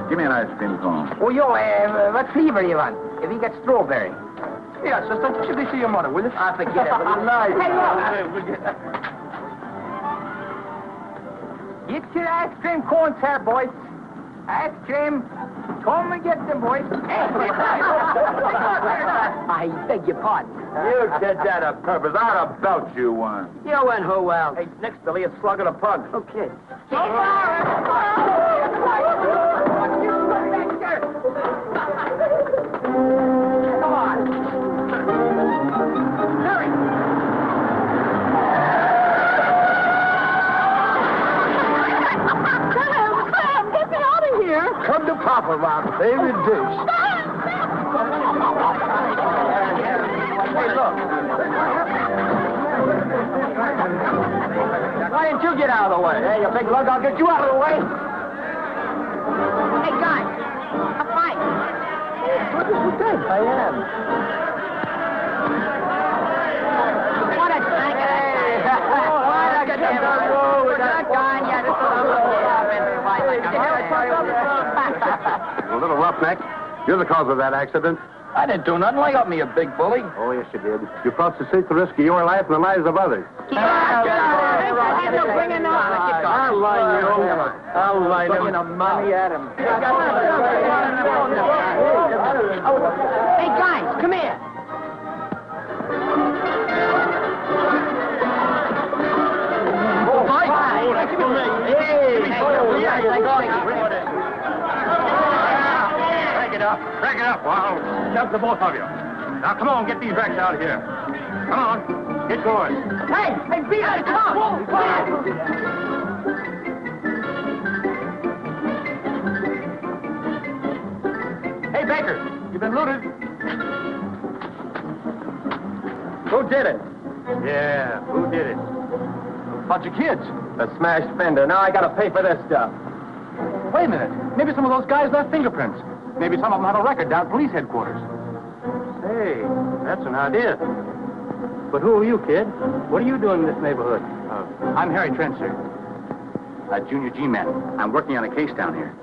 Give me an ice cream cone. Oh, what flavor you want? If you get strawberry. Yeah, sister, should we see your mother, will you? I forget it. Nice. Hey, look. Get your ice cream cones here, boys. Ice cream. Come and get them, boys. I beg your pardon. You did that on purpose. I'd have belched you one. You and who else? Hey, next, Billy, it's Slug of the Pug. Okay. Come on. Hurry. Sam, get me out of here. Come to Papa, my favorite dish. Hey, look. Why didn't you get out of the way? Hey, you big lug, I'll get you out of the way. Hey, guys, a fight. What did you think? I am. What a tank of A little roughneck. You're the cause of that accident. I didn't do nothing. Lay up me, you big bully. Oh, yes, you did. You crossed the street at the risk of your life and the lives of others. I'll line you. I'll line him. money at him. Hey, guys, come here. Break it up, Wild. Jump the both of you. Now, come on, get these wrecks out of here. Come on, get going. Hey, be out of town. Hey, Baker, you've been looted. Who did it? Yeah, who did it? Bunch of kids. A smashed fender. Now I gotta pay for this stuff. Wait a minute. Maybe some of those guys left fingerprints. Maybe some of them have a record down at police headquarters. Hey, that's an idea. But who are you, kid? What are you doing in this neighborhood? I'm Harry Trent, sir. A junior G-man. I'm working on a case down here.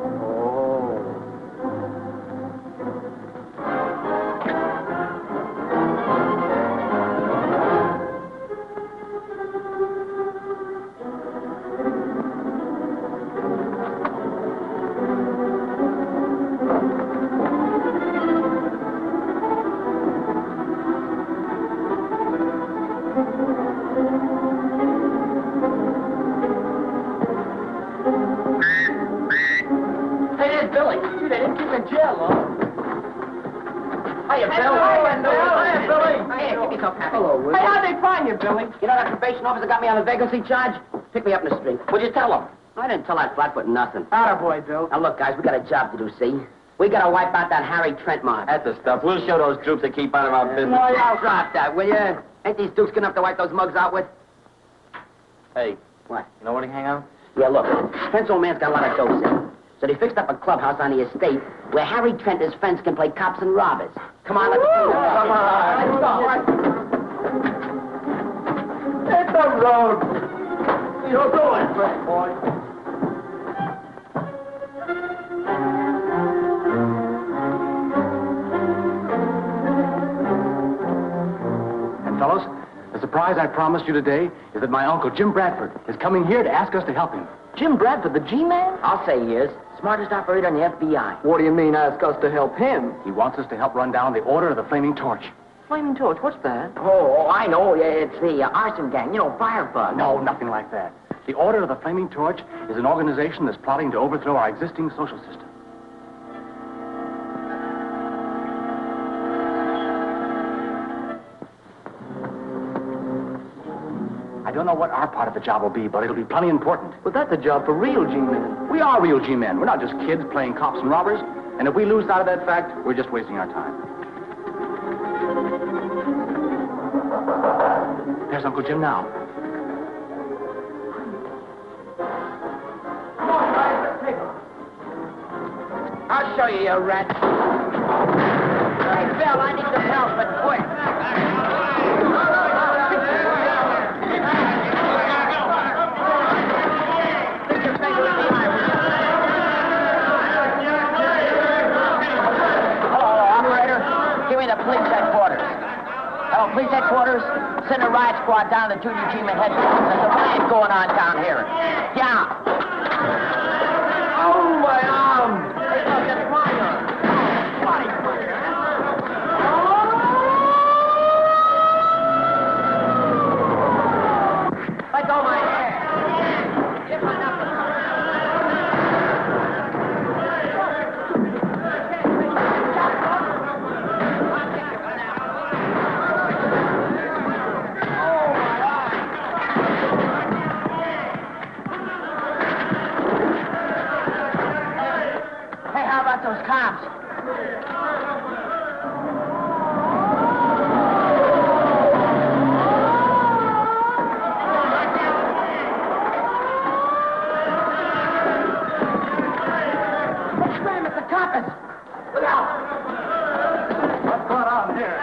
You know that probation officer got me on a vagrancy charge? Pick me up in the street. What'd you tell him? I didn't tell that flatfoot nothing. Attaboy, Bill. Now, look, guys, we got a job to do, see? We gotta wipe out that Harry Trent mob. That's the stuff. We'll show those troops that keep out of our business. No, y'all drop that, will you? Ain't these dukes good enough to wipe those mugs out with? Hey, What? you know where to hang out? Yeah, look, Trent's old man's got a lot of dough set. So they fixed up a clubhouse on the estate where Harry Trent and his friends can play cops and robbers. Come on, let's go. Come on. Let's go. Hit the road. You're doing, boy. And, fellows, the surprise I promised you today is that my uncle, Jim Bradford, is coming here to ask us to help him. Jim Bradford, the G-Man? I'll say he is. Smartest operator in the FBI. What do you mean, ask us to help him? He wants us to help run down the Order of the Flaming Torch. Flaming Torch, what's that? Oh, I know. Yeah, it's the arson gang. You know, Firebug. No, nothing like that. The Order of the Flaming Torch is an organization that's plotting to overthrow our existing social system. I don't know what our part of the job will be, but it'll be plenty important. But that's a job for real G-men. We are real G-men. We're not just kids playing cops and robbers. And if we lose sight of that fact, we're just wasting our time. There's Uncle Jim now. I'll show you, you rat. Hey, Bill, I need some help, but quick. Stick your finger in the eye. police headquarters? Send a riot squad down to Junior G-Man headquarters. There's a riot going on down here. Yeah. Oh, my arm! Hey, look, it's fire. Bloody fire, huh? Let go my hair. Give my number. Hey, how about those cops? It's the coppers. Look out! What's going on here?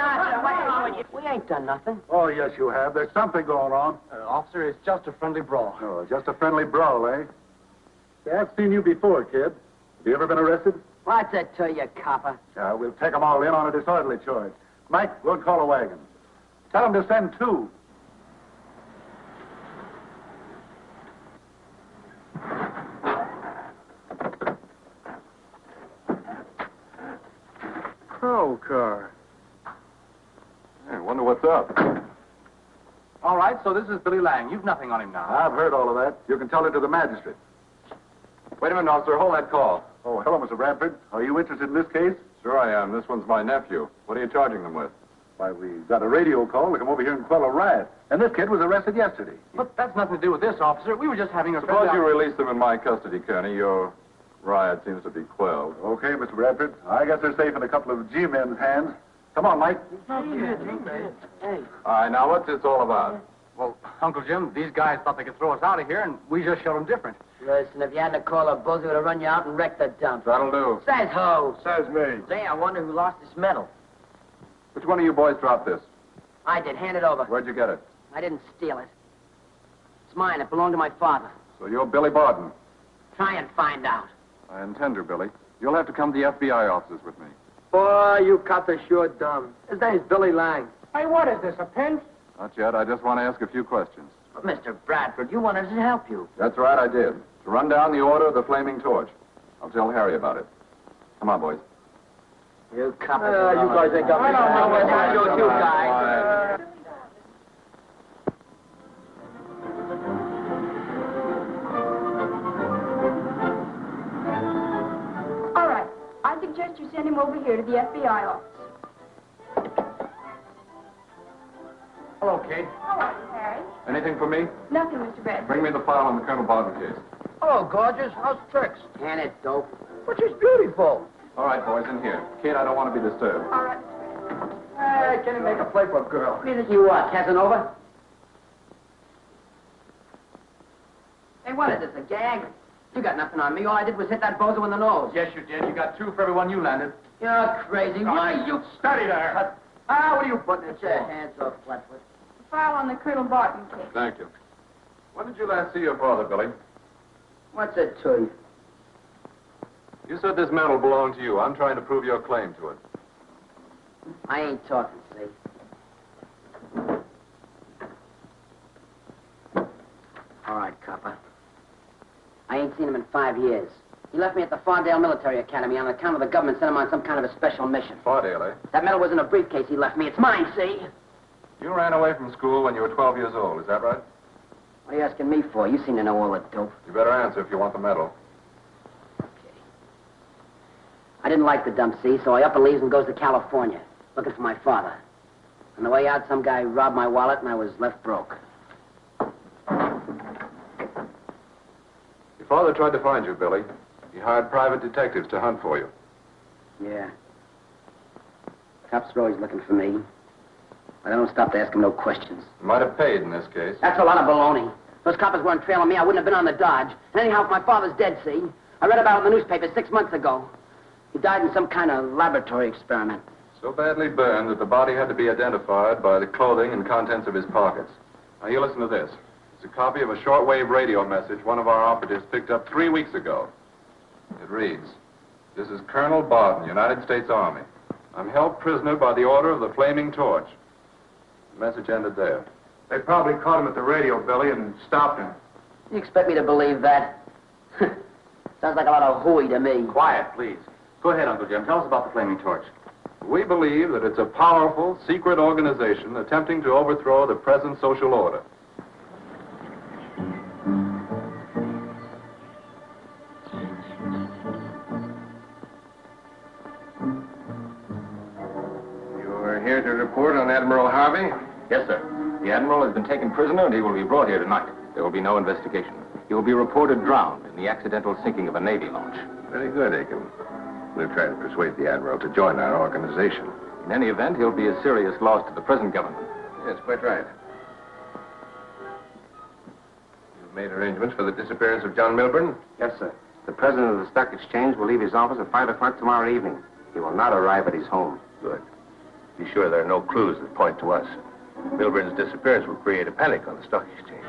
We ain't done nothing. Oh, yes, you have. There's something going on. Officer, it's just a friendly brawl. Oh, just a friendly brawl, eh? Yeah, I've seen you before, kid. Have you ever been arrested? What's it to you, copper? We'll take them all in on a disorderly charge. Mike, we'll call a wagon. Tell them to send 2. Crow car. Hey, wonder what's up. All right, so this is Billy Lang. You've nothing on him now. I've heard all of that. You can tell it to the magistrate. Wait a minute, officer. Hold that call. Oh, hello, Mr. Bradford. Are you interested in this case? Sure I am. This one's my nephew. What are you charging them with? Why, we got a radio call to come over here and quell a riot. And this kid was arrested yesterday. But that's nothing to do with this, officer. We were just having a Suppose you release them in my custody, Kearney. Your riot seems to be quelled. Okay, Mr. Bradford. I guess they're safe in a couple of G-men's hands. Come on, Mike. Hey. All right, now what's this all about? Well, Uncle Jim, these guys thought they could throw us out of here, and we just showed them different. Listen, if you hadn't called a buzz, we would have run you out and wrecked the dump. That'll do. Says who? Says me. Say, I wonder who lost his medal. Which one of you boys dropped this? I did. Hand it over. Where'd you get it? I didn't steal it. It's mine. It belonged to my father. So you're Billy Barton. Try and find out. I intend to, Billy. You'll have to come to the FBI offices with me. Boy, you cops are sure dumb. His name's Billy Lang. Hey, what is this, a pinch? Not yet. I just want to ask a few questions. But, Mr. Bradford, you wanted us to help you. That's right, I did. To run down the order of the Flaming Torch. I'll tell Harry about it. Come on, boys. You coppers. You guys ain't got me. I don't know what to do with you guys. All right. I suggest you send him over here to the FBI office. Hello, Kate. Hello, Harry. Anything for me? Nothing, Mr. Bradford. Bring me the file on the Colonel Barton case. Hello, gorgeous. How's tricks? Hand it, dope. But she's beautiful. All right, boys, in here. Kate, I don't want to be disturbed. All right. Hey, can you make a play for a girl? You what, Casanova? Hey, what is this, a gag? You got nothing on me. All I did was hit that bozo in the nose. Yes, you did. You got 2 for every one you landed. You're crazy. Why you... Steady there. What are you putting it Get your for? hands off, Flatfoot. The file on the Colonel Barton case. Thank you. When did you last see your father, Billy? What's it to you? You said this medal belonged to you. I'm trying to prove your claim to it. I ain't talking, see? All right, copper. I ain't seen him in 5 years. He left me at the Fardale Military Academy on account of the government sent him on some kind of a special mission. Fardale, eh? That medal was in a briefcase he left me. It's mine, see? You ran away from school when you were 12 years old, is that right? What are you asking me for? You seem to know all the dope. You better answer if you want the medal. I didn't like the dump, see, so I up and leaves and goes to California, looking for my father. On the way out, some guy robbed my wallet, and I was left broke. Your father tried to find you, Billy. He hired private detectives to hunt for you. Yeah. Cops are always looking for me. But I don't stop to ask them no questions. You might have paid in this case. That's a lot of baloney. Those coppers weren't trailing me. I wouldn't have been on the dodge. And anyhow, if my father's dead, see? I read about it in the newspaper 6 months ago. He died in some kind of laboratory experiment. So badly burned that the body had to be identified by the clothing and contents of his pockets. Now, you listen to this. It's a copy of a shortwave radio message one of our operatives picked up 3 weeks ago. It reads, "This is Colonel Barton, United States Army. I'm held prisoner by the order of the Flaming Torch. The message ended there. They probably caught him at the radio, Billy, and stopped him. You expect me to believe that? Sounds like a lot of hooey to me. Quiet, please. Go ahead, Uncle Jim. Tell us about the Flaming Torch. We believe that it's a powerful, secret organization attempting to overthrow the present social order. You're here to report on Admiral Harvey? Yes, sir. The Admiral has been taken prisoner, and he will be brought here tonight. There will be no investigation. He will be reported drowned in the accidental sinking of a Navy launch. Very good, Aiken. We'll try to persuade the Admiral to join our organization. In any event, he'll be a serious loss to the present government. Yes, quite right. You've made arrangements for the disappearance of John Milburn? Yes, sir. The president of the Stock Exchange will leave his office at 5 o'clock tomorrow evening. He will not arrive at his home. Good. Be sure there are no clues that point to us. Milburn's disappearance will create a panic on the Stock Exchange.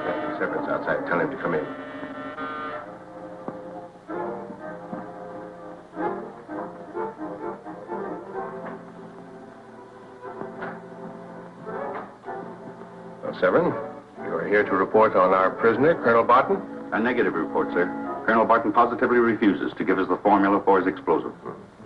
Captain Severance outside. Tell him to come in. Well, Severn, you're here to report on our prisoner, Colonel Barton? A negative report, sir. Colonel Barton positively refuses to give us the formula for his explosive.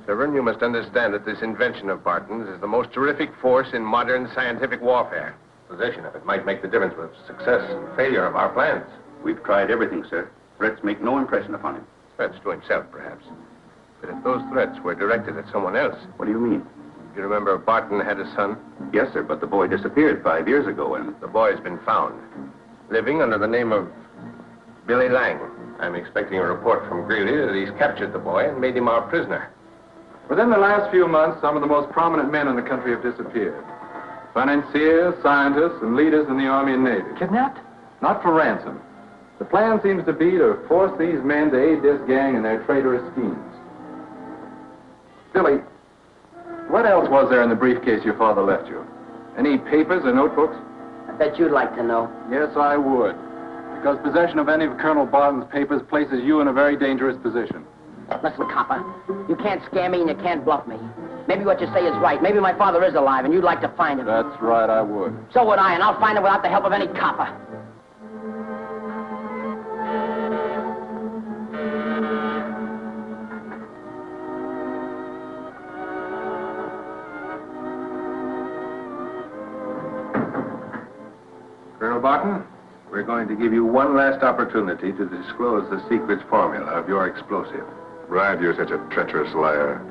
Severn, you must understand that this invention of Barton's is the most terrific force in modern scientific warfare. Possession of it might make the difference with success and failure of our plans. We've tried everything, sir. Threats make no impression upon him. Threats to himself, perhaps. But if those threats were directed at someone else... What do you mean? You remember Barton had a son? Yes, sir, but the boy disappeared 5 years ago, and... The boy's been found. Living under the name of Billy Lang. I'm expecting a report from Greeley that he's captured the boy and made him our prisoner. Within the last few months, some of the most prominent men in the country have disappeared. Financiers, scientists, and leaders in the Army and Navy. Kidnapped? Not for ransom. The plan seems to be to force these men to aid this gang in their traitorous schemes. Billy, what else was there in the briefcase your father left you? Any papers or notebooks? I bet you'd like to know. Yes, I would. Because possession of any of Colonel Barton's papers places you in a very dangerous position. Listen, copper, you can't scare me and you can't bluff me. Maybe what you say is right. Maybe my father is alive and you'd like to find him. That's right, I would. So would I, and I'll find him without the help of any copper. Colonel Barton, we're going to give you one last opportunity to disclose the secret formula of your explosive. Brad, you're such a treacherous liar.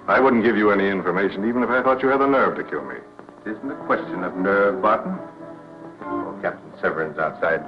I wouldn't give you any information, even if I thought you had the nerve to kill me. It isn't a question of nerve, Barton. Oh, Captain Severn's outside.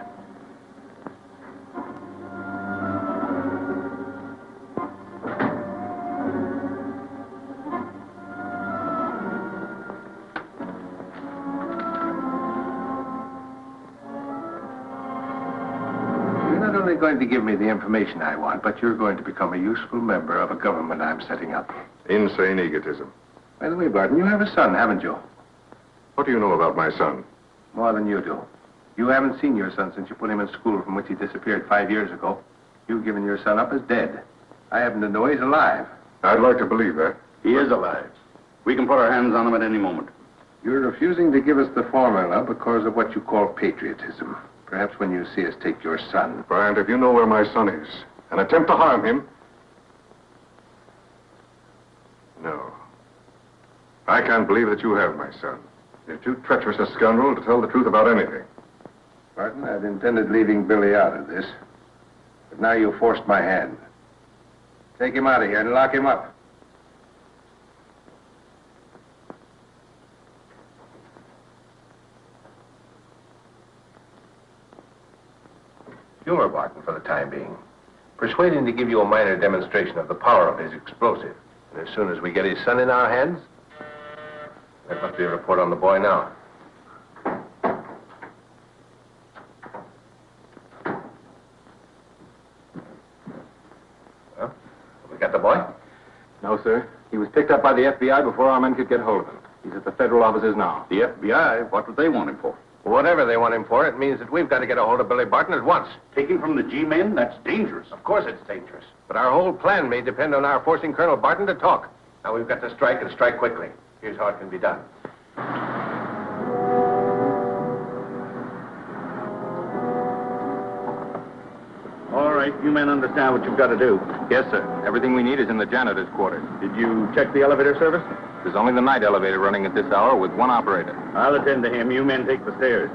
Going to give me the information I want, but you're going to become a useful member of a government I'm setting up. Insane egotism. By the way, Barton, you have a son, haven't you? What do you know about my son? More than you do. You haven't seen your son since you put him in school from which he disappeared 5 years ago. You've given your son up as dead. I happen to know he's alive. I'd like to believe that. He is alive. We can put our hands on him at any moment. You're refusing to give us the formula because of what you call patriotism. Perhaps when you see us take your son. Bryant, if you know where my son is and attempt to harm him... No. I can't believe that you have my son. You're too treacherous a scoundrel to tell the truth about anything. Barton, I'd intended leaving Billy out of this. But now you forced my hand. Take him out of here and lock him up. Humor Barton for the time being. Persuade him to give you a minor demonstration of the power of his explosive. And as soon as we get his son in our hands, there must be a report on the boy now. Well, we got the boy? No, sir. He was picked up by the FBI before our men could get hold of him. He's at the federal offices now. The FBI? What would they want him for? Whatever they want him for, it means that we've got to get a hold of Billy Barton at once. Taking from the G-men? That's dangerous. Of course it's dangerous. But our whole plan may depend on our forcing Colonel Barton to talk. Now we've got to strike and strike quickly. Here's how it can be done. You men understand what you've got to do. Yes, sir. Everything we need is in the janitor's quarters. Did you check the elevator service? There's only the night elevator running at this hour with one operator. I'll attend to him. You men take the stairs.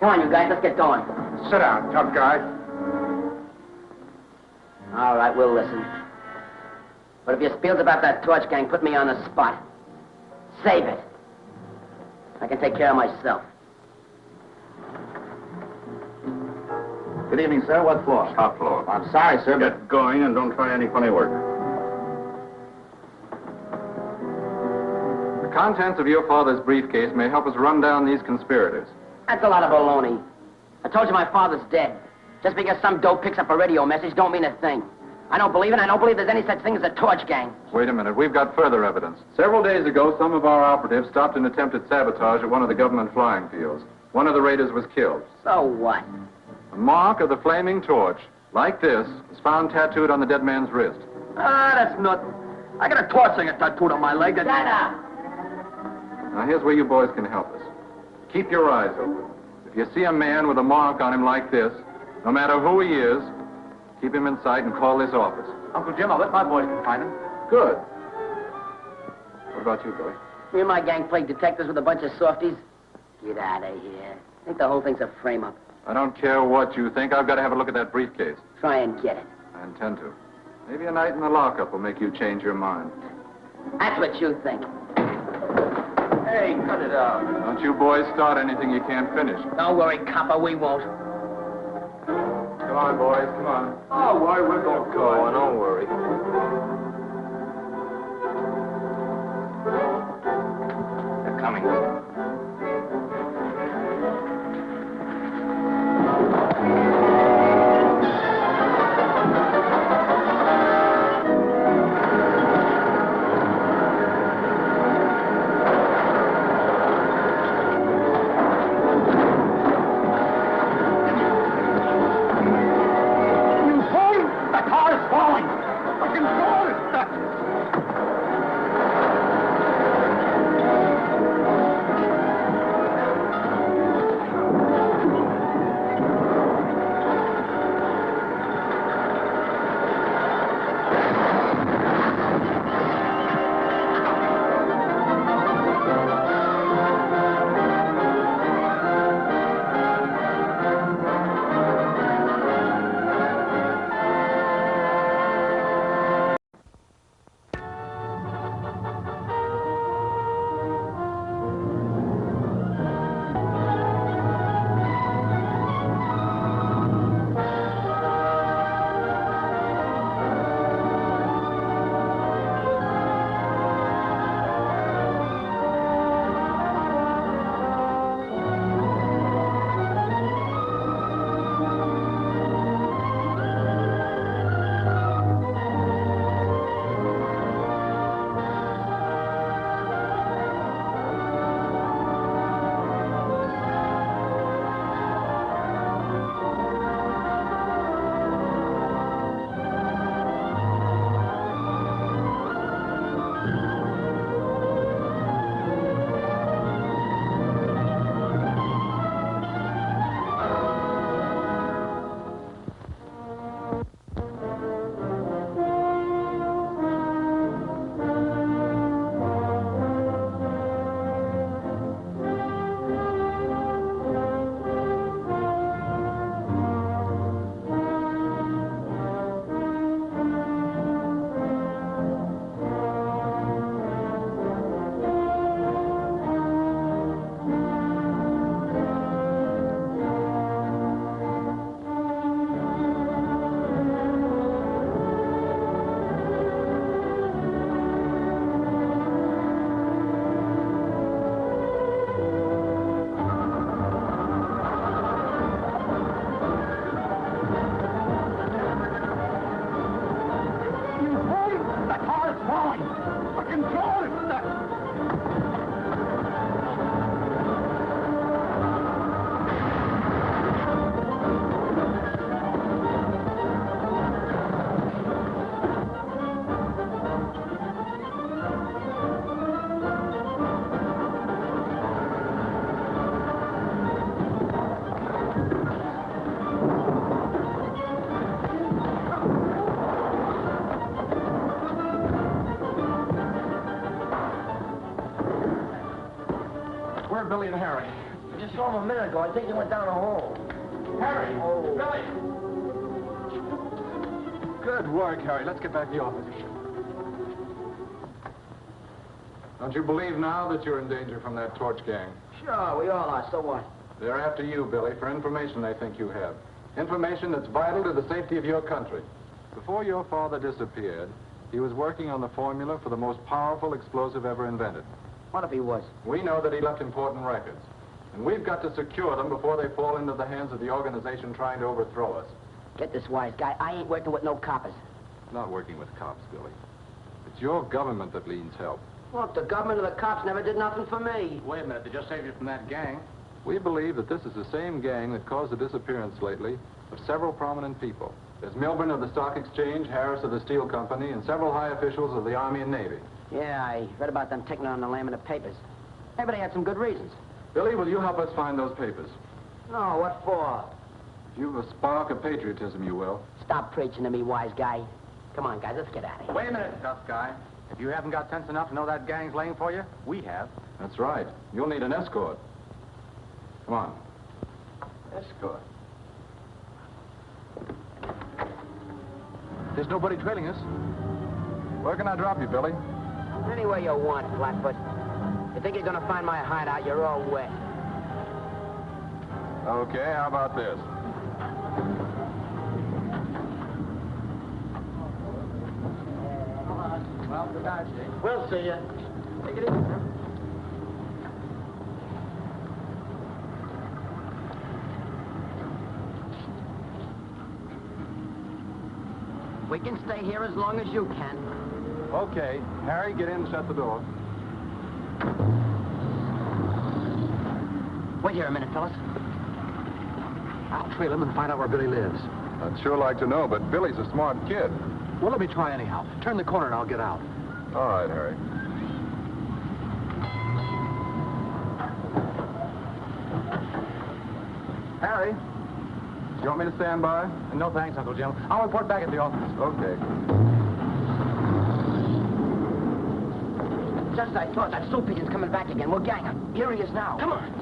Come on, you guys, let's get going. Sit down, tough guy. All right, we'll listen. But if you spiels about that torch gang, put me on the spot. Save it. I can take care of myself. Good evening, sir. What floor? Top floor. I'm sorry, sir, but... Get going and don't try any funny work. The contents of your father's briefcase may help us run down these conspirators. That's a lot of baloney. I told you my father's dead. Just because some dope picks up a radio message don't mean a thing. I don't believe it, and I don't believe there's any such thing as a torch gang. Wait a minute. We've got further evidence. Several days ago, some of our operatives stopped an attempted sabotage at one of the government flying fields. One of the raiders was killed. So what? A mark of the flaming torch, like this, was found tattooed on the dead man's wrist. Ah, that's nothing. I got a torch singer tattooed on my leg. Shut up! Now, here's where you boys can help us. Keep your eyes open. If you see a man with a mark on him like this, no matter who he is, keep him in sight and call this office. Uncle Jim, I'll let my boys find him. Good. What about you, Billy? Me and my gang played detectives with a bunch of softies. Get out of here. I think the whole thing's a frame-up. I don't care what you think. I've got to have a look at that briefcase. Try and get it. I intend to. Maybe a night in the lockup will make you change your mind. That's what you think. Hey, cut it out. Don't you boys start anything you can't finish. Don't worry, copper, we won't. Come on, boys, come on. Oh, why, we're going to go. Don't worry. They're coming. a minute ago. I think he went down the hole. Harry! Oh. Billy! Good work, Harry. Let's get back to the office. Don't you believe now that you're in danger from that torch gang? Sure, we all are. So what? They're after you, Billy, for information they think you have. Information that's vital to the safety of your country. Before your father disappeared, he was working on the formula for the most powerful explosive ever invented. What if he was? We know that he left important records, and we've got to secure them before they fall into the hands of the organization trying to overthrow us. Get this, wise guy. I ain't working with no coppers. Not working with cops, Billy. It's your government that needs help. Look, the government or the cops never did nothing for me. Wait a minute. They just saved you from that gang. We believe that this is the same gang that caused the disappearance lately of several prominent people. There's Milburn of the Stock Exchange, Harris of the Steel Company, and several high officials of the Army and Navy. Yeah, I read about them taking on the lamb in the papers. Maybe they had some good reasons. Billy, will you help us find those papers? No, what for? If you've a spark of patriotism, you will. Stop preaching to me, wise guy. Come on, guys, let's get out of here. Wait a minute, tough guy. If you haven't got sense enough to know that gang's laying for you, we have. That's right. You'll need an escort. Come on. Escort. There's nobody trailing us. Where can I drop you, Billy? Anywhere you want, Flatfoot. You think you're gonna find my hideout, you're all wet. Okay, how about this? Well, good night, Jake. We'll see you. Take it easy, man. We can stay here as long as you can. Okay. Harry, get in and shut the door. Wait here a minute, fellas. I'll trail him and find out where Billy lives. I'd sure like to know, but Billy's a smart kid. Well, let me try anyhow. Turn the corner and I'll get out. All right, Harry. Harry? You want me to stand by? No thanks, Uncle Jim. I'll report back at the office. Okay. Just as I thought, that stool pigeon's coming back again. We'll gang him. Here he is now. Come on.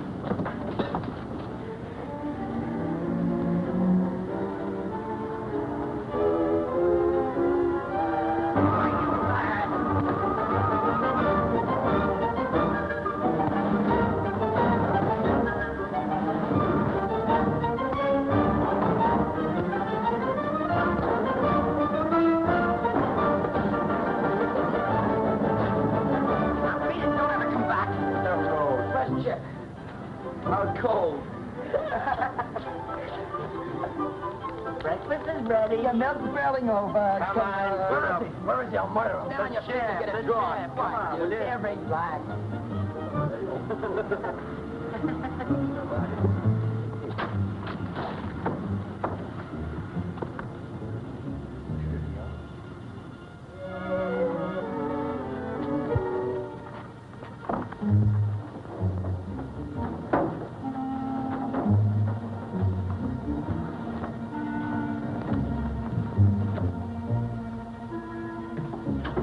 Breakfast is ready. Your milk's boiling over. Come on. Where is your mother? Down your feet and get it drawn. Come on. Every black.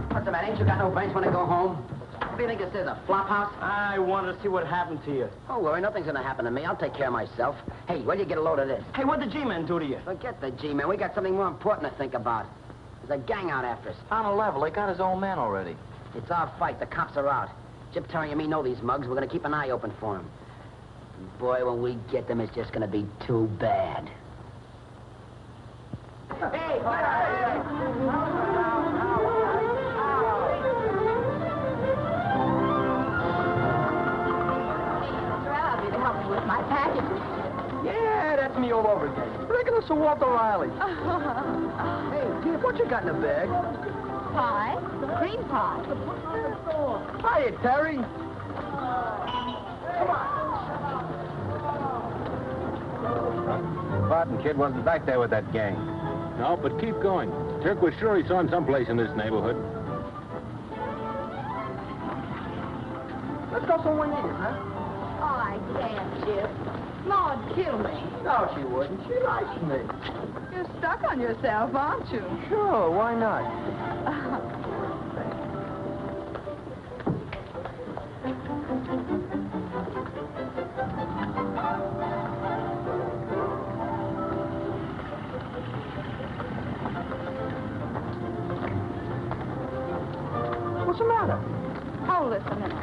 What's the matter? Ain't you got no brains when I go home? What do you think this is, a flop house? I wanted to see what happened to you. Don't worry, nothing's gonna happen to me. I'll take care of myself. Hey, where'd you get a load of this? Hey, what'd the G-men do to you? Forget the G-man. We got something more important to think about. There's a gang out after us. On a level, they got his old man already. It's our fight. The cops are out. Jip Terry and me know these mugs. We're gonna keep an eye open for them. Boy, when we get them, it's just gonna be too bad. Hey! With my packages. Yeah, that's me all over again. Regular Sir Walter Riley. Hey, kid, what you got in the bag? Pie. Cream pie. Hiya, Terry. Barton kid wasn't back there with that gang. No, but keep going. Turk was sure he saw him someplace in this neighborhood. Let's go somewhere near, huh? Oh, I can't, Chip. Ma'd kill me. No, she wouldn't. She likes me. You're stuck on yourself, aren't you? Sure, why not? What's the matter? Hold this a minute.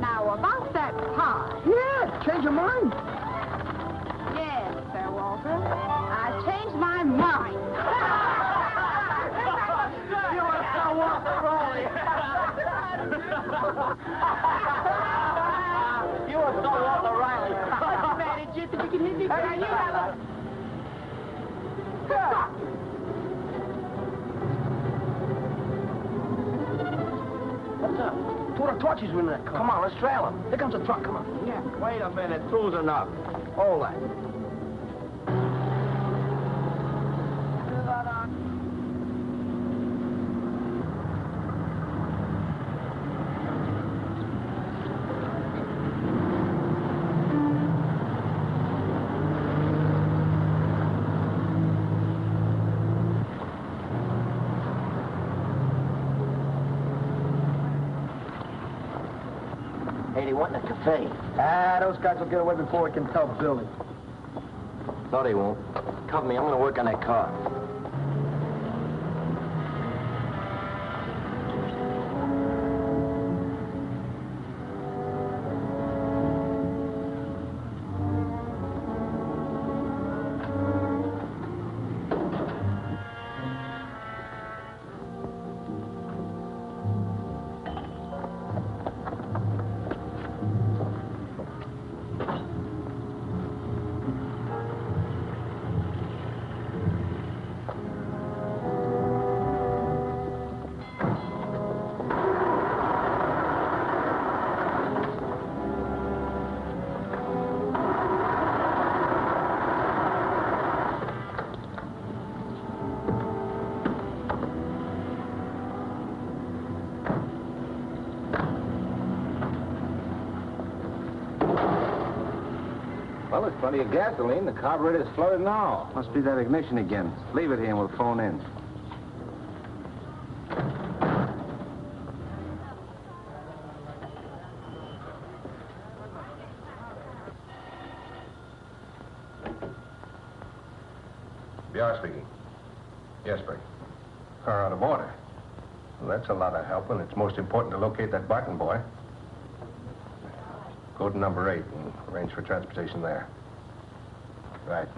Now, about that car. Yeah, change your mind. Yes, Sir Walter. I changed my mind. You are so Walter Raleigh. You are so Walter Riley. Man, it's just that you can hit me. Hey, you have a... What's up? Two of the torches were in that car. Come on, let's trail them. Here comes a truck, come on. Yeah. Wait a minute, two's enough. Hold that. Hey, they want in a cafe. Ah, those guys will get away before we can tell Billy. No, they won't. Cover me. I'm going to work on that car. Well, there's plenty of gasoline. The carburetor's flooded now. Must be that ignition again. Leave it here and we'll phone in. BR speaking. Yes, Frank. Car out of order. Well, that's a lot of help, and it's most important to locate that Barton boy. Go to number 8 and arrange for transportation there. Right.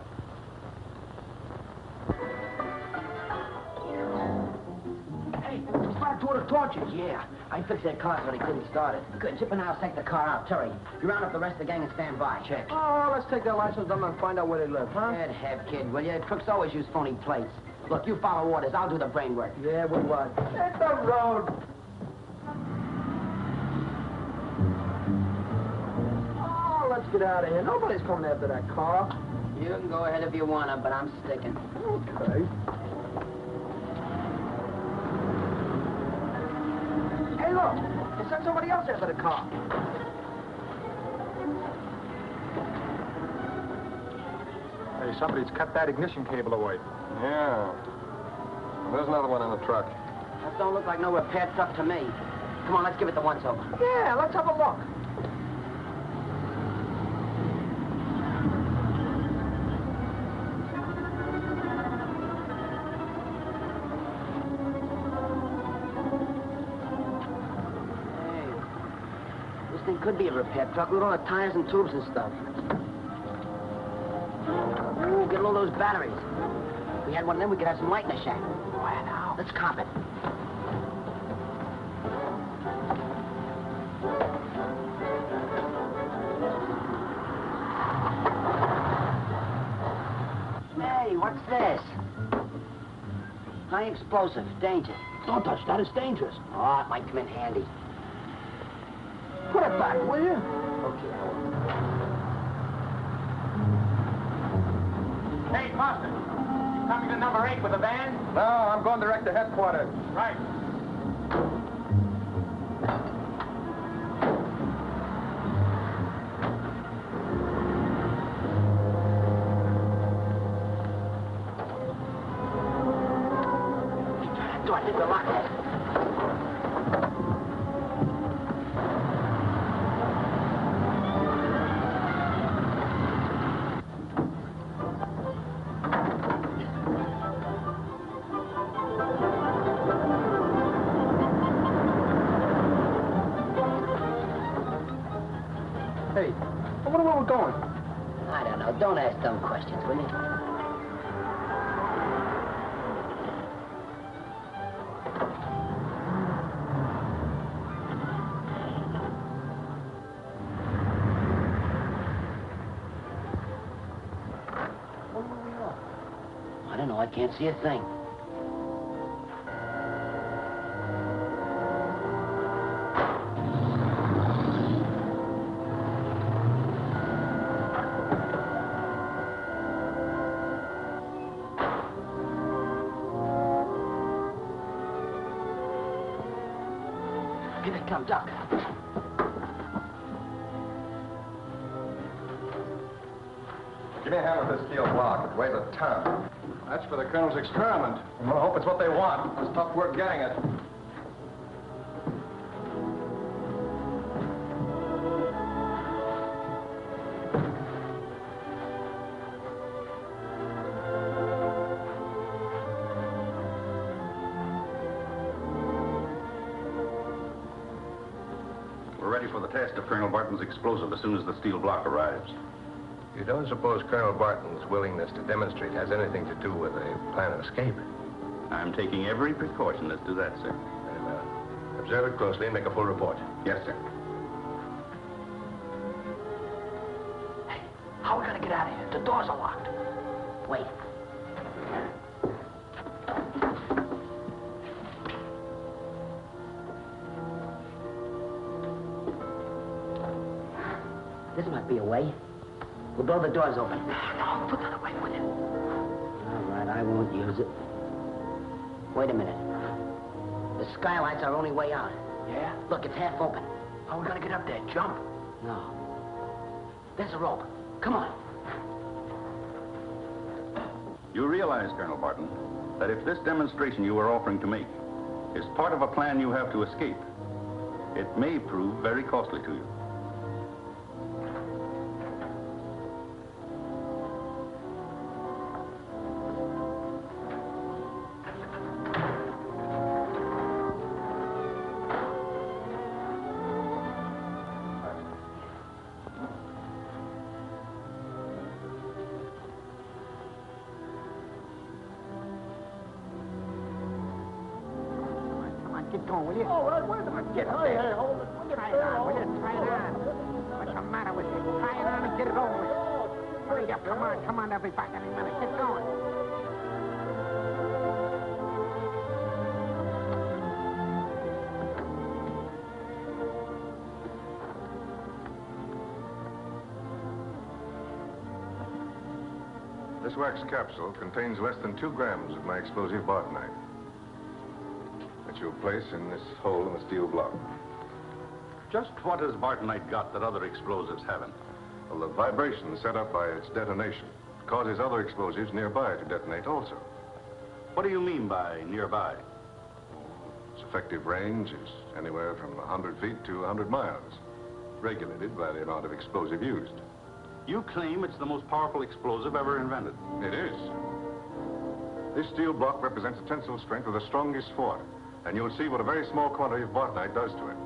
Hey, spotted two of the torches. Yeah. I fixed that car so they couldn't start it. Good. Chip and I'll take the car out. Terry, you round up the rest of the gang and stand by. Check. Oh, let's take their license number and find out where they live, huh? Good hev, kid, will you? Crooks always use phony plates. Look, you follow orders. I'll do the brain work. Yeah, with what? Hit the road. Oh, let's get out of here. Nobody's coming after that car. You can go ahead if you want to, but I'm sticking. Okay. Hey, look. They sent somebody else after the car. Hey, somebody's cut that ignition cable away. Yeah. There's another one in the truck. That don't look like no repair truck to me. Come on, let's give it the once-over. Yeah, let's have a look. This thing could be a repair truck with all the tires and tubes and stuff. Ooh, get all those batteries. If we had one of them, we could have some light in the shack. Where now? Let's cop it. Hey, what's this? High explosive. Danger. Don't touch that. It's dangerous. Oh, it might come in handy. Put it back, will you? Okay. Hey, Master. You coming to number 8 with the van? No, I'm going direct to headquarters. Right. Do I think we're locked? going? I don't know. Don't ask dumb questions, will you? I don't know. I can't see a thing. Here they come, Doc. Give me a hand with this steel block. It weighs a ton. That's for the Colonel's experiment. Well, I hope it's what they want. It's tough work getting it. We're ready for the test of Colonel Barton's explosive as soon as the steel block arrives. You don't suppose Colonel Barton's willingness to demonstrate has anything to do with a plan of escape? I'm taking every precaution as to that, sir. Very well. Observe it closely and make a full report. Yes, sir. Hey, how are we gonna get out of here? The doors are locked. Wait. This might be a way. We'll blow the doors open. No, put that away, will you? All right, I won't use it. Wait a minute. The skylight's our only way out. Yeah? Look, it's half open. How are we gonna get up there? Jump? No. There's a rope. Come on. You realize, Colonel Barton, that if this demonstration you are offering to make is part of a plan you have to escape, it may prove very costly to you. Get going, will you? Oh, wait a minute. Get up there. Hey, hold it. Try it on, will you? Try it on. What's the matter with you? Try it on and get it over with. Hurry up. Come on. Come on. They'll be back any minute. Get going. This wax capsule contains less than 2 grams of my explosive Bartonite, that you'll place in this hole in the steel block. Just what has Bartonite got that other explosives haven't? Well, the vibration set up by its detonation causes other explosives nearby to detonate also. What do you mean by nearby? Its effective range is anywhere from 100 feet to 100 miles, regulated by the amount of explosive used. You claim it's the most powerful explosive ever invented. It is. This steel block represents the tensile strength of the strongest fort, and you'll see what a very small quantity of Bartonite does to it.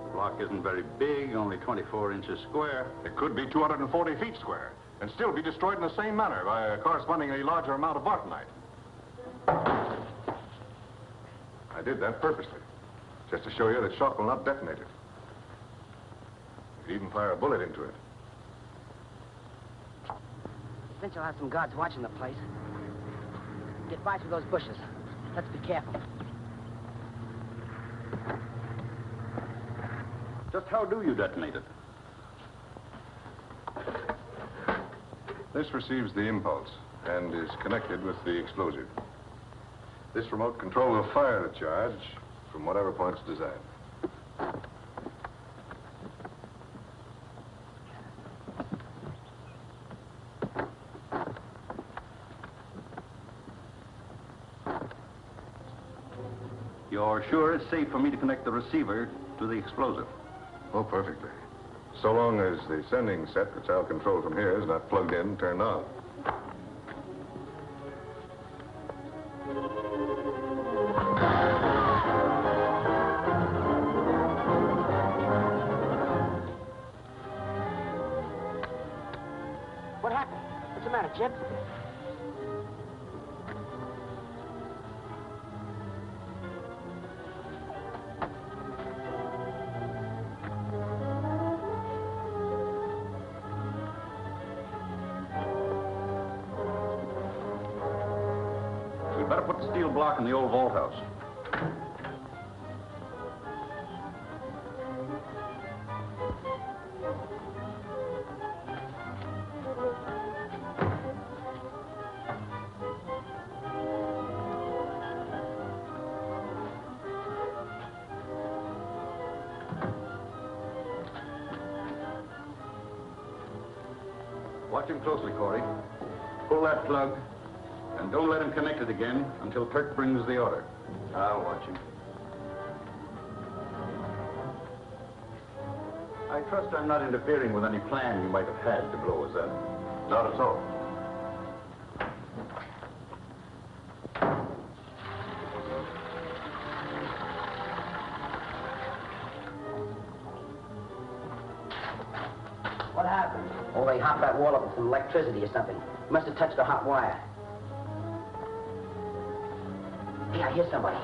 The block isn't very big, only 24 inches square. It could be 240 feet square, and still be destroyed in the same manner by a correspondingly larger amount of Bartonite. I did that purposely, just to show you that shock will not detonate it. You could even fire a bullet into it. Since you'll have some guards watching the place. Get by through those bushes. Let's be careful. Just how do you detonate it? This receives the impulse and is connected with the explosive. This remote control will fire the charge from whatever point it's desired. You're sure it's safe for me to connect the receiver to the explosive? Oh, perfectly. So long as the sending set, which I'll control from here, is not plugged in and turned on. it, Chip. We better put the steel block in the old vault house. Watch him closely, Corey. Pull that plug, and don't let him connect it again until Kirk brings the order. I'll watch him. I trust I'm not interfering with any plan you might have had to blow us up. Not at all. What happened? Oh, they hopped that wall up with some electricity or something. Must have touched a hot wire. Hey, I hear somebody.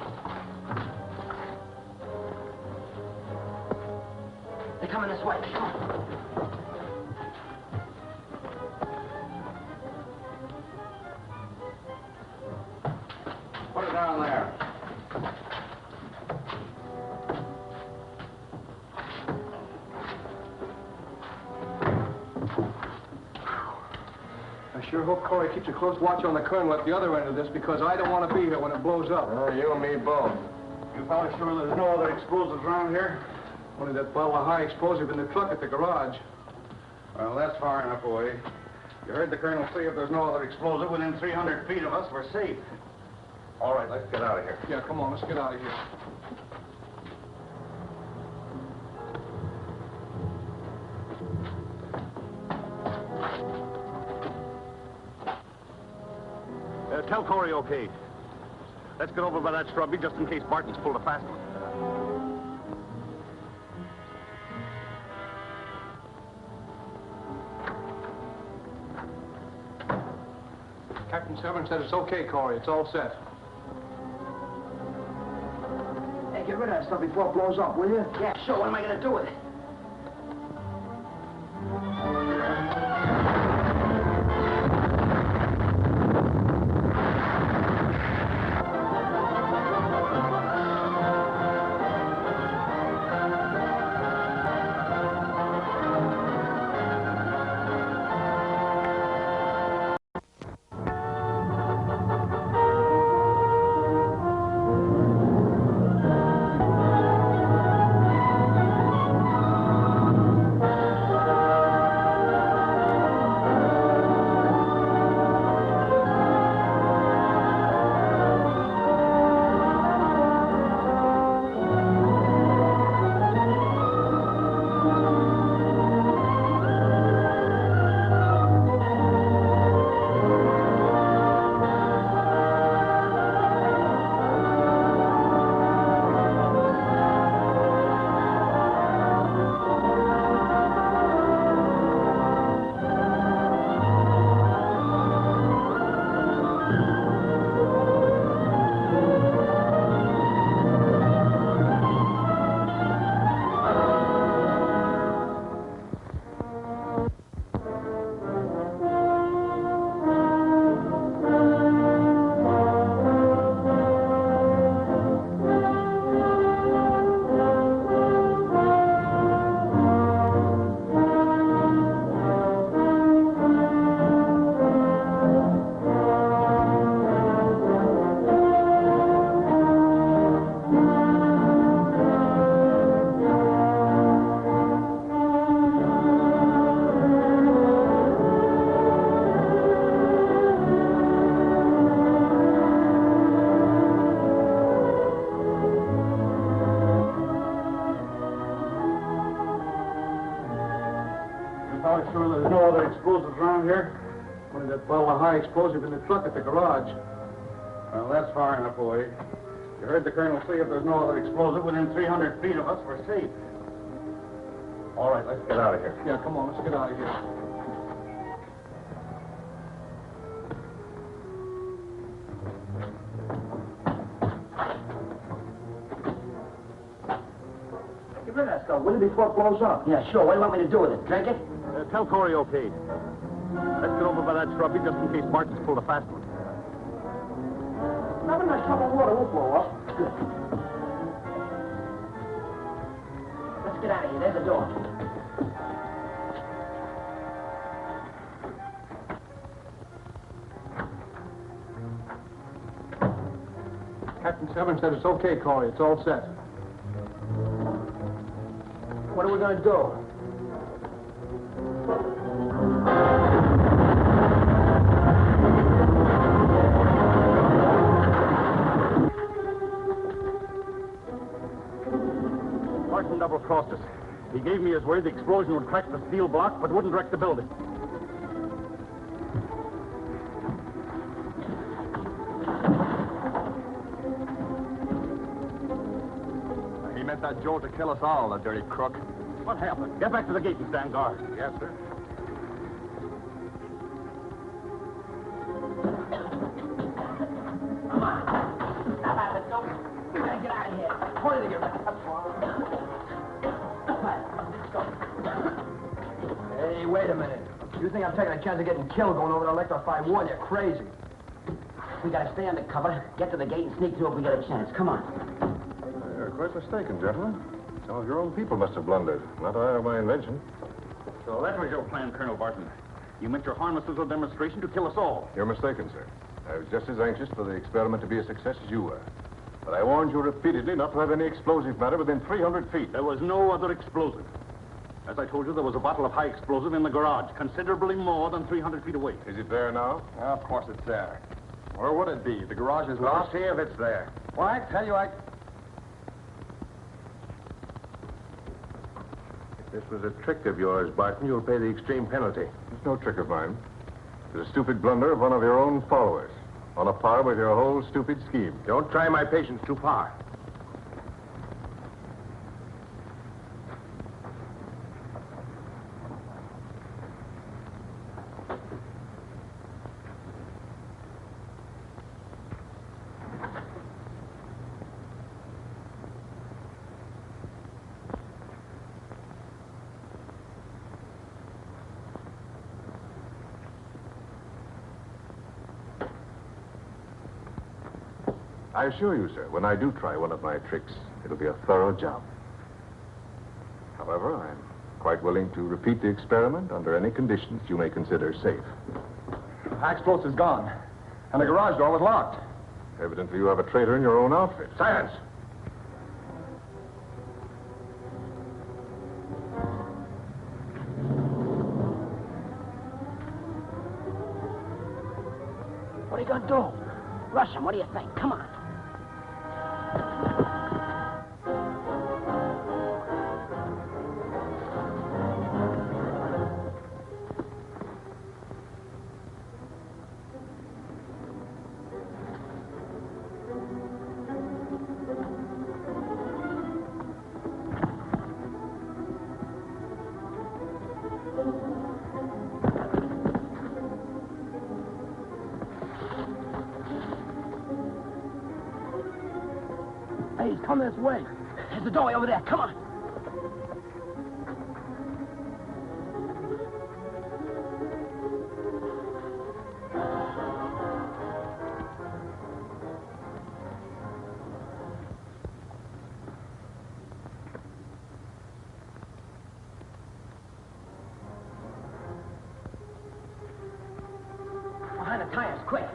They're coming this way. Come on. Put it down there. I sure hope Corey keeps a close watch on the colonel at the other end of this, because I don't want to be here when it blows up. You and me both. You fellas sure there's no other explosives around here? Only that bottle of high explosive in the truck at the garage. Well, that's far enough away. You heard the colonel say if there's no other explosive within 300 feet of us, we're safe. All right, let's get out of here. Yeah, come on, let's get out of here. Tell Corey okay. Let's get over by that shrubbery just in case Barton's pulled a fast one. Captain Severn said it's okay, Corey. It's all set. Hey, get rid of that stuff before it blows up, will you? Yeah, sure. What am I going to do with it? Sure there's no other explosives around here? Only that bottle of high explosive in the truck at the garage. Well, that's far enough away. You heard the colonel say if there's no other explosive within 300 feet of us, we're safe. All right, let's get out of here. Yeah, come on, let's get out of here. liquor, will you, before it blows up? Yeah, sure. What do you want me to do with it? Drink it? Tell Corey okay. Let's get over by that shrubbery just in case Martin's pulled a fast one. Not a nice cup of water won't blow up. Good. Let's get out of here. There's the door. Captain Severn said it's okay, Corey. It's all set. What are we going to do? Martin double-crossed us. He gave me his word the explosion would crack the steel block, but wouldn't wreck the building. He meant that jolt to kill us all, the dirty crook. What happened? Get back to the gate and stand guard. Yes, sir. Come on. How about it, don't? We gotta get out of here. Point it to your left. Hey, wait a minute. You think I'm taking a chance of getting killed going over to electrify one? You're crazy. We gotta stay undercover, get to the gate, and sneak through if we get a chance. Come on. You're quite mistaken, gentlemen. Some of your own people must have blundered. Not I or my invention. So that was your plan, Colonel Barton. You meant your harmless little demonstration to kill us all. You're mistaken, sir. I was just as anxious for the experiment to be a success as you were. But I warned you repeatedly not to have any explosive matter within 300 feet. There was no other explosive. As I told you, there was a bottle of high explosive in the garage, considerably more than 300 feet away. Is it there now? Of course it's there. Where would it be? The garage is locked. See if it's there. Why, I tell you, If this was a trick of yours, Barton, you'll pay the extreme penalty. It's no trick of mine. It's a stupid blunder of one of your own followers. On a par with your whole stupid scheme. Don't try my patience too far. I assure you, sir, when I do try one of my tricks, it'll be a thorough job. However, I'm quite willing to repeat the experiment under any conditions you may consider safe. The high explosive's gone, and the garage door was locked. Evidently, you have a traitor in your own outfit. Silence! What are you gonna do? Rush him. What do you think? Come on. Hey, he's coming this way. There's the doorway over there. Come on. Behind the tires, quick.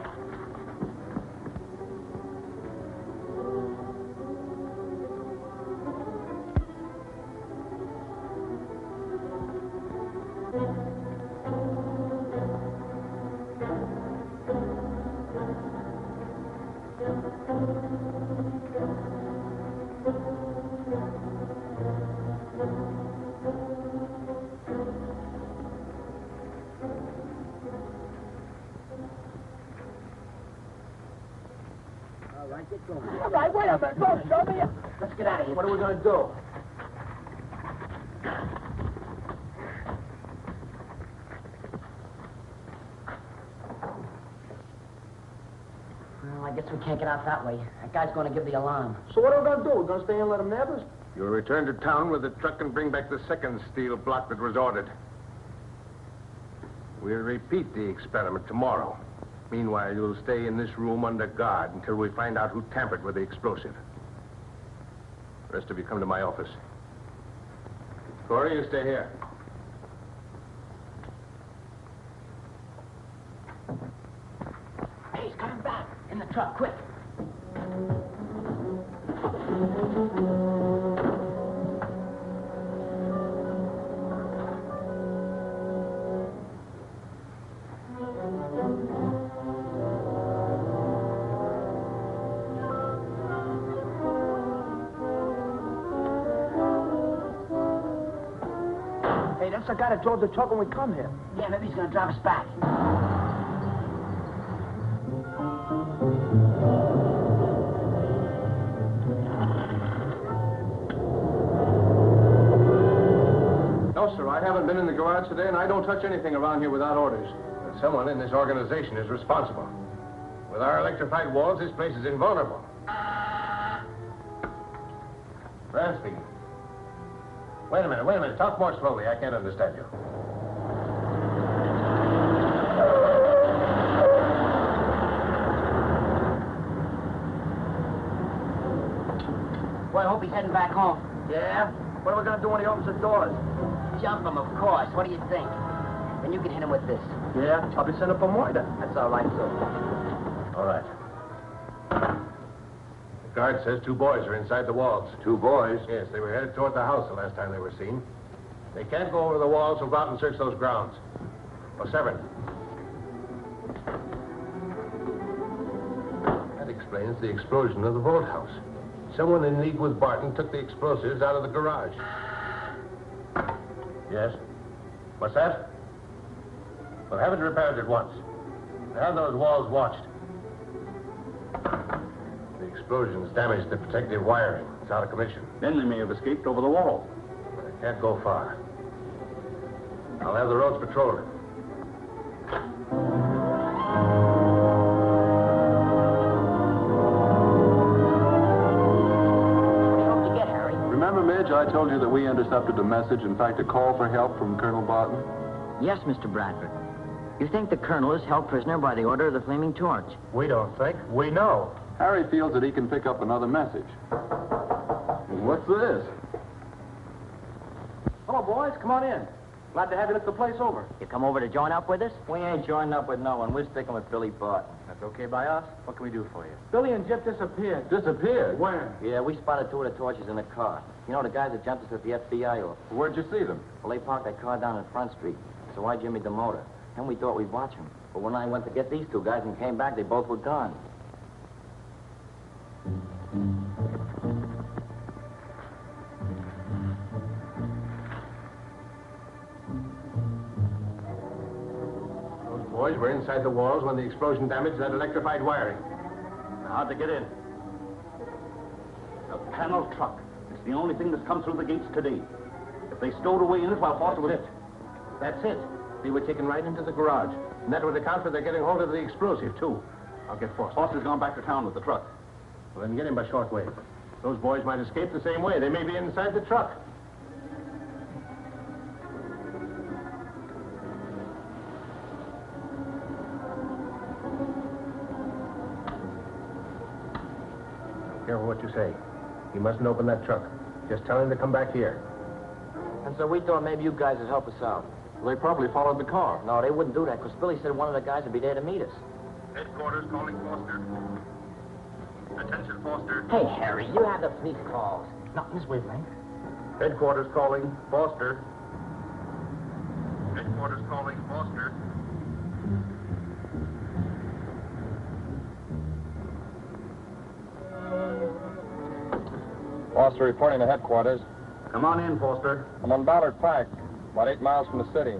Get going. All right, wait a minute. Don't show me. Let's get out of here. What are we going to do? Well, I guess we can't get out that way. That guy's going to give the alarm. So what are we going to do? We're going to stay here and let him nab us? You'll return to town with the truck and bring back the second steel block that was ordered. We'll repeat the experiment tomorrow. Meanwhile, you'll stay in this room under guard until we find out who tampered with the explosive. The rest of you come to my office. Corey, you stay here. Hey, he's coming back. In the truck, quick. Hey, that's the guy that drove the truck when we come here. Yeah, maybe he's gonna drive us back. No, sir, I haven't been in the garage today, and I don't touch anything around here without orders. But someone in this organization is responsible. With our electrified walls, this place is invulnerable. Brand speaking. Wait a minute. Talk more slowly. I can't understand you. Well, I hope he's heading back home. Yeah? What are we gonna do when he opens the doors? Jump him, of course. What do you think? Then you can hit him with this. Yeah, I'll be sent up a moida. That's all right, too. All right. The guard says 2 boys are inside the walls. 2 boys? Yes, they were headed toward the house the last time they were seen. They can't go over the walls, so go out and search those grounds. Or 7. That explains the explosion of the vault house. Someone in league with Barton took the explosives out of the garage. Yes? What's that? Well, have it repaired at once. Have those walls watched. The explosions damaged the protective wiring. It's out of commission. Then they may have escaped over the wall. They can't go far. I'll have the roads patrolled. Remember, Midge, I told you that we intercepted a message, in fact, a call for help from Colonel Barton? Yes, Mr. Bradford. You think the colonel is held prisoner by the order of the Flaming Torch? We don't think. We know. Harry feels that he can pick up another message. What's this? Hello, boys. Come on in. Glad to have you look the place over. You come over to join up with us? We ain't joining up with no one. We're sticking with Billy Barton. That's okay by us? What can we do for you? Billy and Jip disappeared. Disappeared? When? Yeah, we spotted 2 of the torches in a car. You know, the guys that jumped us at the FBI office. Where'd you see them? Well, they parked that car down in Front Street. So I jimmied the motor. And we thought we'd watch them. But when I went to get these 2 guys and came back, they both were gone. Those boys were inside the walls when the explosion damaged that electrified wiring. How'd they get in? A panel truck. It's the only thing that's come through the gates today. If they stowed away in it while Foster was... That's it. They were taken right into the garage. And that would account for their getting hold of the explosive, too. I'll get Foster. Foster's gone back to town with the truck. Well, then get him by shortwave. Those boys might escape the same way. They may be inside the truck. Careful what you say. He mustn't open that truck. Just tell him to come back here. And so we thought maybe you guys would help us out. They probably followed the car. No, they wouldn't do that, because Billy said one of the guys would be there to meet us. Headquarters calling Foster. Attention, Foster. Hey, Harry, you have the police calls. Nothing's whistling. Headquarters calling Foster. Headquarters calling Foster. Foster reporting to headquarters. Come on in, Foster. I'm on Ballard Pike, about 8 miles from the city.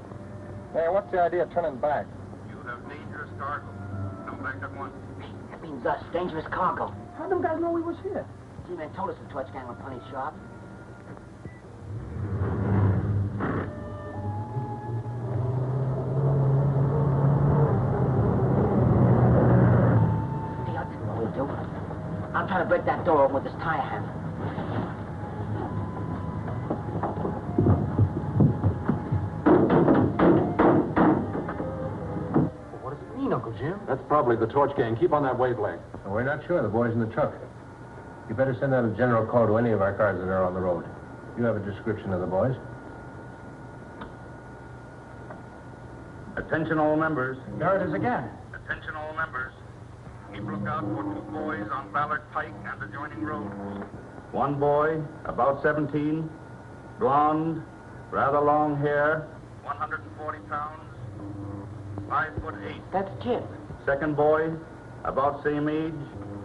Hey, what's the idea of turning back? You have dangerous cargo. Come back at once. That means us. Dangerous cargo. How them guys know we was here? G-Man told us the torch gang were plenty sharp. Hey, I'll tell you what we'll do. I'll try to break that door open with this tire hammer. Jim? That's probably the torch gang. Keep on that wavelength. We're not sure. The boy's in the truck. You better send out a general call to any of our cars that are on the road. You have a description of the boys. Attention all members. There it is again. Attention all members. Keep lookout for 2 boys on Ballard Pike and adjoining roads. 1 boy, about 17, blonde, rather long hair, 140 pounds, 5'8". That's Jim. 2nd boy, about same age,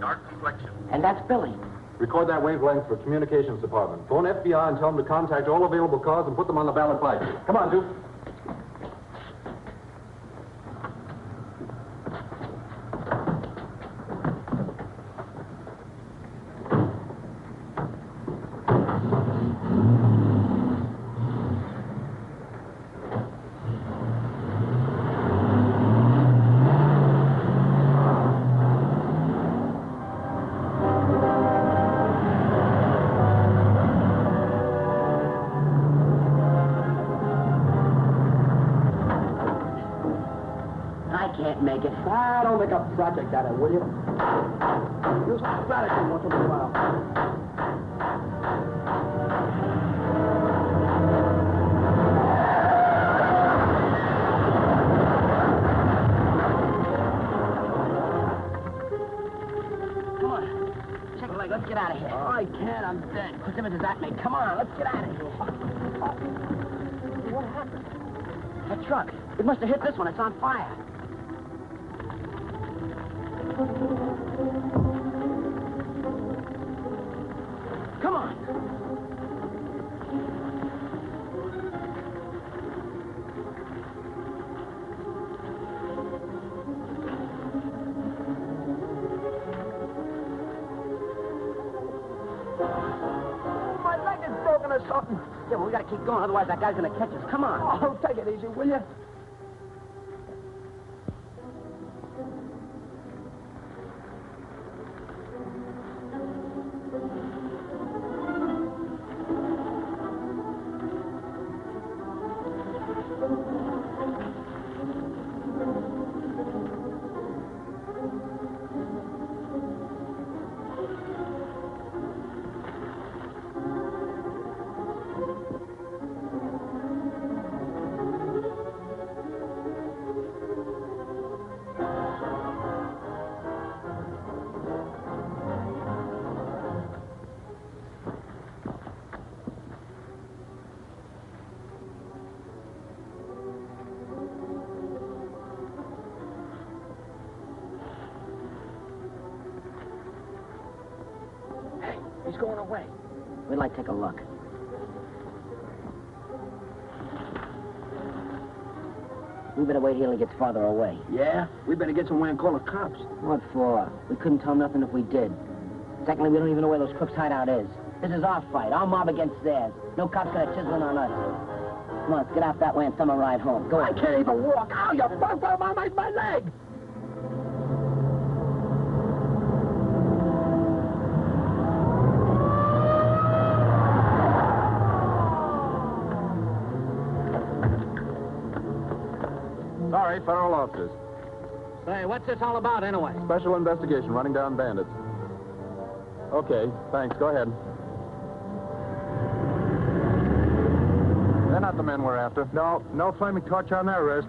dark complexion. And that's Billy. Record that wavelength for communications department. Phone FBI and tell them to contact all available cars and put them on the Ballard Pike. Come on, Duke. Make it. Don't make a project out of it, will you? Use some strategy once in a while. Come on. Check the leg. Let's get out of here. Oh, I can't. I'm dead. Quick image is at me. Come on. Let's get out of here. What happened? That truck. It must have hit this one. It's on fire. Come on. My leg is broken or something. Yeah, well, we gotta keep going, otherwise that guy's gonna catch us. Come on. Oh, take it easy, will you? He's going away. We'd like to take a look. We better wait here till he gets farther away. Yeah? We better get somewhere and call the cops. What for? We couldn't tell nothing if we did. Secondly, we don't even know where those crooks' hideout is. This is our fight, our mob against theirs. No cop's gonna chisel in on us. Come on, let's get out that way and thumb a ride home. Go I on. can't even walk. Ow, you broke my leg. Sorry, federal officers. Say, what's this all about anyway? Special investigation running down bandits. Okay, thanks. Go ahead. They're not the men we're after. No flaming torch on their wrist.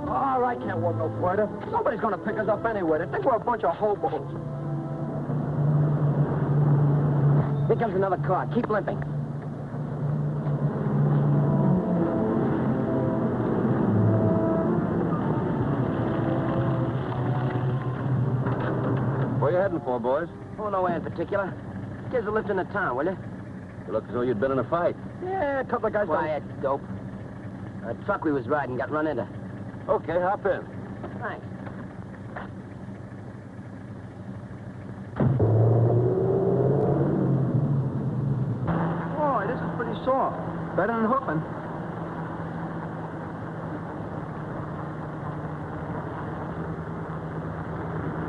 Oh, I can't walk no further. Somebody's gonna pick us up anyway. They think we're a bunch of hobos. Here comes another car. Keep limping. Where you heading for, boys? Oh, nowhere in particular. Give us a lift into town, will you? You look as though you'd been in a fight. Yeah, a couple of guys. Quiet, dope. A truck we was riding got run into. Okay, hop in. Thanks. Boy, this is pretty soft. Better than hooping.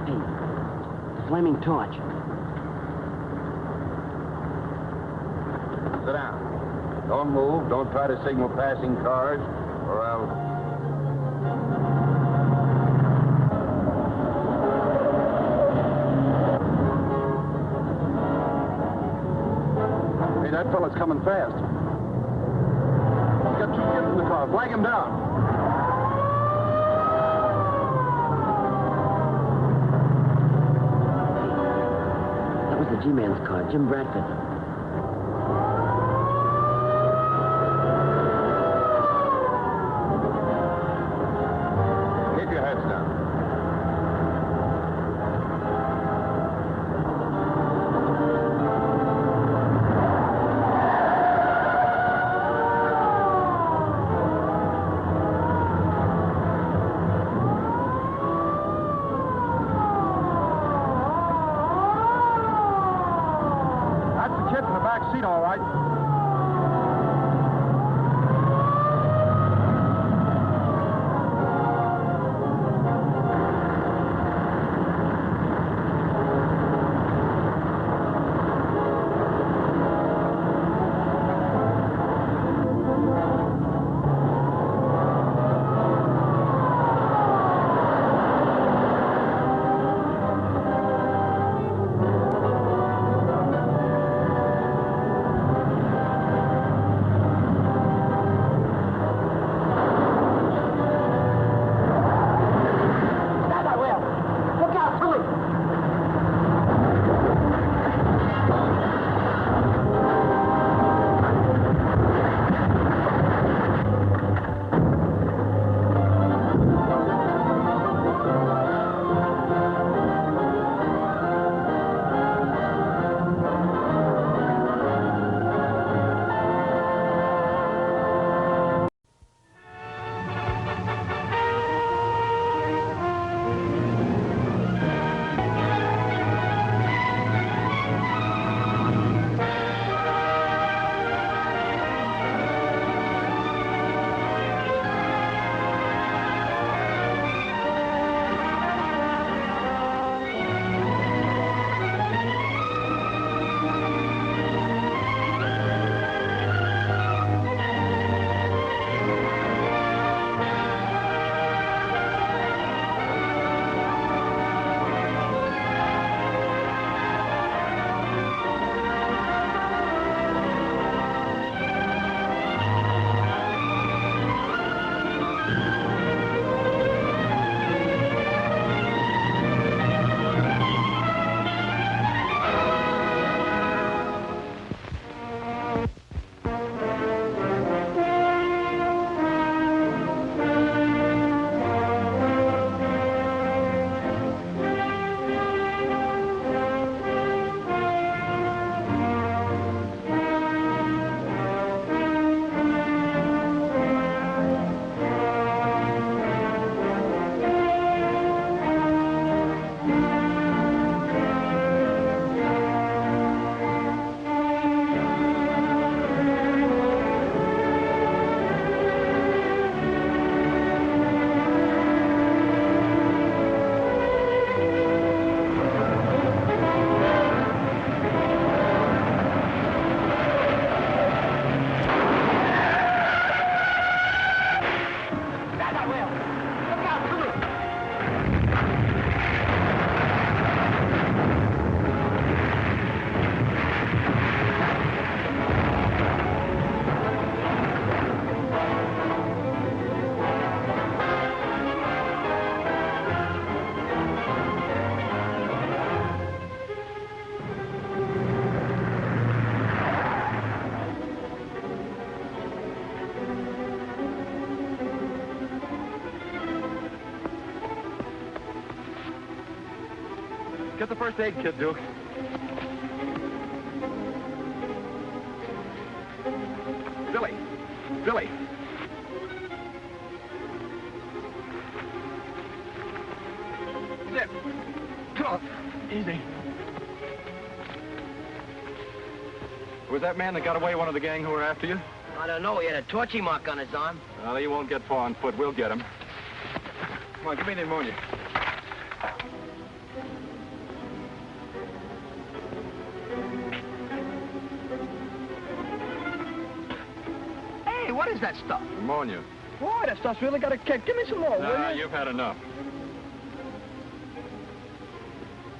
Hey, the flaming torch. Don't move. Don't try to signal passing cars, or I'll... Hey, that fella's coming fast. He's got 2 kids in the car. Flag him down. That was the G-Man's car, Jim Bradford. Keep your heads down. That's the kid in the back seat, all right. Get the first aid kit, Duke. Billy. Billy. Zip. Come on. Easy. Was that man that got away one of the gang who were after you? I don't know. He had a torchy mark on his arm. Well, he won't get far on foot. We'll get him. Come on, give me the ammonia. Hey, what is that stuff? Ammonia. Boy, that stuff's really got a kick. Give me some more, will you? You've had enough.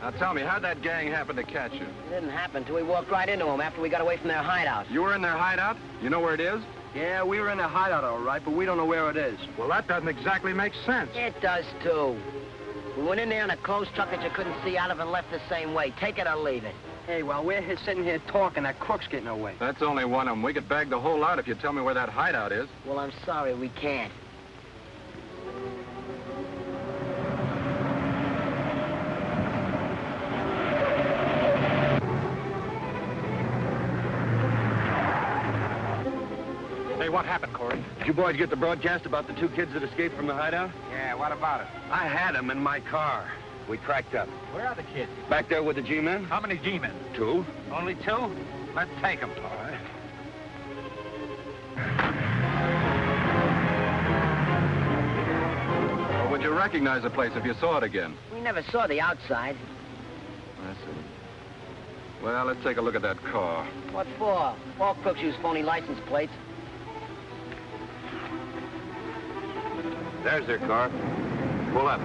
Now tell me, how'd that gang happen to catch you? It didn't happen till we walked right into them after we got away from their hideout. You were in their hideout? You know where it is? Yeah, we were in their hideout, all right, but we don't know where it is. Well, that doesn't exactly make sense. It does, too. We went in there in a closed truck that you couldn't see out of and left the same way. Take it or leave it. Hey, while we're here sitting here talking, that crook's getting away. That's only one of them. We could bag the whole lot if you tell me where that hideout is. Well, I'm sorry, we can't. Hey, what happened, Corey? Did you boys get the broadcast about the two kids that escaped from the hideout? Yeah, what about it? I had them in my car. We cracked up. Where are the kids? Back there with the G-men? How many G-men? 2. Only 2? Let's take them. All right. Well, would you recognize the place if you saw it again? We never saw the outside. I see. Well, let's take a look at that car. What for? All crooks use phony license plates. There's their car. Pull up.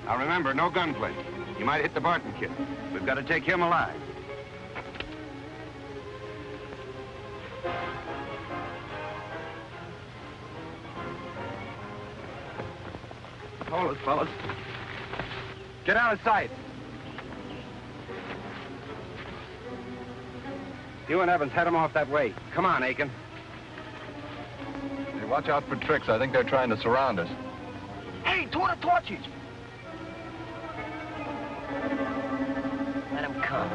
Now remember, no gunplay. You might hit the Barton kid. We've got to take him alive. Hold it, fellas. Get out of sight. You and Evans head them off that way. Come on, Aiken. Hey, watch out for tricks. I think they're trying to surround us. Hey, 2 of the torches. Let them come.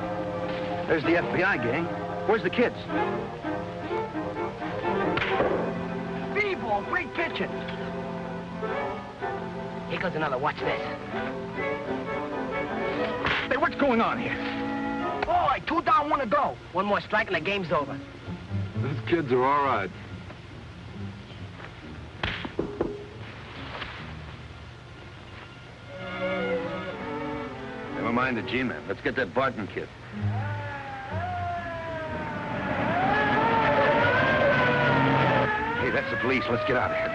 There's the FBI gang. Where's the kids? B-ball, great pitching. Here goes another. Watch this. Hey, what's going on here? All right, 2 down, 1 to go. One more strike and the game's over. Those kids are all right. Never mind the G-men. Let's get that Barton kid. Hey, that's the police. Let's get out of here.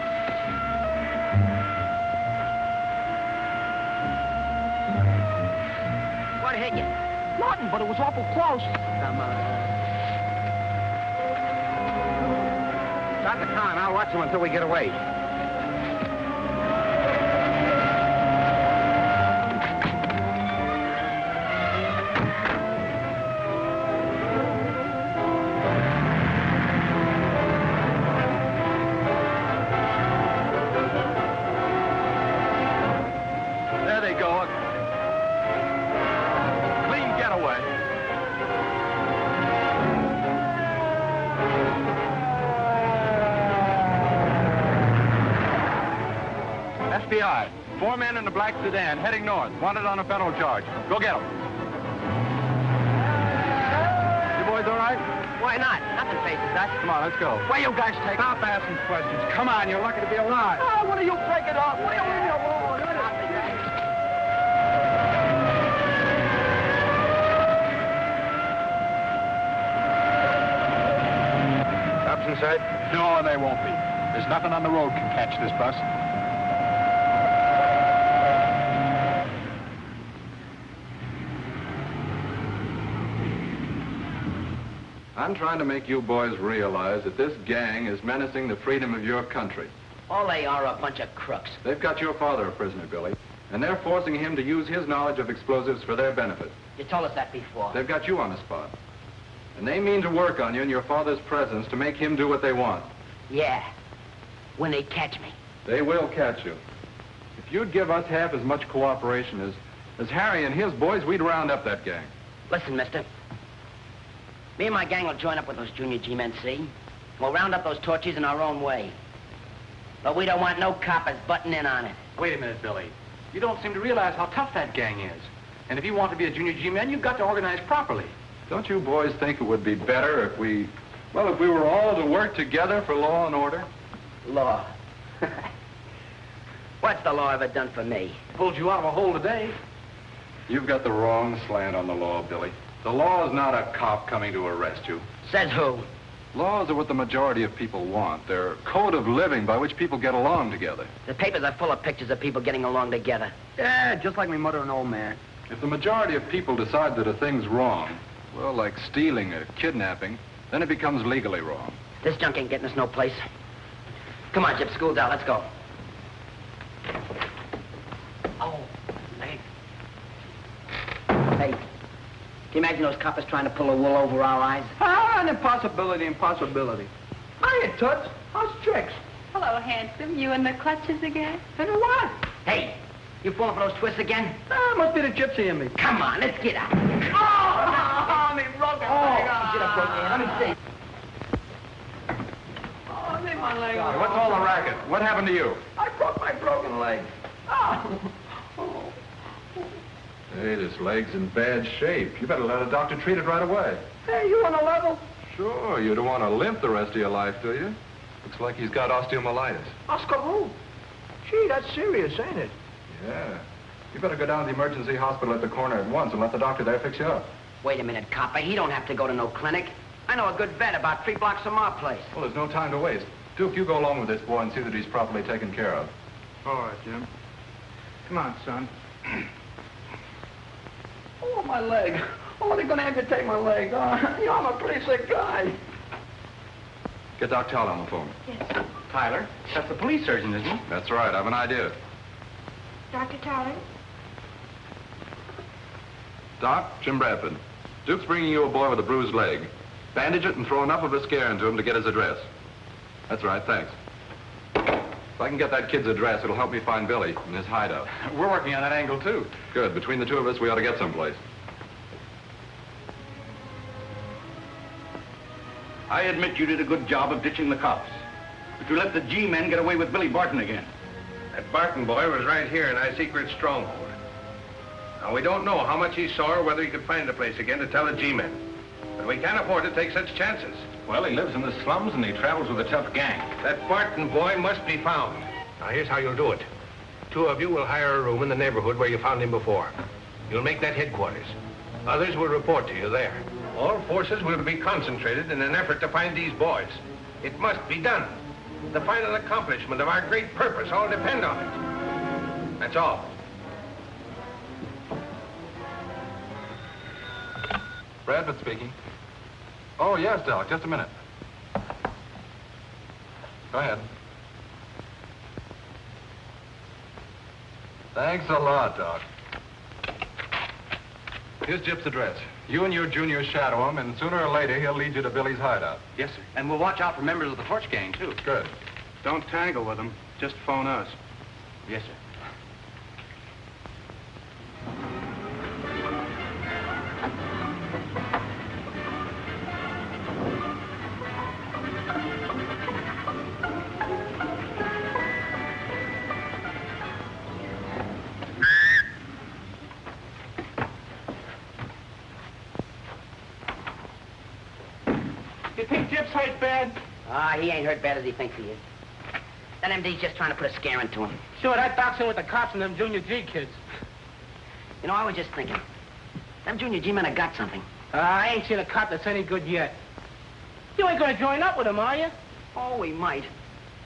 What hit you? Nothing, but it was awful close. Come on. Start the car and I'll watch them until we get away. There they go. Clean getaway. FBI. 4 men in a black sedan heading north, wanted on a federal charge. Go get them. You boys all right? Why not? Nothing faces us. Come on, let's go. Where you guys take? Stop asking questions. Come on, you're lucky to be alive. Oh, what are you breaking off? What are you leaving me alone? Cops inside? No, they won't be. There's nothing on the road can catch this bus. I'm trying to make you boys realize that this gang is menacing the freedom of your country. All they are a bunch of crooks. They've got your father a prisoner, Billy, and they're forcing him to use his knowledge of explosives for their benefit. You told us that before. They've got you on the spot. And they mean to work on you in your father's presence to make him do what they want. Yeah. When they catch me. They will catch you. If you'd give us half as much cooperation as Harry and his boys, we'd round up that gang. Listen, mister. Me and my gang will join up with those junior G-men, see? We'll round up those torches in our own way. But we don't want no coppers butting in on it. Wait a minute, Billy. You don't seem to realize how tough that gang is. And if you want to be a junior G-man, you've got to organize properly. Don't you boys think it would be better if we were all to work together for law and order? Law. What's the law ever done for me? Pulled you out of a hole today. You've got the wrong slant on the law, Billy. The law is not a cop coming to arrest you. Says who? Laws are what the majority of people want. They're a code of living by which people get along together. The papers are full of pictures of people getting along together. Yeah, just like me mother and old man. If the majority of people decide that a thing's wrong, well, like stealing or kidnapping, then it becomes legally wrong. This junk ain't getting us no place. Come on, Chip, school's out. Let's go. Oh, leg. Hey, can you imagine those coppers trying to pull a wool over our eyes? Ah, an impossibility. Hiya, Toots. How's tricks? Hello, handsome. You in the clutches again? And what? Hey, you falling for those twists again? Ah, must be the gypsy in me. Come on, let's get out. Oh, they broke it. Get up, broke your hand. Let me see. Oh, they my leg. Hey, what's all the racket? What happened to you? I broke my broken leg. Oh. Hey, this leg's in bad shape. You better let a doctor treat it right away. Hey, you on a level? Sure, you don't want to limp the rest of your life, do you? Looks like he's got osteomyelitis. Oscar who? Gee, that's serious, ain't it? Yeah. You better go down to the emergency hospital at the corner at once and let the doctor there fix you up. Wait a minute, copper. He don't have to go to no clinic. I know a good vet about 3 blocks from our place. Well, there's no time to waste. Duke, you go along with this boy and see that he's properly taken care of. All right, Jim. Come on, son. Oh, my leg. Oh, they're going to amputate my leg. Oh, you know, I'm a pretty sick guy. Get Doc Tyler on the phone. Yes. Tyler, that's the police surgeon, isn't he? That's right. I have an idea. Dr. Tyler? Doc, Jim Bradford. Duke's bringing you a boy with a bruised leg. Bandage it and throw enough of a scare into him to get his address. That's right, thanks. If I can get that kid's address, it'll help me find Billy in his hideout. We're working on that angle, too. Good. Between the two of us, we ought to get someplace. I admit you did a good job of ditching the cops. But you let the G-men get away with Billy Barton again. That Barton boy was right here in our secret stronghold. Now, we don't know how much he saw or whether he could find the place again to tell the G-men. But we can't afford to take such chances. Well, he lives in the slums and he travels with a tough gang. That Barton boy must be found. Now, here's how you'll do it. 2 of you will hire a room in the neighborhood where you found him before. You'll make that headquarters. Others will report to you there. All forces will be concentrated in an effort to find these boys. It must be done. The final accomplishment of our great purpose all depend on it. That's all. Bradford speaking. Oh, yes, Doc. Just a minute. Go ahead. Thanks a lot, Doc. Here's Gyp's address. You and your junior shadow him, and sooner or later, he'll lead you to Billy's hideout. Yes, sir. And we'll watch out for members of the Torch Gang, too. Good. Don't tangle with them. Just phone us. Yes, sir. You think Gyp's hurt bad? Ah, he ain't hurt bad as he thinks he is. That MD's just trying to put a scare into him. Sure, that doc's in with the cops and them Junior G kids. You know, I was just thinking. Them Junior G-men have got something. I ain't seen a cop that's any good yet. You ain't gonna join up with them, are you? Oh, we might.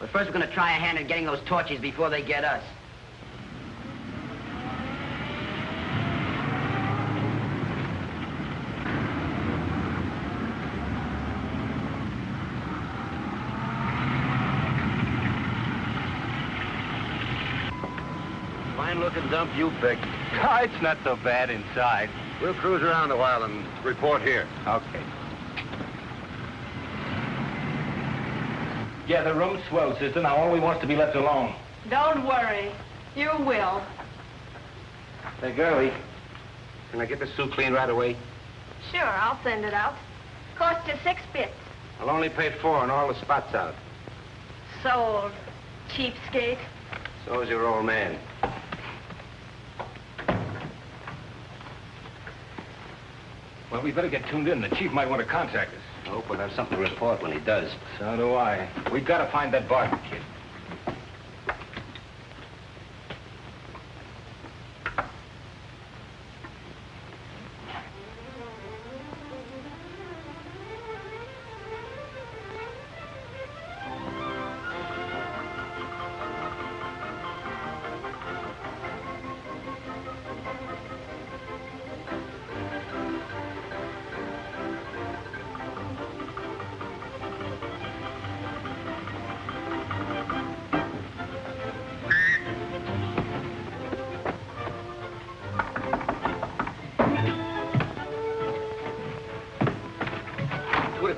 But first, we're gonna try a hand at getting those torches before they get us. Fine-looking dump you picked. It's not so bad inside. We'll cruise around a while and report here. Okay. Yeah, the room's swell, sister. Now all we want is to be left alone. Don't worry. You will. Hey, girlie, can I get the suit cleaned right away? Sure, I'll send it out. Cost you 6 bits. I'll only pay 4 and all the spots out. Sold. Cheapskate. So is your old man. Well, we better get tuned in. The chief might want to contact us. I hope we'll have something to report when he does. So do I. We gotta find that Barton kid.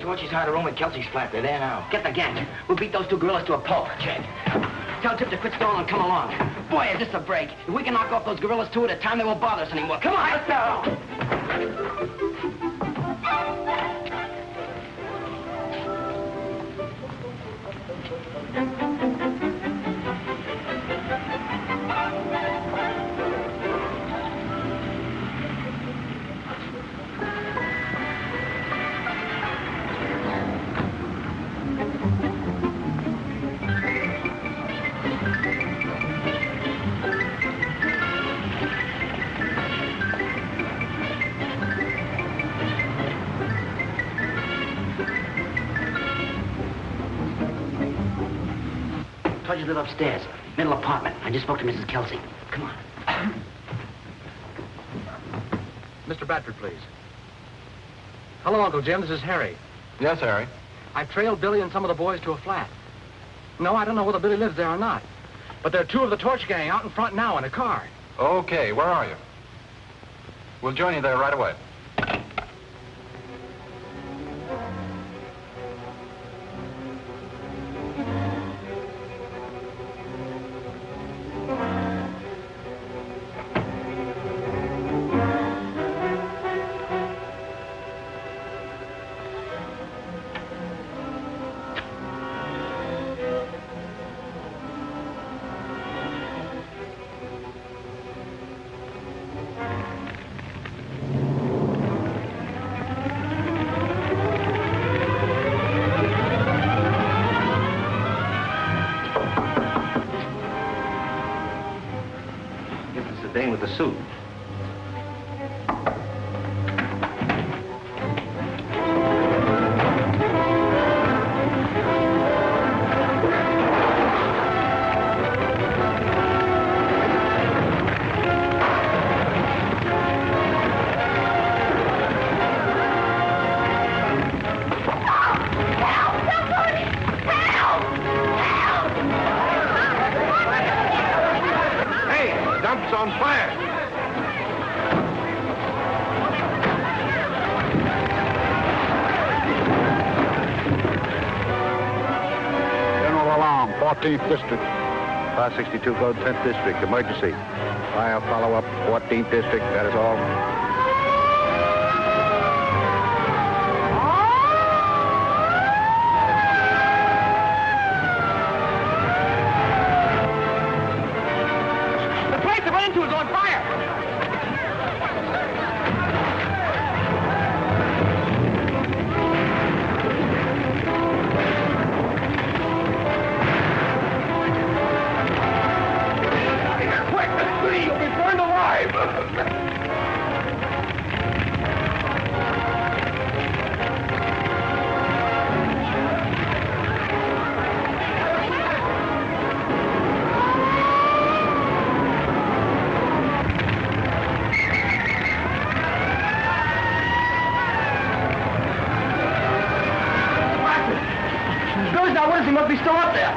Torchy's hired a room in Kelsey's flat. They're there now. Get the gang. We'll beat those two gorillas to a pulp. Check. Tell Tip to quit stalling and come along. Boy, is this a break. If we can knock off those gorillas two at a time, they won't bother us anymore. Come on, let's go. Torchy's live upstairs, middle apartment. I just spoke to Mrs. Kelsey. Come on. Mr. Bradford, please. Hello, Uncle Jim. This is Harry. Yes, Harry. I've trailed Billy and some of the boys to a flat. No, I don't know whether Billy lives there or not. But there are two of the Torch gang out in front now in a car. Okay, where are you? We'll join you there right away. Thing with the suit. On fire! General alarm, 14th District. 562 code 10th District, emergency. Fire follow-up, 14th District, that is all. Is on fire! Quick! You'll be burned alive! He must be still up there.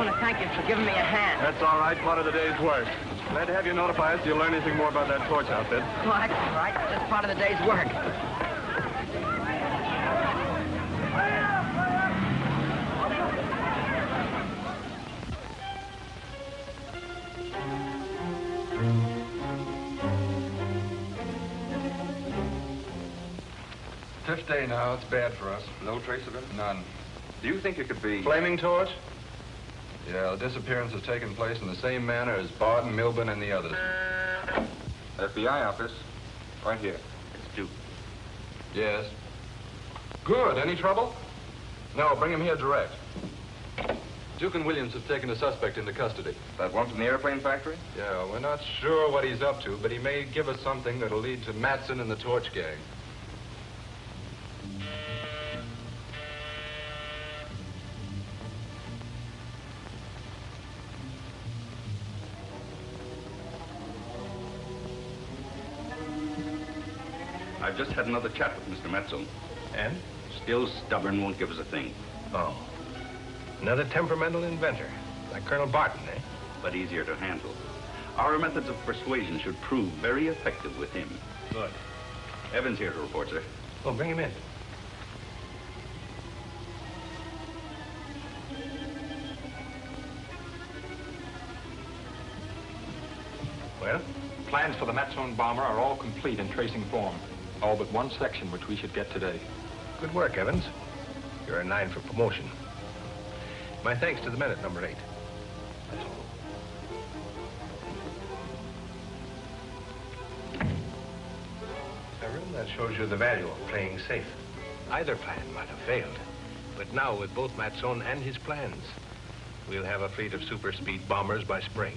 want to thank you for giving me a hand. That's all right. Part of the day's work. Glad to have you notify us if you learn anything more about that torch outfit. Oh, that's all right. Just part of the day's work. Fifth day now. It's bad for us. No trace of him? None. Do you think it could be... Flaming torch? Yeah, the disappearance has taken place in the same manner as Barton, Milburn, and the others. FBI office. Right here. It's Duke. Yes. Good. Any trouble? No, bring him here direct. Duke and Williams have taken a suspect into custody. That one from the airplane factory? Yeah, we're not sure what he's up to, but he may give us something that'll lead to Matson and the Torch Gang. I've just had another chat with Mr. Matson. And? Still stubborn, won't give us a thing. Oh. Another temperamental inventor. Like Colonel Barton, eh? But easier to handle. Our methods of persuasion should prove very effective with him. Good. Evans here to report, sir. Oh, bring him in. Well? Plans for the Matson bomber are all complete in tracing form. All but one section, which we should get today. Good work, Evans. You're in line for promotion. My thanks to the men at number 8. That's all. Severin, that shows you the value of playing safe. Either plan might have failed. But now, with both Matson and his plans, we'll have a fleet of super-speed bombers by spring.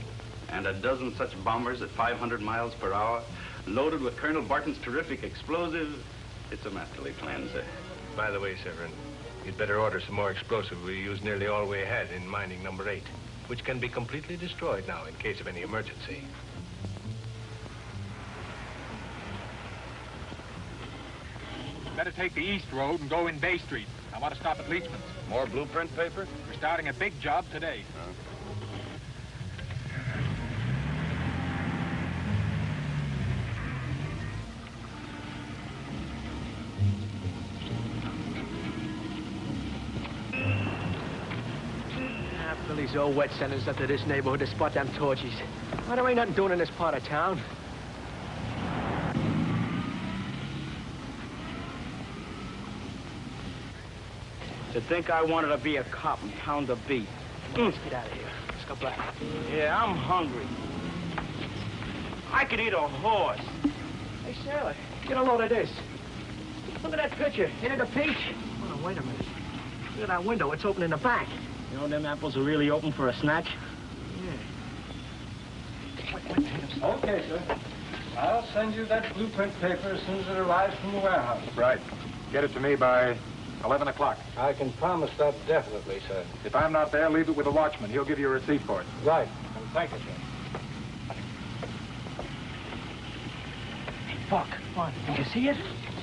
And a dozen such bombers at 500 miles per hour, loaded with Colonel Barton's terrific explosives. It's a masterly plan, sir. By the way, Severin, you'd better order some more explosive. We used nearly all we had in mining number 8, which can be completely destroyed now in case of any emergency. Better take the east road and go in Bay Street. I want to stop at Leachman's. More blueprint paper? We're starting a big job today. These old wet centers up to this neighborhood to spot them torches. Why, there ain't nothing doing in this part of town. To think I wanted to be a cop and pound the beat. Let's get out of here. Let's go back. Yeah, I'm hungry. I could eat a horse. Hey, Sailor, get a load of this. Look at that picture. Ain't it a peach? Oh, wait a minute. Look at that window. It's open in the back. You know them apples are really open for a snatch? Yeah. Wait. Okay, sir. I'll send you that blueprint paper as soon as it arrives from the warehouse. Right. Get it to me by 11 o'clock. I can promise that definitely, sir. If I'm not there, leave it with the watchman. He'll give you a receipt for it. Right. And thank you, sir. Hey, Buck. What? Did you see it?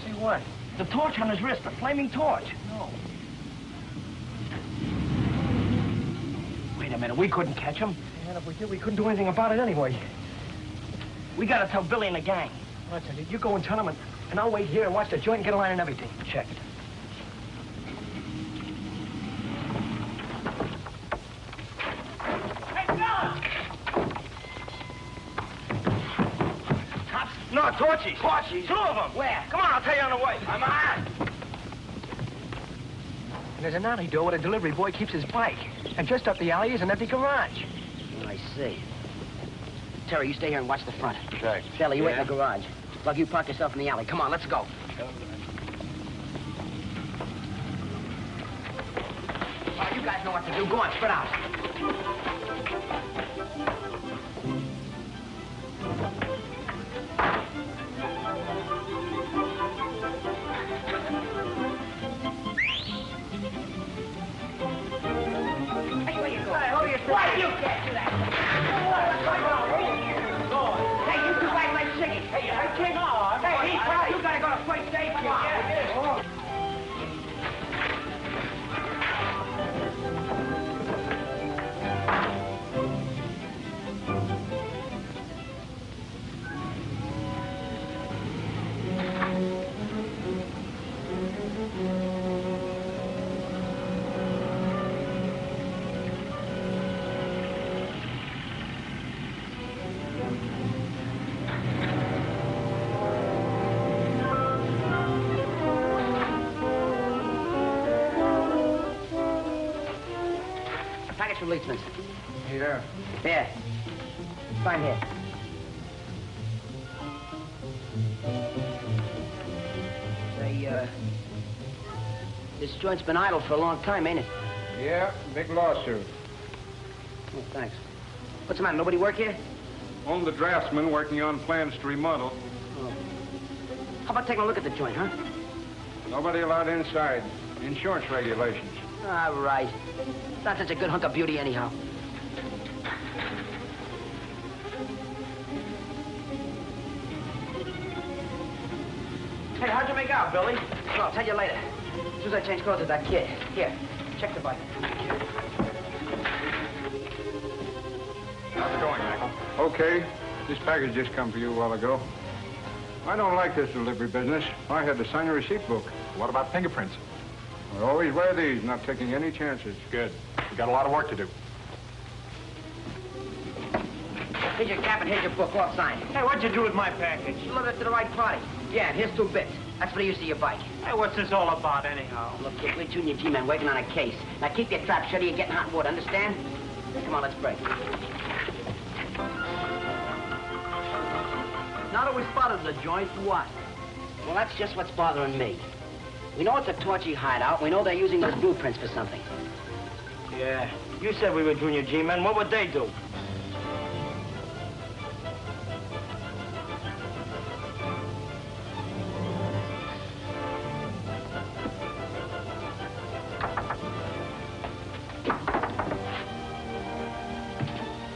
See what? The torch on his wrist, the flaming torch. No. Wait a minute, we couldn't catch him. And if we did, we couldn't do anything about it anyway. We gotta tell Billy and the gang. Listen, you go and tell them, and I'll wait here and watch the joint and get a line and everything. Check it. Hey, John! Cops? No, torches. Torches? 2 of them. Where? Come on, I'll tell you on the way. I'm on. And there's an alley door where the delivery boy keeps his bike. And just up the alley is an empty garage. I see. Terry, you stay here and watch the front. Right. Shelley, you wait in the garage. Plug, you park yourself in the alley. Come on, let's go. Oh, you guys know what to do. Go on, spread out. Why you can't do that? Hey, you two guys like chickens. Hey, you heard, kid? Hey, he's right. You gotta go to first aid. Come on. releasements? Here. Here. Right here. Say, this joint's been idle for a long time, ain't it? Yeah, big lawsuit. Oh, thanks. What's the matter? Nobody work here? Only the draftsman working on plans to remodel. Oh. How about taking a look at the joint, huh? Nobody allowed inside. Insurance regulations. All right. It's not such a good hunk of beauty anyhow. Hey, how'd you make out, Billy? Well, I'll tell you later. As soon as I change clothes with that kid. Here, check the bike. How's it going, Michael? Okay. This package just come for you a while ago. I don't like this delivery business. I had to sign a receipt book. What about fingerprints? I always wear these, not taking any chances. Good. We got a lot of work to do. Here's your cap and here's your book, all signed. Hey, what'd you do with my package? Delivered it to the right party. Yeah, and here's 2 bits. That's for the use of your bike. Hey, what's this all about, anyhow? Look, kid, we're junior G-men working on a case. Now keep your trap shut or you're getting hot wood, understand? Come on, let's break. Now that we spotted the joint, what? Well, that's just what's bothering me. We know it's a Torchy hideout. We know they're using those blueprints for something. Yeah, you said we were junior G-men. What would they do?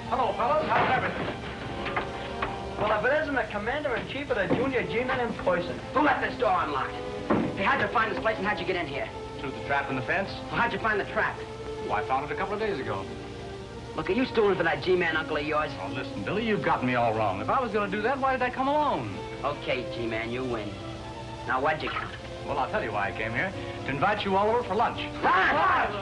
Hello, fellas. How's everything? Well, if it isn't the commander-in-chief of the junior G-men in person. Who left this door unlocked? Hey, how'd you find this place and how'd you get in here? Through the trap in the fence? Well, how'd you find the trap? Oh, I found it a couple of days ago. Look, are you stooling for that G-man uncle of yours? Oh, listen, Billy, you've got me all wrong. If I was going to do that, why did I come alone? Okay, G-man, you win. Now, why'd you come? Well, I'll tell you why I came here. To invite you all over for lunch. Lunch?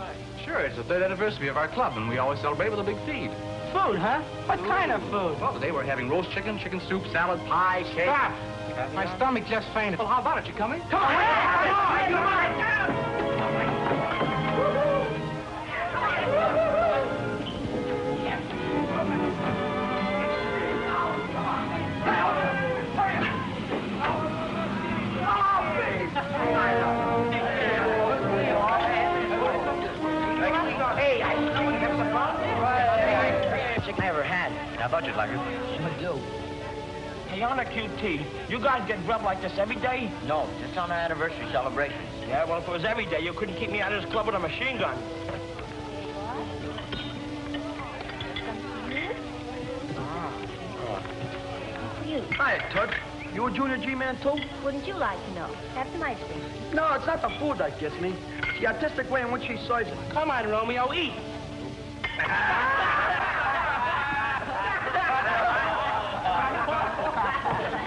Sure, it's the 3rd anniversary of our club, and we always celebrate with a big feed. Food, huh? What kind of food? Well, today we're having roast chicken, chicken soup, salad, pie, cake. Stop! My stomach just fainted. Well, how about it? You coming? Come on! Come on! Hey, I know what gives a problem. Chicken I ever had. I thought you'd like it. I do. Hey, on a QT, you guys get grub like this every day? No, just on our anniversary celebrations. Yeah, well, if it was every day, you couldn't keep me out of this club with a machine gun. Hi, Tut. You a junior G-man, too? Wouldn't you like to know? Have some ice cream. No, it's not the food that gets me. It's the artistic way in which she serves it. Come on, Romeo, eat.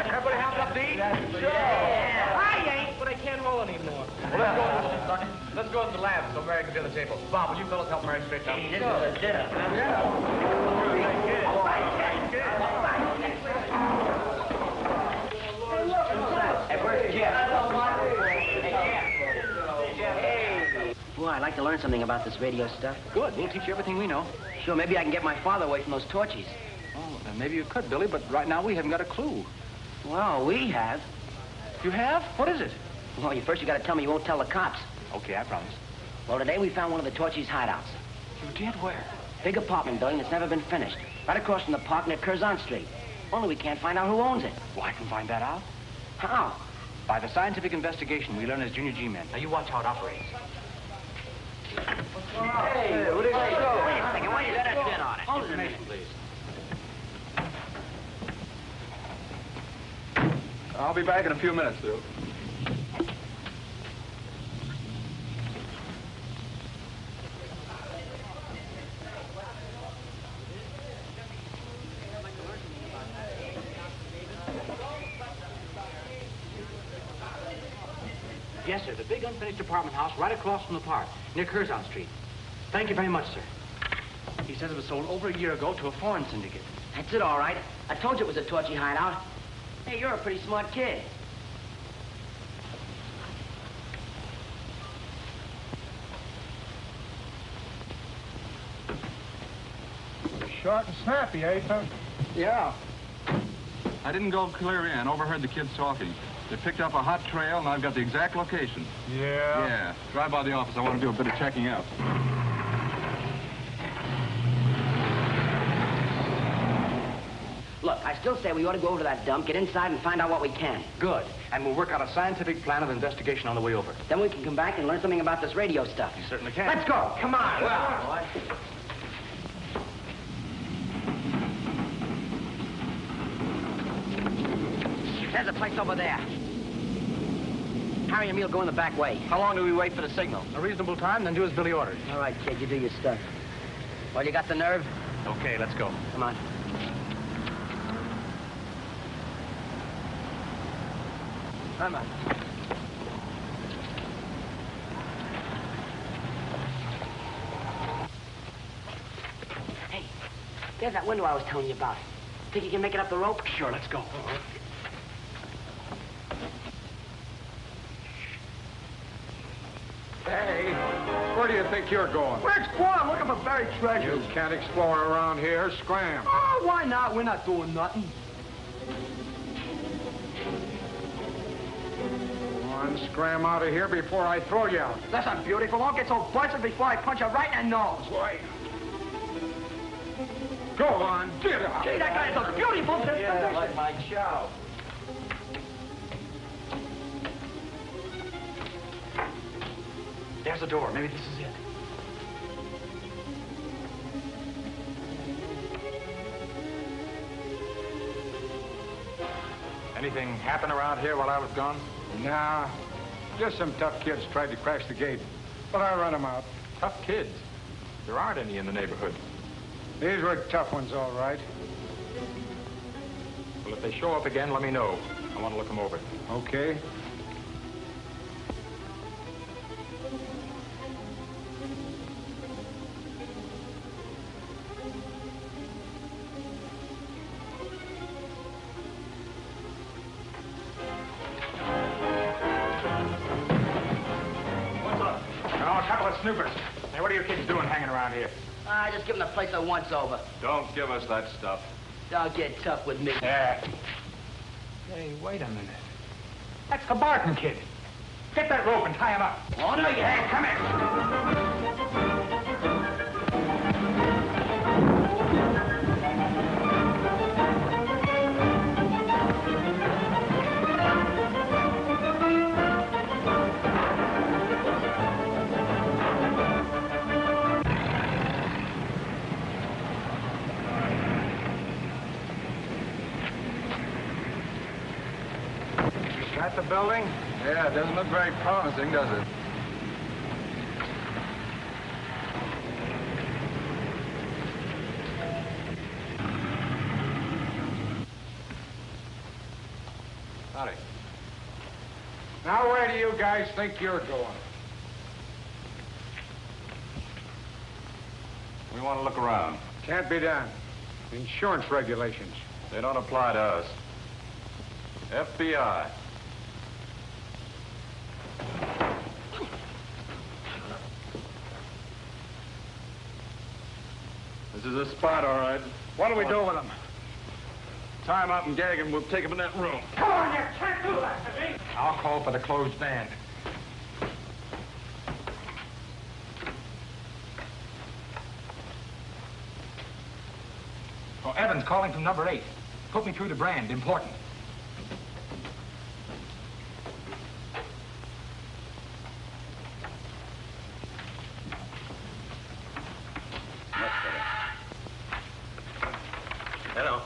Everybody have enough to eat? Sure. I ain't, but I can't roll anymore. Well, let's go to the lab so Mary can be at the table. Bob, will you fellas help Mary straighten out? This is a dinner. Hey, where's Jeff? Boy, I'd like to learn something about this radio stuff. Good. We'll teach you everything we know. Sure, maybe I can get my father away from those torches. Oh, then maybe you could, Billy, but right now we haven't got a clue. Well, we have. You have? What is it? Well, first you got to tell me you won't tell the cops. Okay, I promise. Well, today we found one of the torches' hideouts. You did? Where? Big apartment building that's never been finished. Right across from the park near Curzon Street. Only we can't find out who owns it. Well, I can find that out. How? By the scientific investigation we learn as junior G-men. Now, you watch how it operates. Hey, what do you say? Wait a second, why you let us in on it? Hold it a minute, please. I'll be back in a few minutes, Lou. Yes, sir. The big unfinished apartment house right across from the park, near Curzon Street. Thank you very much, sir. He says it was sold over a year ago to a foreign syndicate. That's it, all right. I told you it was a torchy hideout. Hey, you're a pretty smart kid. Short and snappy, eh, Tom? Yeah. I didn't go clear in. Overheard the kids talking. They picked up a hot trail, and I've got the exact location. Yeah? Yeah. Drive by the office. I want to do a bit of checking out. Look, I still say we ought to go over to that dump, get inside, and find out what we can. Good. And we'll work out a scientific plan of investigation on the way over. Then we can come back and learn something about this radio stuff. You certainly can. Let's go. Come on. Well, There's a place over there. Harry and me'll go in the back way. how long do we wait for the signal? A reasonable time, then do as Billy orders. All right, kid, you do your stuff. Well, you got the nerve? Okay, let's go. Come on. Come on. Hey, there's that window I was telling you about. Think you can make it up the rope? Sure, let's go. Hey, where do you think you're going? We're exploring. I'm looking for buried treasures. You can't explore around here. Scram. Oh, why not? We're not doing nothing. One scram out of here before I throw you out. Listen, beautiful, don't get so busted before I punch you right in the nose. Why? Go on, get out. Gee, that guy's so beautiful. Yeah, like my chow. There's the door. Maybe this is it. Anything happen around here while I was gone? Nah. Just some tough kids tried to crash the gate. But I run them out. Tough kids? There aren't any in the neighborhood. These were tough ones, all right. Well, if they show up again, let me know. I want to look them over. Okay. Snoopers. Hey, what are you kids doing hanging around here? Just giving the place a once-over. Don't give us that stuff. Don't get tough with me. Yeah. Hey, wait a minute. That's the Barton kid. Get that rope and tie him up. Oh, no, you ain't. Come here. The building? Yeah, it doesn't look very promising, does it? Howdy. Now, where do you guys think you're going? We want to look around. Can't be done. Insurance regulations. They don't apply to us. FBI. This is a spot, all right. What do we do with them? Tie him up and gag him. We'll take him in that room. Come on, you can't do that to me. I'll call for the closed band. Oh, Evans calling from number 8. Put me through the brand. Important. Hello.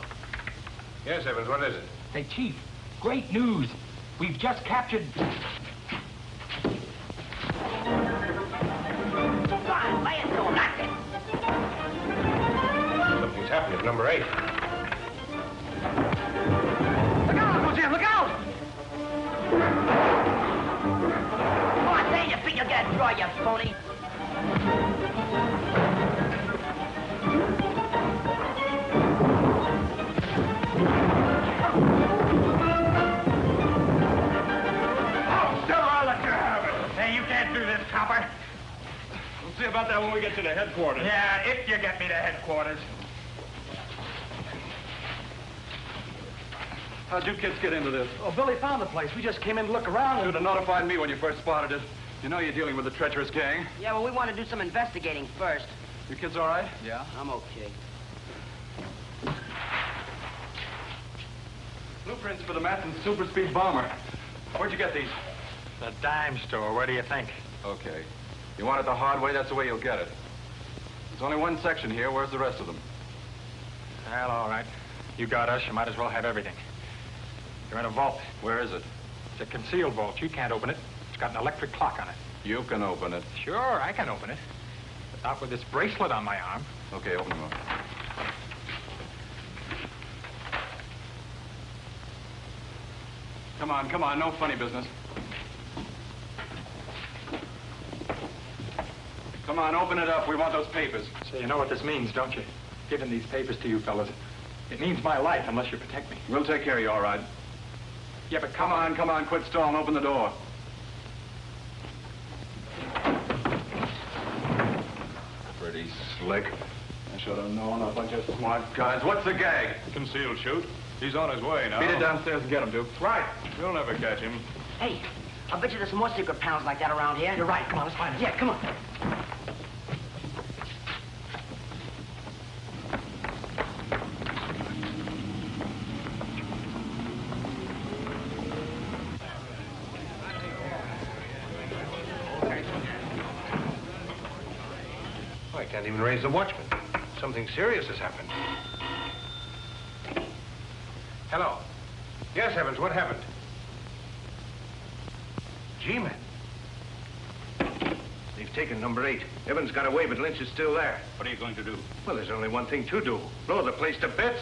Yes, Evans, what is it? Say, Chief, great news. We've just captured... Fine, lay it to him. That's it. Something's happened at number 8. Look out, Uncle Jim, look out! Come on, stay in your feet. You'll get a draw, you phony. We'll see about that when we get to the headquarters. Yeah, if you get me to headquarters. How'd you kids get into this? Oh, Billy found the place. We just came in to look around and... Should have notified me when you first spotted it. You know you're dealing with a treacherous gang. Yeah, well, we want to do some investigating first. You kids all right? Yeah. I'm okay. Blueprints for the Matson super speed bomber. Where'd you get these? The dime store. Where do you think? Okay. You want it the hard way, that's the way you'll get it. There's only one section here. Where's the rest of them? Well, all right. You got us. You might as well have everything. You're in a vault. Where is it? It's a concealed vault. You can't open it. It's got an electric clock on it. You can open it. Sure, I can open it. But not with this bracelet on my arm. Okay, open them up. Come on, no funny business. Come on, open it up. We want those papers. So you know what this means, don't you? Giving these papers to you fellas. It means my life unless you protect me. We'll take care of you, all right. Yeah, but Come on, quit stalling. Open the door. Pretty slick. I should have known, a bunch of smart guys. What's the gag? Concealed shoot. He's on his way now. Beat it downstairs and get him, Duke. Right. You'll never catch him. Hey, I'll bet you there's some more secret panels like that around here. You're right. Come on, let's find it. Yeah, come on. I can't even raise the watchman. Something serious has happened. Hello. Yes, Evans, what happened? G-men. They've taken number 8. Evans got away, but Lynch is still there. What are you going to do? Well, there's only one thing to do. Blow the place to bits.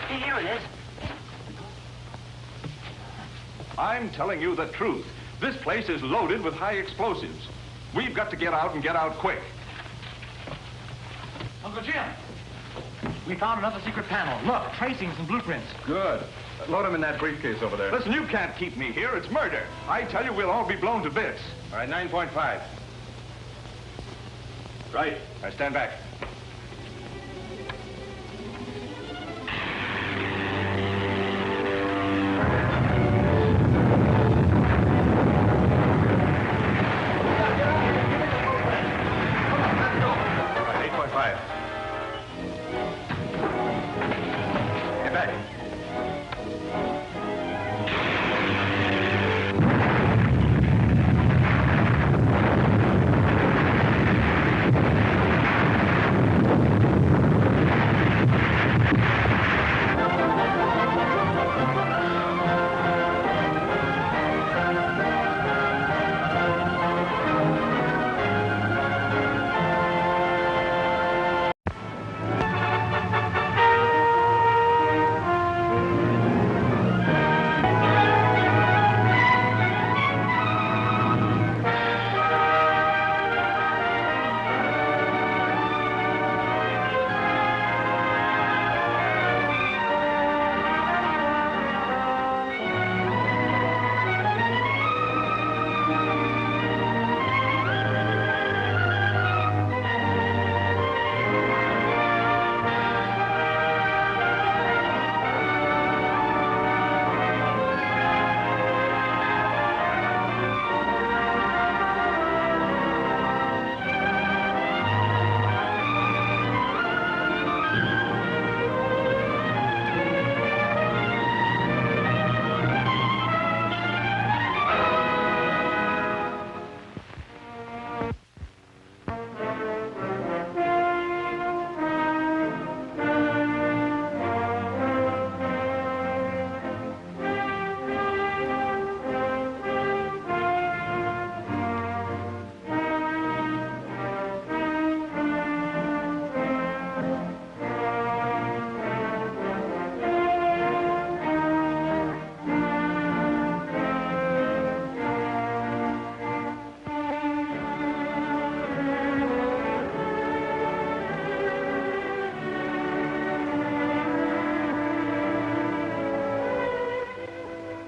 Here it is. I'm telling you the truth. This place is loaded with high explosives. We've got to get out and get out quick. Uncle Jim, we found another secret panel. Look, tracings and blueprints. Good. Load them in that briefcase over there. Listen, you can't keep me here. It's murder. I tell you, we'll all be blown to bits. All right, 9.5. Right. I stand back.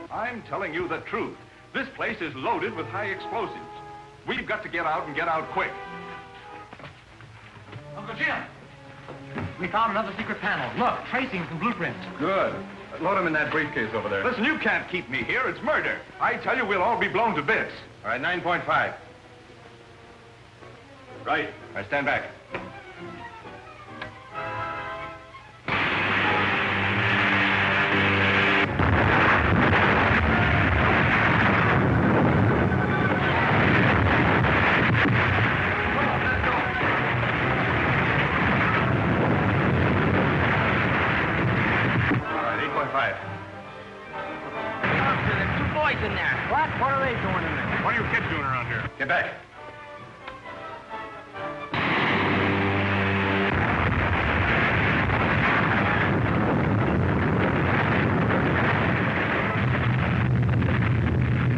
I'm telling you the truth. This place is loaded with high explosives. We've got to get out and get out quick. Uncle Jim! We found another secret panel. Look, tracings and blueprints. Good. Load them in that briefcase over there. Listen, you can't keep me here. It's murder. I tell you, we'll all be blown to bits. All right, 9.5. Right. I stand back. Get back.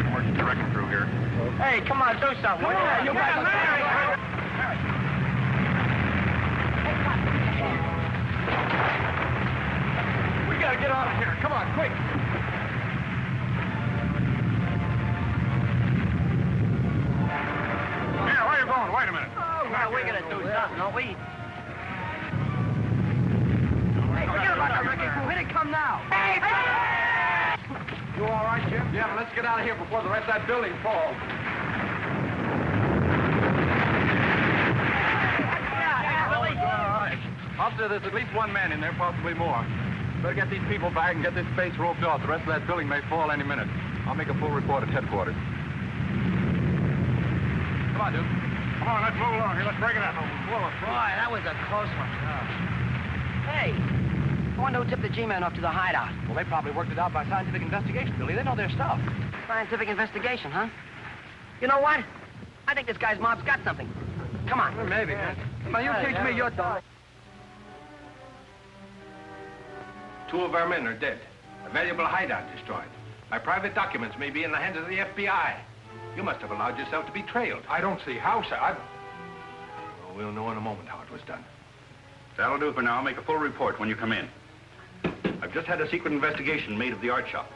Emergency director through here. Hey, come on, do something. Come on, you guys. We gotta get out of here. Come on, quick. Wait a minute. Oh, well, we're gonna do something, don't we? Hey, forget about the wrecking crew. Hit it, come now. Hey! You all right, Jim? Yeah, but let's get out of here before the rest of that building falls. Officer, there's at least one man in there, possibly more. Better get these people back and get this space roped off. The rest of that building may fall any minute. I'll make a full report at headquarters. Come on, Duke. Come on, let's move along here. Let's break it up. Boy, that was a close one. Hey, I wonder who tipped the G-men off to the hideout. Well, they probably worked it out by scientific investigation, Billy. They know their stuff. Scientific investigation, huh? You know what? I think this guy's mob's got something. Come on. Well, maybe, huh? Come on, you teach me your thought. 2 of our men are dead. A valuable hideout destroyed. My private documents may be in the hands of the FBI. You must have allowed yourself to be trailed. I don't see how, sir. Well, we'll know in a moment how it was done. That'll do for now. I'll make a full report when you come in. I've just had a secret investigation made of the art shop.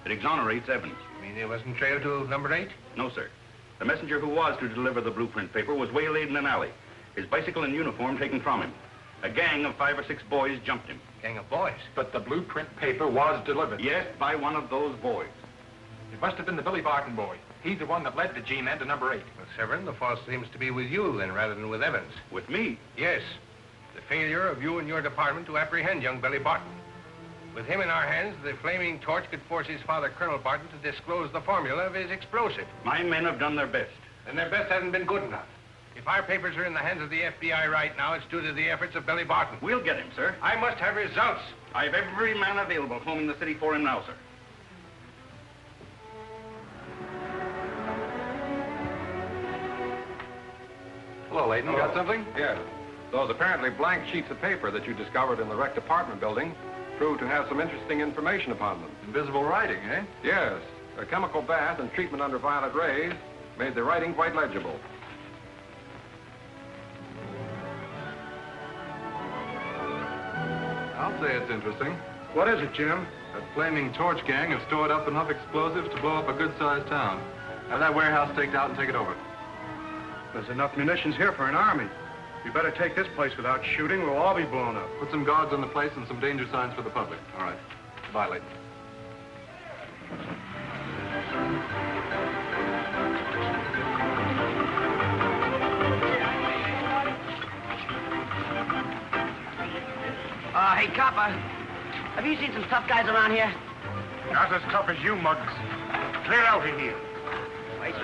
It exonerates Evans. You mean he wasn't trailed to number 8? No, sir. The messenger who was to deliver the blueprint paper was waylaid in an alley. His bicycle and uniform taken from him. A gang of 5 or 6 boys jumped him. Gang of boys? But the blueprint paper was delivered. Yes, by one of those boys. It must have been the Billy Barton boy. He's the one that led the G-men to number 8. Well, Severin, the fault seems to be with you, then, rather than with Evans. With me? Yes. The failure of you and your department to apprehend young Billy Barton. With him in our hands, the flaming torch could force his father, Colonel Barton, to disclose the formula of his explosive. My men have done their best. And their best hasn't been good enough. If our papers are in the hands of the FBI right now, it's due to the efforts of Billy Barton. We'll get him, sir. I must have results. I have every man available combing the city for him now, sir. Hello, Layton. Got something? Yes. Those apparently blank sheets of paper that you discovered in the wrecked apartment building proved to have some interesting information upon them. Invisible writing, eh? Yes. A chemical bath and treatment under violet rays made the writing quite legible. I'll say it's interesting. What is it, Jim? That flaming torch gang have stored up enough explosives to blow up a good-sized town. Have that warehouse staked out and take it over. There's enough munitions here for an army. You better take this place without shooting. We'll all be blown up. Put some guards on the place and some danger signs for the public. All right. Goodbye, Layton. Hey, copper. Have you seen some tough guys around here? Not as tough as you, mugs. Clear out of here. Wait.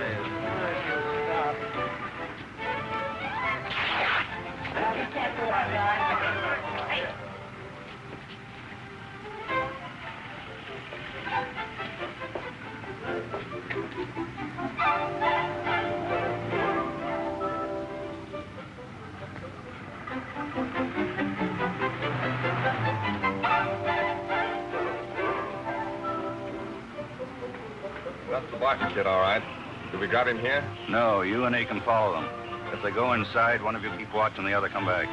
That's the Barton kid, all right. Have we got him here? No, you and he can follow them. If they go inside, one of you keep watch and the other come back.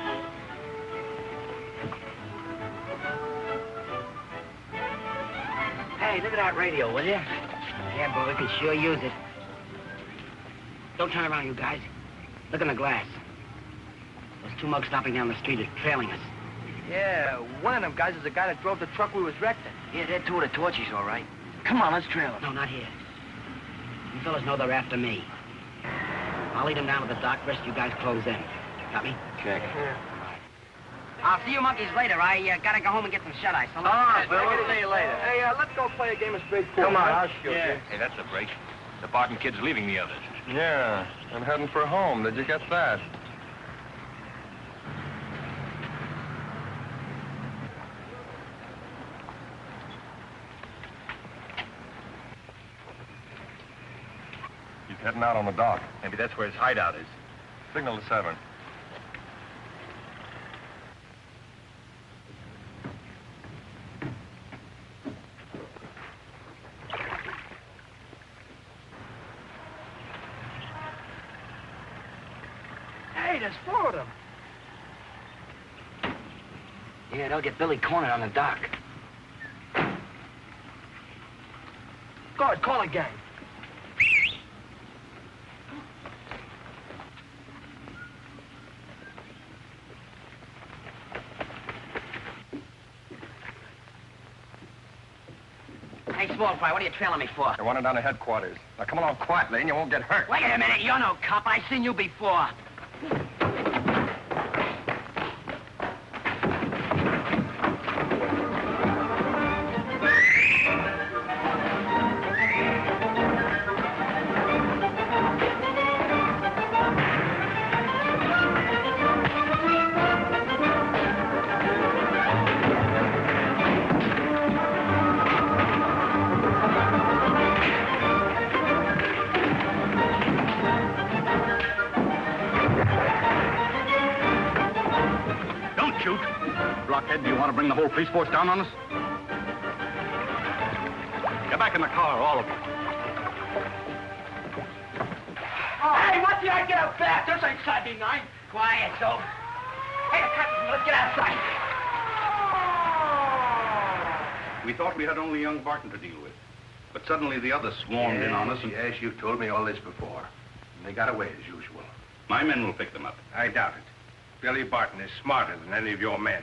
Hey, look at that radio, will you? Yeah, boy, we could sure use it. Don't turn around, you guys. Look in the glass. Those two mugs stopping down the street are trailing us. Yeah, one of them guys is the guy that drove the truck we was wrecked in. Yeah, they're two of the torches, all right. Come on, let's trail them. No, not here. You fellas know they're after me. I'll lead them down to the dock. Rest you guys close in. Got me? Check. Yeah. I'll see you monkeys later. I gotta go home and get some shut-eye. So All right, Bill. we'll see you later. Hey, let's go play a game of straight pool. Come on. I'll shoot Yeah. you. Hey, that's a break. The Barton kid's leaving the others. Yeah, I'm heading for home. Did you get that? He's heading out on the dock. Maybe that's where his hideout is. Signal to 7. Hey, there's 4 of them. Yeah, they'll get Billy cornered on the dock. Guard, call it, gang. Hey, small fry, what are you trailing me for? They're running down to headquarters. Now, come along quietly and you won't get hurt. Wait a minute, you're no cop. I've seen you before. Blockhead, do you want to bring the whole police force down on us? Get back in the car, all of you. Hey, what's the idea of that? This ain't Saturday night. Quiet, so. Hey, let's get outside. We thought we had only young Barton to deal with. But suddenly the others swarmed in on us and... Yes, you've told me all this before. And they got away as usual. My men will pick them up. I doubt it. Billy Barton is smarter than any of your men.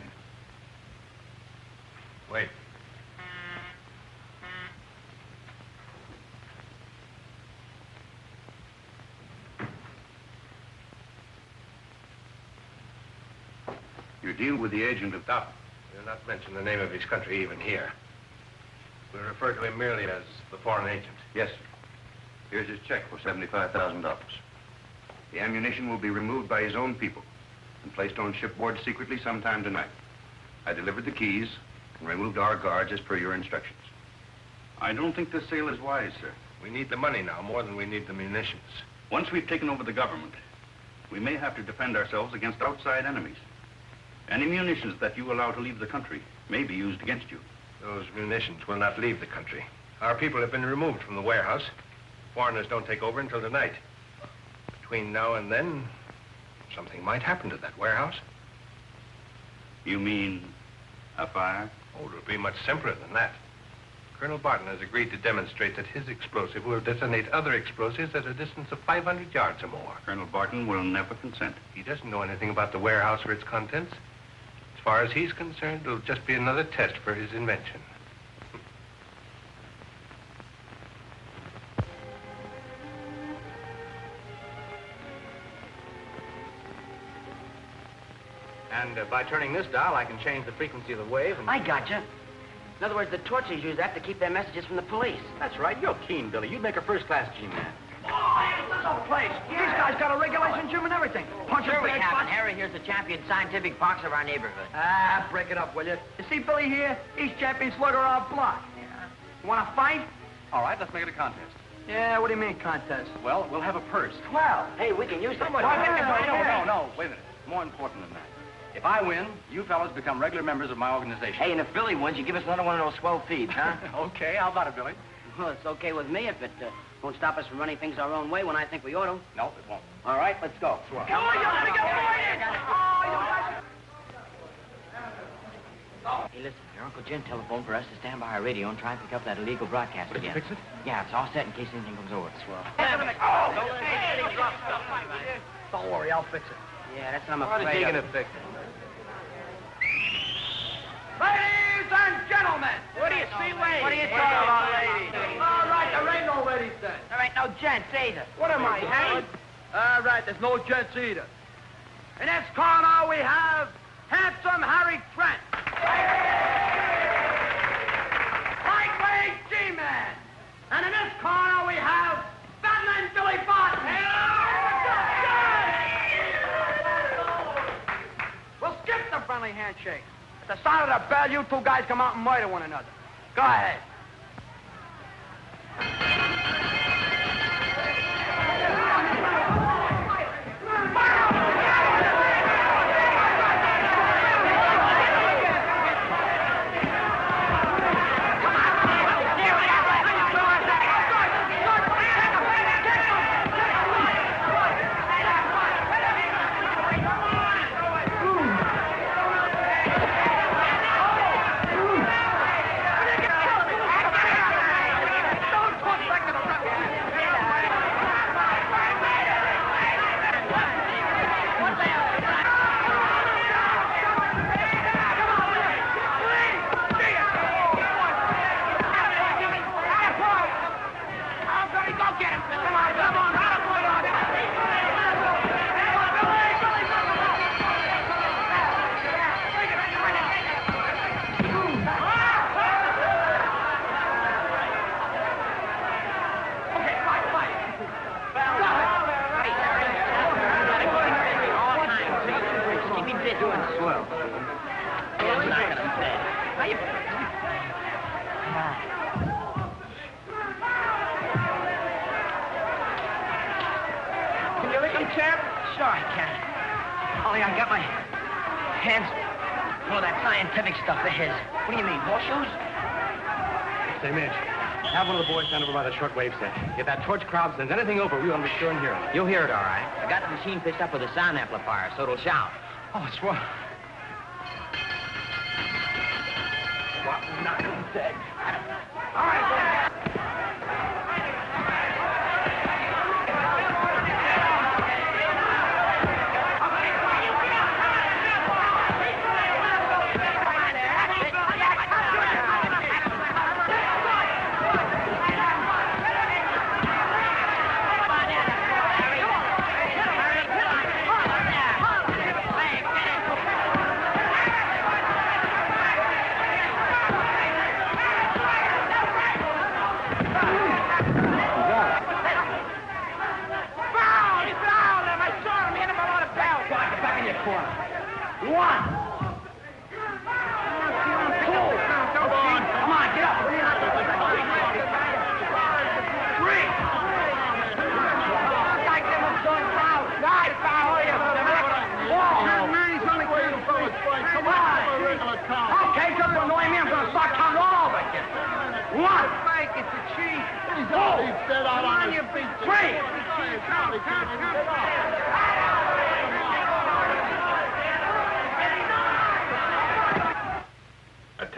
Wait. You deal with the agent of... Stop. We'll not mention the name of his country even here. We'll refer to him merely as the foreign agent. Yes, sir. Here's his check for $75,000. The ammunition will be removed by his own people and placed on shipboard secretly sometime tonight. I delivered the keys and removed our guards as per your instructions. I don't think this sale is wise, sir. We need the money now more than we need the munitions. Once we've taken over the government, we may have to defend ourselves against outside enemies. Any munitions that you allow to leave the country may be used against you. Those munitions will not leave the country. Our people have been removed from the warehouse. Foreigners don't take over until tonight. Between now and then, something might happen to that warehouse. You mean a fire? Oh, it'll be much simpler than that. Colonel Barton has agreed to demonstrate that his explosive will detonate other explosives at a distance of 500 yards or more. Colonel Barton will never consent. He doesn't know anything about the warehouse or its contents. As far as he's concerned, it'll just be another test for his invention. And by turning this dial, I can change the frequency of the wave and... I gotcha. In other words, the torches use that to keep their messages from the police. That's right. You're keen, Billy. You'd make a first-class G-man. Oh, this old place. These guys got a regulation gym and everything. Punch Sure a we bag have. box. Harry here's the champion scientific boxer of our neighborhood. Ah, break it up, will you? You see Billy here? He's champion slugger our block. Yeah. You want to fight? All right, let's make it a contest. Yeah, what do you mean, contest? Well, we'll have a purse. 12. Hey, we can use that. No, wait a minute. More important than that. If I win, you fellas become regular members of my organization. Hey, and if Billy wins, you give us another one of those swell feeds, huh? Okay, how about it, Billy? Well, it's okay with me if it won't stop us from running things our own way when I think we ought to. No, it won't. All right, let's go. Come on, you let me get right in. Oh, you Hey, listen, your Uncle Jim telephoned for us to stand by our radio and try and pick up that illegal broadcast Did you again. fix it? Yeah, it's all set in case anything comes over. Swell. Don't worry, I'll fix it. Yeah, that's what I'm Why afraid are they of. gonna fix it? Ladies and gentlemen! What do you see, ladies? What are you talking about, ladies? All right, there ain't no ladies then. There ain't no gents either. What am I, Hank? All right, there's no gents either. In this corner, we have handsome Harry Trent. Lightweight G-Man. And in this corner, we have Batman Billy Barton. We'll skip the friendly handshake. At the sound of the bell, you two guys come out and murder one another. Go ahead. Shortwave set. If that torch crowd sends anything over, we want to be sure and hear it. You'll hear it all right. I got the machine fixed up with a sound amplifier, so it'll shout. Oh, it's what? What? Knock him dead. All right.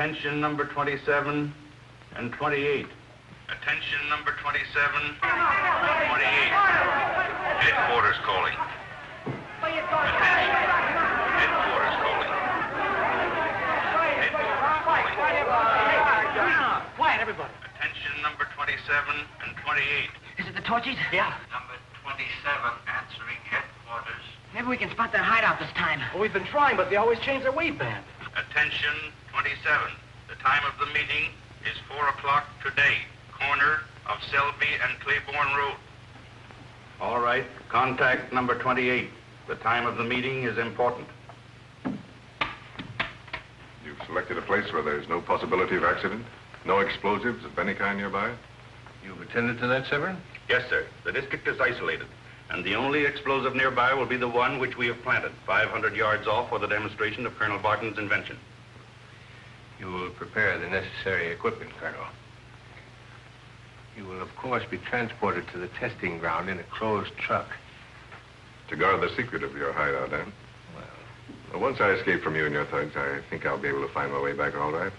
Attention number 27 and 28. Attention number 27 and 28. Headquarters calling. Attention. Headquarters calling. Headquarters calling. Quiet, everybody. Attention number 27 and 28. Is it the torches? Yeah. Number 27 answering headquarters. Maybe we can spot their hideout this time. Well, we've been trying, but they always change their wave band. Attention 27. The time of the meeting is 4 o'clock today. Corner of Selby and Claiborne Road. All right. Contact number 28. The time of the meeting is important. You've selected a place where there's no possibility of accident? No explosives of any kind nearby? You've attended to that, Severn? Yes, sir. The district is isolated, and the only explosive nearby will be the one which we have planted, 500 yards off for the demonstration of Colonel Barton's invention. You will prepare the necessary equipment, Colonel. You will, of course, be transported to the testing ground in a closed truck. To guard the secret of your hideout, then? Well, Well, once I escape from you and your thugs, I think I'll be able to find my way back all right.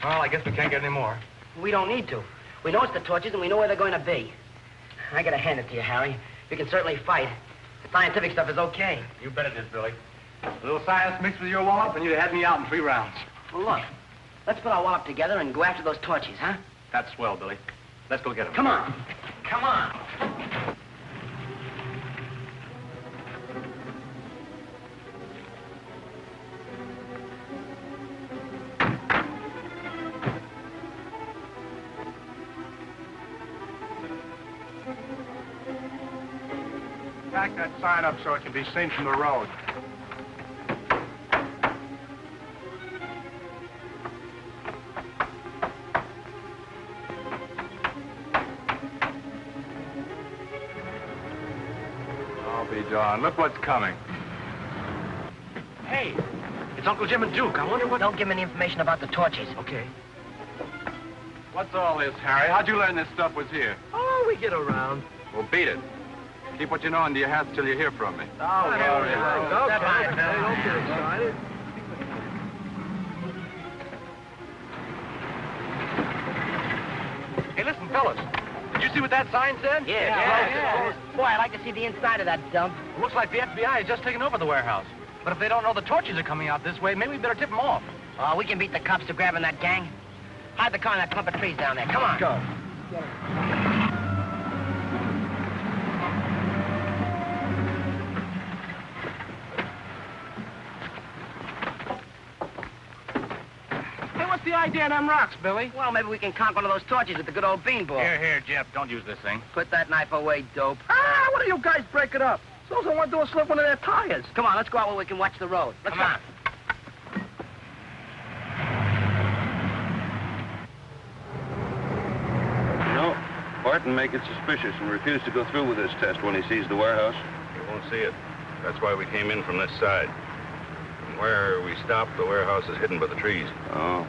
Well, I guess we can't get any more. We don't need to. We know it's the torches, and we know where they're going to be. I gotta hand it to you, Harry. You can certainly fight. The scientific stuff is okay. You bet it is, Billy. A little science mixed with your wallop, and you'd have had me out in 3 rounds. Well, look. Let's put our wallop together and go after those torches, huh? That's swell, Billy. Let's go get them. Come on. Come on. Tack that sign up so it can be seen from the road. I'll be darned. Look what's coming. Hey, it's Uncle Jim and Duke. I wonder what... Don't give me any information about the torches. Okay. What's all this, Harry? How'd you learn this stuff was here? Oh, we get around. Well, beat it. Keep what you know under your hats till you hear from me. Oh, Harry. Don't get excited. Hey, listen, fellas. Did you see what that sign said? Yeah. Boy, I'd like to see the inside of that dump. It looks like the FBI has just taken over the warehouse. But if they don't know the torches are coming out this way, maybe we better tip them off. Oh, we can beat the cops to grabbing that gang. Hide the car in that clump of trees down there. Come on. Go. Hey, what's the idea of them rocks, Billy? Well, maybe we can conk one of those torches with the good old beanball. Here, Jeff. Don't use this thing. Put that knife away, dope. Ah, what do you guys break it up? Suppose I want to do a slip one of their tires. Come on, let's go out where we can watch the road. Let's go. No, Barton may get suspicious and refuse to go through with this test when he sees the warehouse. You won't see it. That's why we came in from this side. From where we stopped, the warehouse is hidden by the trees. Oh.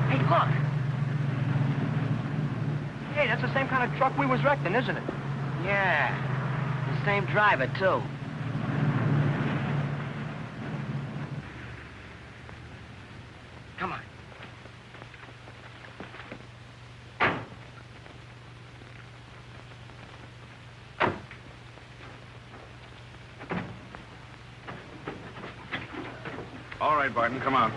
Hey, look. Hey, that's the same kind of truck we was wrecked in, isn't it? Yeah. The same driver, too. Come on. All right, Barton, come on.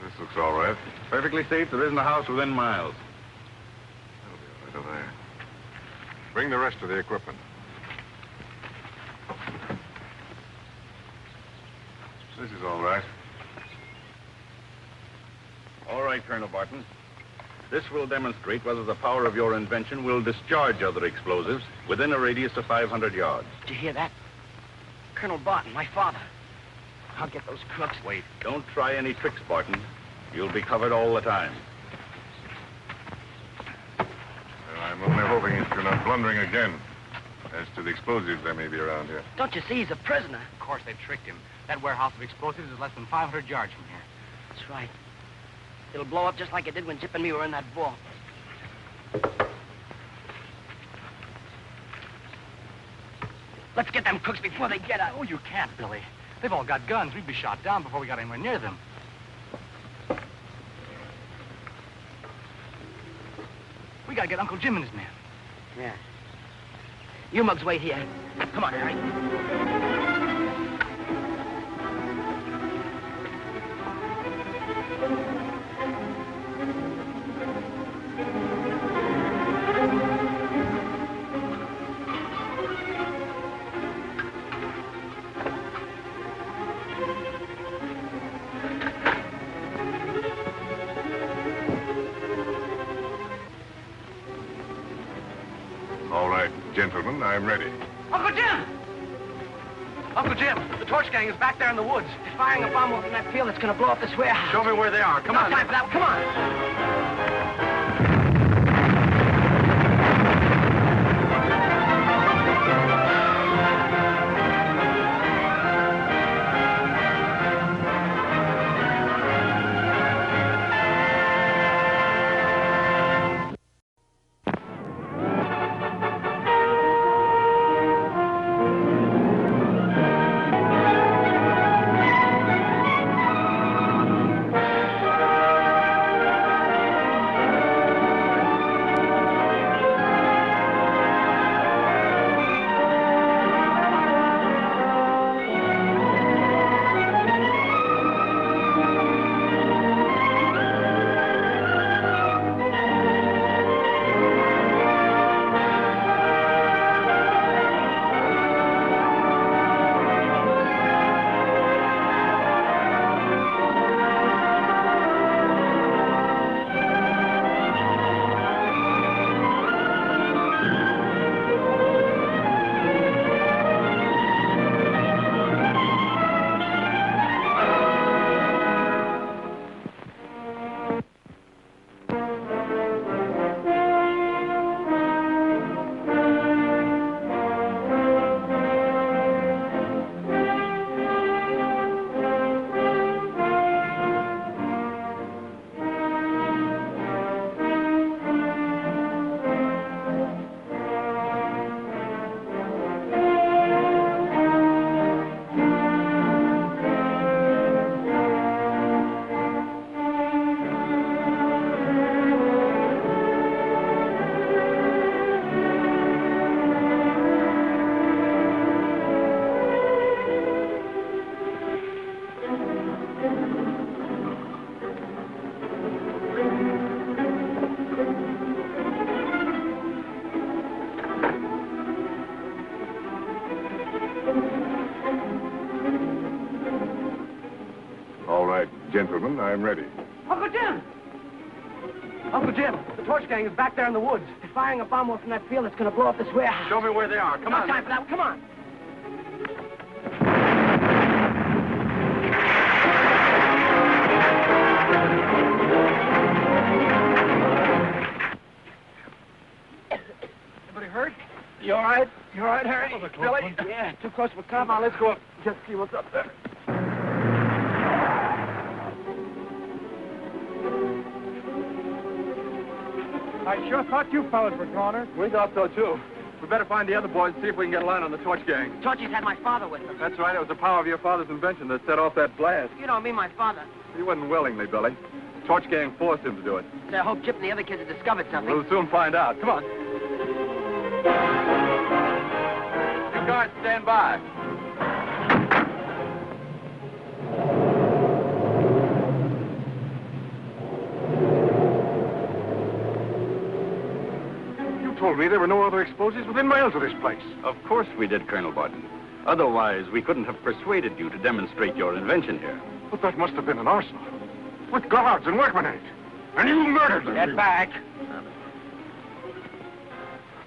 This looks all right. Perfectly safe. There isn't a house within miles. That'll be all right over there. Bring the rest of the equipment. This is all right. All right, Colonel Barton. This will demonstrate whether the power of your invention will discharge other explosives within a radius of 500 yards. Did you hear that? Colonel Barton, my father. I'll get those crooks. Wait, don't try any tricks, Barton. You'll be covered all the time. Well, I'm only hoping that you're not blundering again. As to the explosives there may be around here. Don't you see he's a prisoner? Of course, they've tricked him. That warehouse of explosives is less than 500 yards from here. That's right. It'll blow up just like it did when Jip and me were in that vault. Let's get them crooks before they get out. Oh, you can't, Billy. They've all got guns. We'd be shot down before we got anywhere near them. We gotta get Uncle Jim and his men. Yeah. You mugs wait here. Come on, Harry. All right, gentlemen, I'm ready. Uncle Jim! Uncle Jim, the torch gang is back there in the woods. They're firing a bomb off in that field that's gonna blow up this warehouse. Show me where they are. Come on. No time for that. Come on. Gentlemen, I'm ready. Uncle Jim! Uncle Jim, the torch gang is back there in the woods. They're firing a bomb off from that field that's going to blow up this warehouse. Show me where they are. Come on. No time for that. Come on. Anybody hurt? You all right? You all right, Harry? That was a close Billy? Yeah, too close for comfort. Come on, let's go up. Just see what's up there. I sure thought you fellas were goners. We thought so, too. We better find the other boys and see if we can get a line on the torch gang. Torchy's had my father with him. That's right. It was the power of your father's invention that set off that blast. You don't mean my father. He wasn't willingly, Billy. Torch gang forced him to do it. So I hope Chip and the other kids have discovered something. We'll soon find out. Come on. You guards stand by. You told me there were no other explosives within miles of this place. Of course we did, Colonel Barton. Otherwise, we couldn't have persuaded you to demonstrate your invention here. But that must have been an arsenal. With guards and workmen in it. And you murdered them. Get back.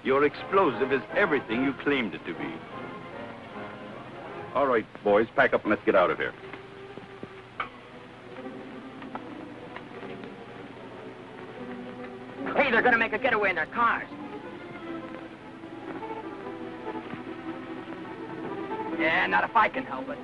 Your explosive is everything you claimed it to be. All right, boys, pack up and let's get out of here. Hey, they're going to make a getaway in their cars. Yeah, not if I can help it.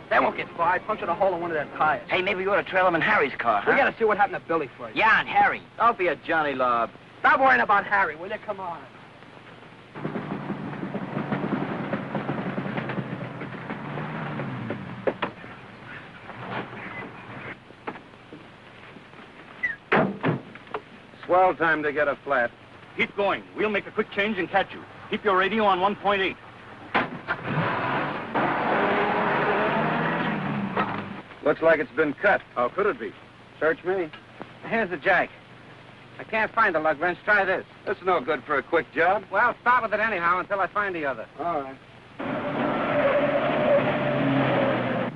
They won't get far. I punctured a hole in one of their tires. Hey, maybe we ought to trail them in Harry's car, huh? We gotta see what happened to Billy first. Yeah, and Harry. Don't be a Johnny Lob. Stop worrying about Harry, will you? Come on. Swell time to get a flat. Keep going. We'll make a quick change and catch you. Keep your radio on 1.8. Looks like it's been cut. How could it be? Search me. Here's the jack. I can't find the lug wrench. Try this. That's no good for a quick job. Well, start with it anyhow until I find the other. All right.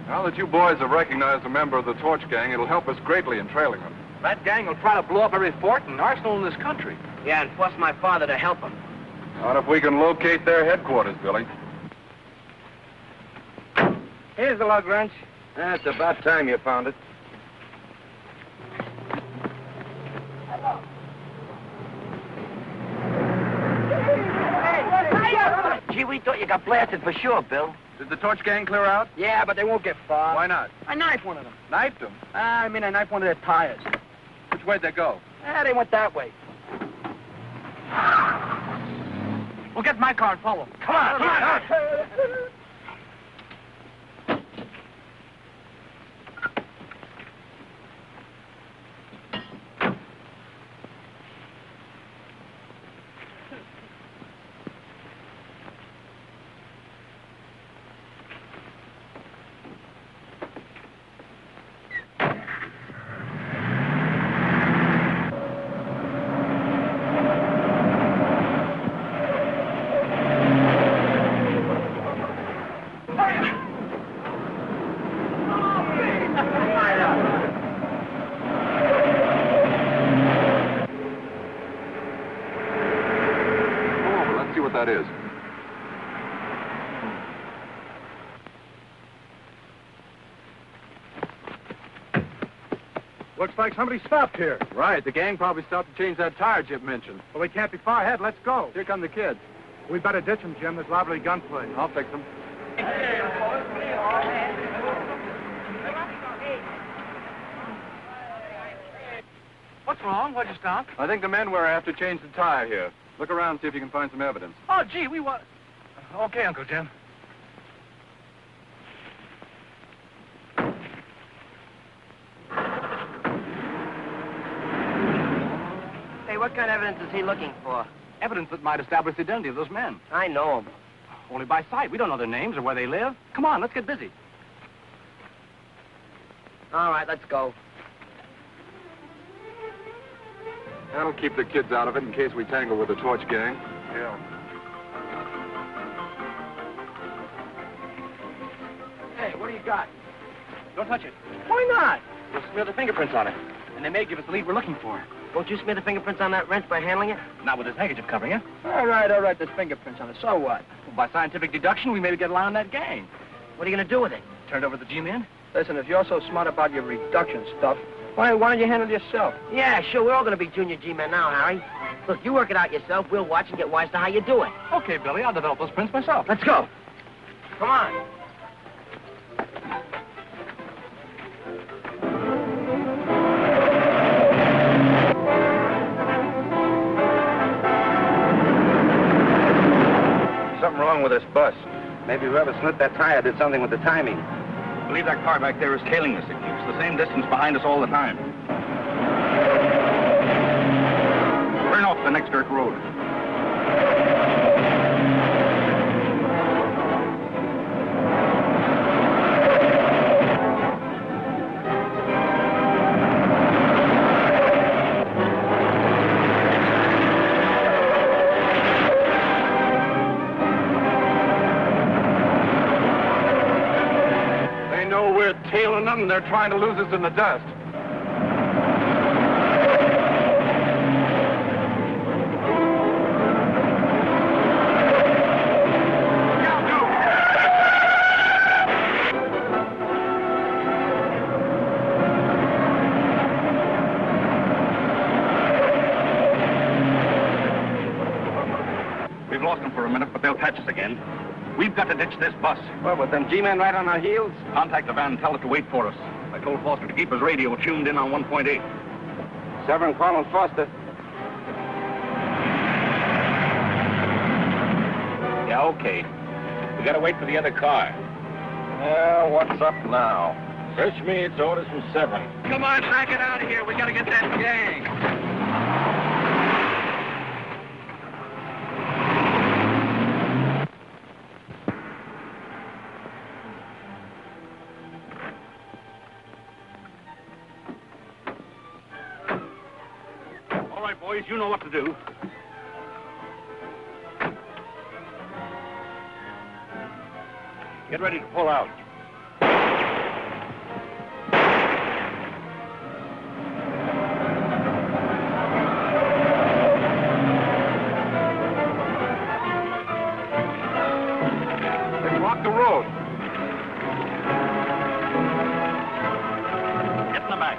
Now that you boys have recognized a member of the torch gang, it'll help us greatly in trailing them. That gang will try to blow up every fort and arsenal in this country. Yeah, and force my father to help him. Not if we can locate their headquarters, Billy. Here's the lug wrench. It's about time you found it. Gee, we thought you got blasted for sure, Bill. Did the torch gang clear out? Yeah, but they won't get far. Why not? I knifed one of them. Knifed them? I mean, I knifed one of their tires. Which way'd they go? They went that way. We'll get my car and follow. Come on, come on. That is. Looks like somebody stopped here. Right. The gang probably stopped to change that tire Jim mentioned. Well, we can't be far ahead. Let's go. Here come the kids. We better ditch them, Jim. There's lively gunplay. I'll fix them. What's wrong? Why'd you stop? I think the men were after changed the tire here. Look around, see if you can find some evidence. Oh, gee, we want... Okay, Uncle Jim. Hey, what kind of evidence is he looking for? Evidence that might establish the identity of those men. I know him. Only by sight. We don't know their names or where they live. Come on, let's get busy. All right, let's go. That'll keep the kids out of it in case we tangle with the torch gang. Yeah. Hey, what do you got? Don't touch it. Why not? We'll smear the fingerprints on it. And they may give us the lead we're looking for. Won't you smear the fingerprints on that wrench by handling it? Not with this handkerchief covering it. All right, there's fingerprints on it. So what? Well, by scientific deduction, we maybe get a line on that gang. What are you going to do with it? Turn it over to the G-men? Listen, if you're so smart about your reduction stuff, why don't you handle it yourself? Yeah, sure. We're all going to be junior G-men now, Harry. Look, you work it out yourself. We'll watch and get wise to how you do it. Okay, Billy, I'll develop those prints myself. Let's go. Come on. Something wrong with this bus. Maybe whoever slit that tire did something with the timing. I believe that car back there is tailing us. It keeps the same distance behind us all the time. Turn off the next dirt road. Tailing them, and they're trying to lose us in the dust. We've lost them for a minute, but they'll catch us again. We've got to ditch this bus. Well, with them G-men right on our heels? Contact the van and tell it to wait for us. I told Foster to keep his radio tuned in on 1.8. Severin, Colonel Foster. Yeah, okay. We gotta wait for the other car. Well, what's up now? Search me, it's orders from Severin. Come on, back it out of here. We got to get that gang. All right, boys, you know what to do. Get ready to pull out. They blocked the road. Get in the back.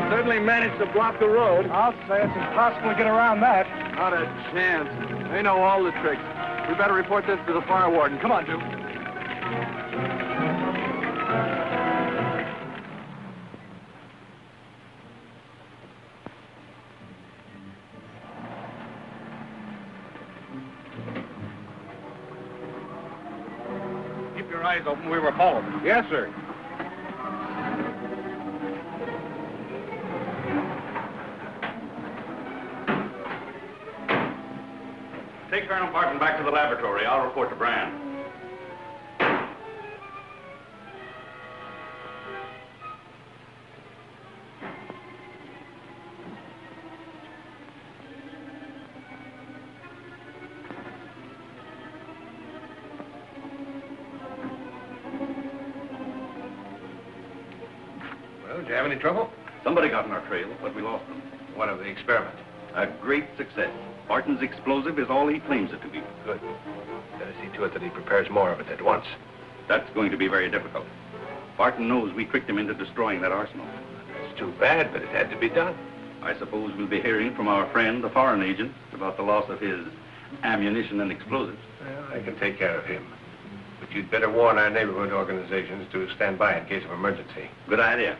Certainly managed to block the road. I'll say it's impossible to get around that. Not a chance. They know all the tricks. We better report this to the fire warden. Come on, Duke. Keep your eyes open. We were followed. Yes, sir. Take Colonel Barton back to the laboratory. I'll report to Brand. Well, did you have any trouble? Somebody got in our trail, but we lost them. What of the experiment? A great success. Barton's explosive is all he claims it to be. Good. Better see to it that he prepares more of it at once. That's going to be very difficult. Barton knows we tricked him into destroying that arsenal. It's too bad, but it had to be done. I suppose we'll be hearing from our friend, the foreign agent, about the loss of his ammunition and explosives. Well, I can take care of him. But But you'd better warn our neighborhood organizations to stand by in case of emergency. Good idea.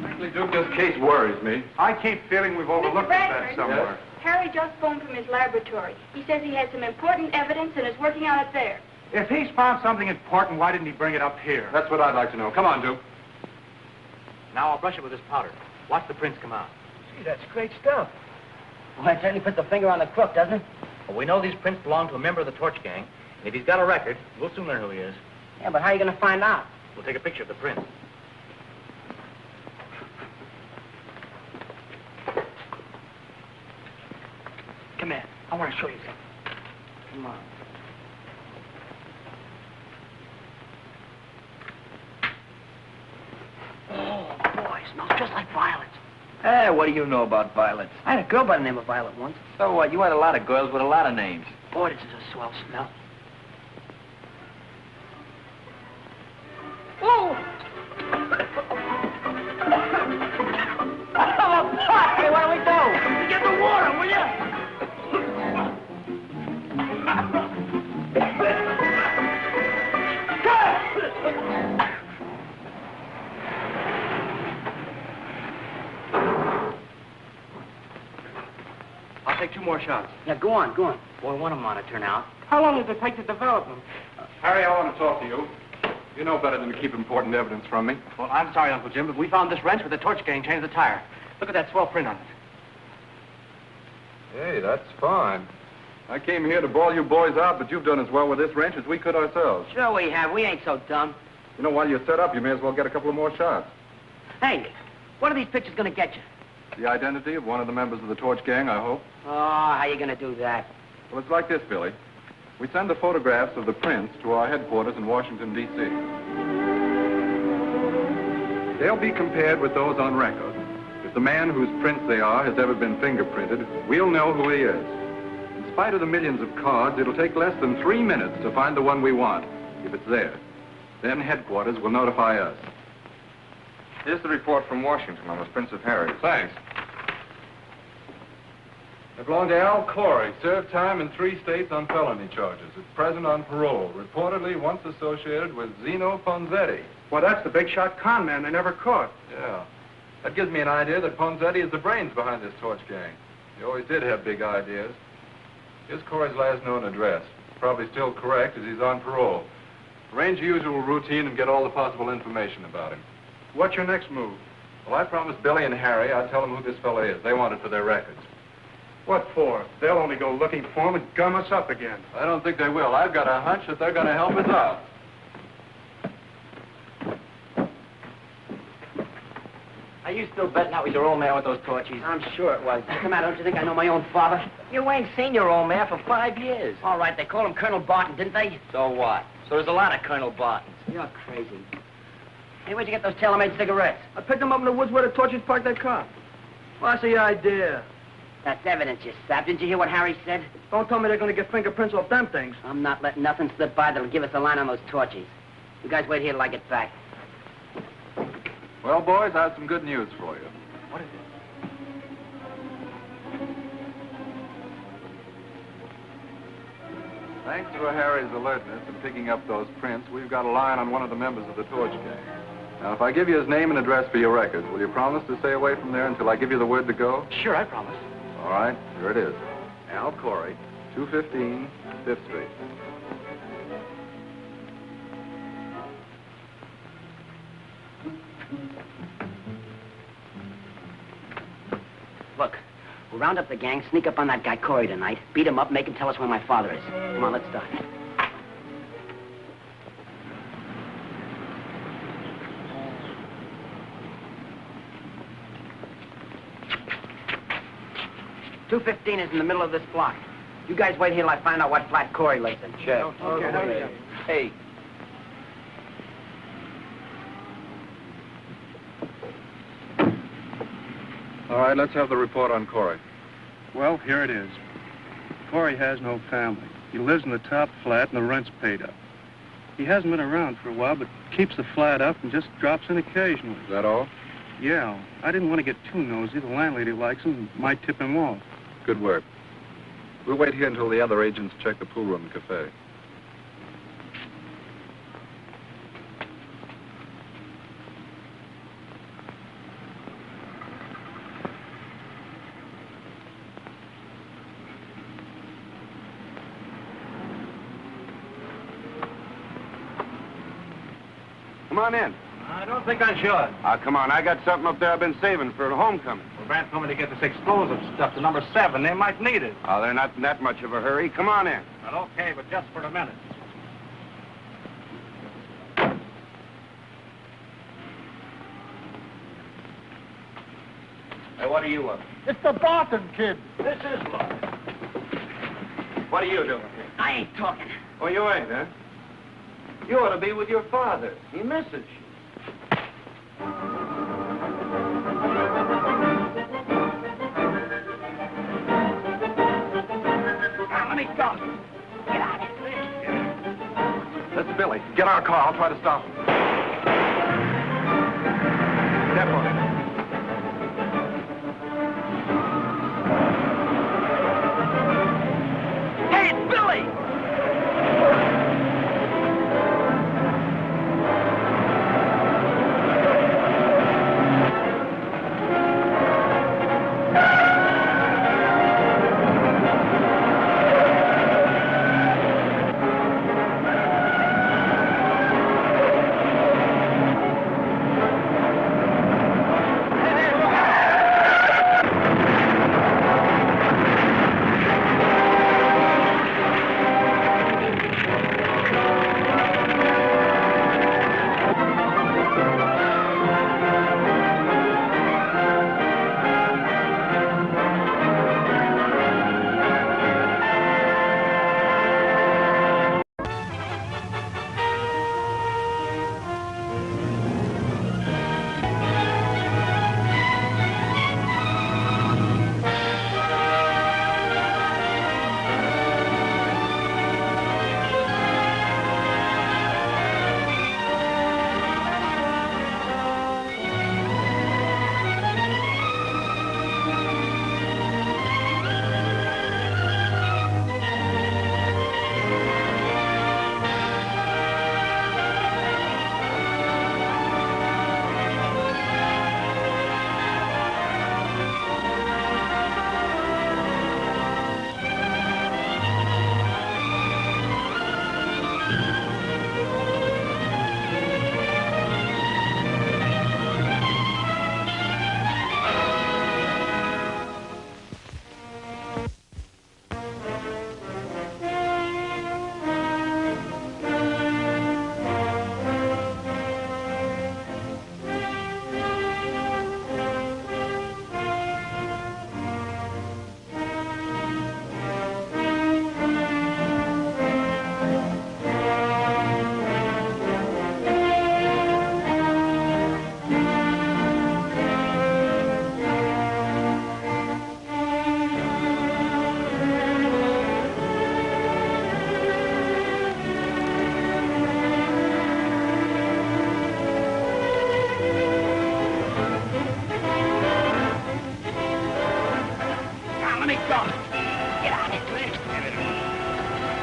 Frankly, Duke, this case worries me. I keep feeling we've overlooked that somewhere. Harry just phoned from his laboratory. He says he has some important evidence and is working on it there. If he's found something important, why didn't he bring it up here? That's what I'd like to know. Come on, Duke. Now I'll brush it with this powder. Watch the prints come out. Gee, that's great stuff. Well, it certainly puts the finger on the crook, doesn't it? Well, we know these prints belong to a member of the Torch Gang. And if he's got a record, we'll soon learn who he is. Yeah, but how are you going to find out? We'll take a picture of the prints. Come here. I want to show you something. Come on. Oh, boy, it smells just like violets. Hey, what do you know about violets? I had a girl by the name of Violet once. So what? You had a lot of girls with a lot of names. Boy, this is a swell smell. Oh! Hey, what do we do? Get the water, will you? I'll take 2 more shots. Yeah, go on, go on. Boy, one of them ought to turn out. How long does it take to develop them? Harry, I want to talk to you. You know better than to keep important evidence from me. Well, I'm sorry, Uncle Jim, but we found this wrench where the Torch Gang changed the tire. Look at that swell print on it. Hey, that's fine. I came here to bawl you boys out, but you've done as well with this wrench as we could ourselves. Sure we have. We ain't so dumb. You know, while you're set up, you may as well get a couple of more shots. Hey, what are these pictures going to get you? The identity of one of the members of the Torch Gang, I hope. Oh, how you going to do that? Well, it's like this, Billy. We send the photographs of the prints to our headquarters in Washington, D.C. They'll be compared with those on record. If the man whose prints they are has ever been fingerprinted, we'll know who he is. In spite of the millions of cards, it'll take less than 3 minutes to find the one we want, if it's there. Then headquarters will notify us. Here's the report from Washington on the prints of Harry. Thanks. They belong to Al Corey. Served time in 3 states on felony charges. At present on parole. Reportedly once associated with Zeno Ponzetti. Well, that's the big shot con man they never caught. Yeah. That gives me an idea that Ponzetti is the brains behind this Torch Gang. He always did have big ideas. Here's Corey's last known address. Probably still correct as he's on parole. Arrange the usual routine and get all the possible information about him. What's your next move? Well, I promised Billy and Harry I'd tell them who this fella is. They want it for their records. What for? They'll only go looking for him and gum us up again. I don't think they will. I've got a hunch that they're going to help us out. Are you still betting that was your old man with those torches? I'm sure it was. What's the matter? Don't you think I know my own father? You ain't seen your old man for 5 years. All right, they called him Colonel Barton, didn't they? So what? So there's a lot of Colonel Bartons. You're crazy. Hey, where'd you get those tailor-made cigarettes? I picked them up in the woods where the Torches parked their car. What's the idea? That's evidence, you sap. Didn't you hear what Harry said? Don't tell me they're going to get fingerprints off them things. I'm not letting nothing slip by that'll give us a line on those torches. You guys wait here till I get back. Well, boys, I have some good news for you. What is it? Thanks to Harry's alertness in picking up those prints, we've got a line on one of the members of the Torch Gang. Now, if I give you his name and address for your records, will you promise to stay away from there until I give you the word to go? Sure, I promise. All right, here it is. Al Corey, 215 5th Street. Look, we'll round up the gang, sneak up on that guy Corey tonight, beat him up, make him tell us where my father is. Come on, let's start. .215 is in the middle of this block. You guys wait here till I find out what flat Corey lives in. Check. Okay. Hey. All right, let's have the report on Corey. Well, here it is. Corey has no family. He lives in the top flat and the rent's paid up. He hasn't been around for a while, but keeps the flat up and just drops in occasionally. Is that all? Yeah. I didn't want to get too nosy. The landlady likes him and might tip him off. Good work. We'll wait here until the other agents check the pool room and cafe. Come on in. I don't think I should. Come on, I got something up there I've been saving for homecoming. Well, Brant told me to get this explosive stuff to number 7. They might need it. Oh, they're not in that much of a hurry. Come on in. Well, okay, but just for a minute. Hey, what are you up? It's the Barton kid. This is luck. What are you doing here? I ain't talking. Oh, you ain't, huh? You ought to be with your father. He misses you. Now, let me go. Get out of here. That's Billy. Get our car. I'll try to stop him. Step on it. Hey, it's Billy!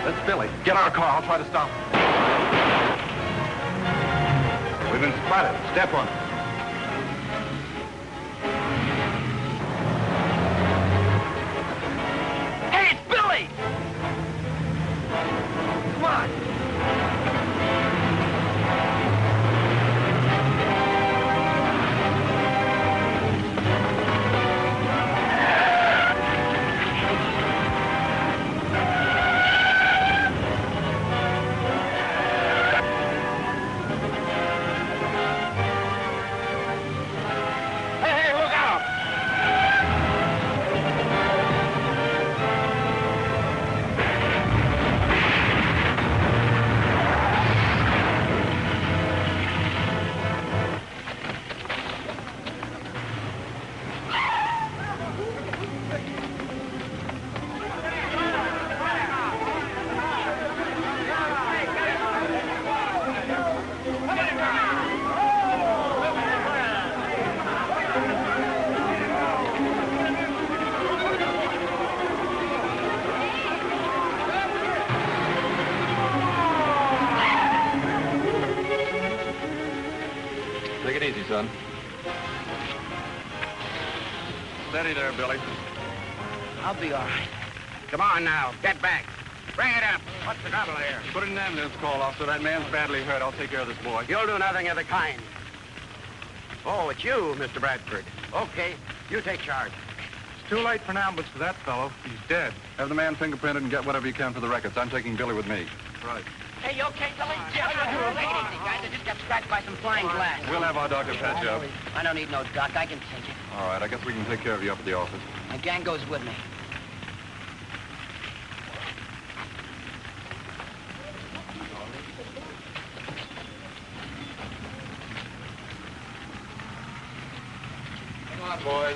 That's Billy. Get our car. I'll try to stop him. We've been spotted. Step on it. Hey, it's Billy! Come on. son. Steady there, Billy. I'll be all right. Come on now, get back. Bring it up. What's the trouble here? Put in an ambulance call, officer. That man's badly hurt. I'll take care of this boy. You'll do nothing of the kind. Oh, it's you, Mr. Bradford. Okay, you take charge. It's too late for an ambulance for that fellow. He's dead. Have the man fingerprinted and get whatever you can for the records. I'm taking Billy with me. Right. Hey, you okay, Billy? Yeah, take it easy, guys. I just got scratched by some flying glass. We'll have our doctor patch you up. I don't need no doc. I can take it. All right, I guess we can take care of you up at the office. My gang goes with me. Come on, boys.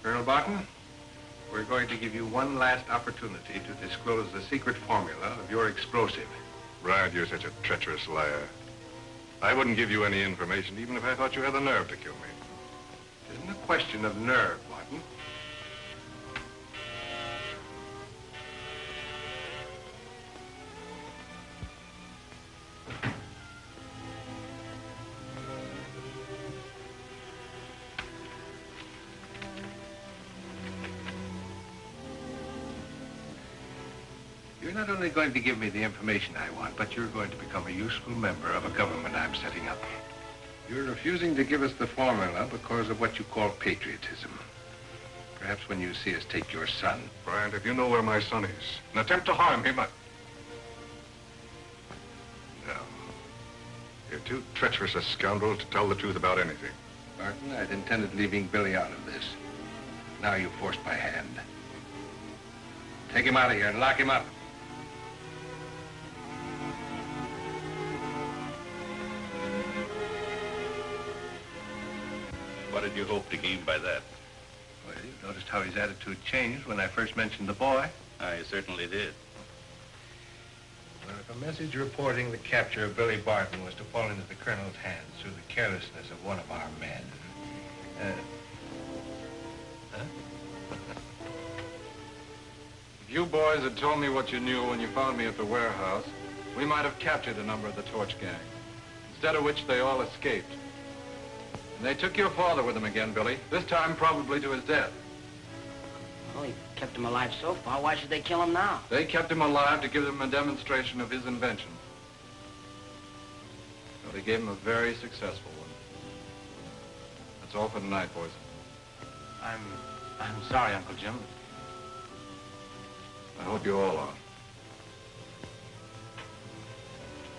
Colonel Barton, we're going to give you one last opportunity to disclose the secret formula of your explosive. Brad, you're such a treacherous liar. I wouldn't give you any information, even if I thought you had the nerve to kill me. It isn't a question of nerve, Barton. You're not only going to give me the information I want, but you're going to become a useful member of a government I'm setting up. You're refusing to give us the formula because of what you call patriotism. Perhaps when you see us take your son. Bryant, if you know where my son is, an attempt to harm him, No. You're too treacherous a scoundrel to tell the truth about anything. Barton, I'd intended leaving Billy out of this. Now you've forced my hand. Take him out of here and lock him up. What did you hope to gain by that? Well, you noticed how his attitude changed when I first mentioned the boy. I certainly did. Well, if a message reporting the capture of Billy Barton was to fall into the colonel's hands through the carelessness of one of our men, If you boys had told me what you knew when you found me at the warehouse, we might have captured a number of the Torch Gang. Instead of which, they all escaped. And they took your father with them again, Billy. This time, probably to his death. Well, he kept him alive so far. Why should they kill him now? They kept him alive to give him a demonstration of his invention. Well, they gave him a very successful one. That's all for tonight, boys. I'm sorry, Uncle Jim. I hope you all are.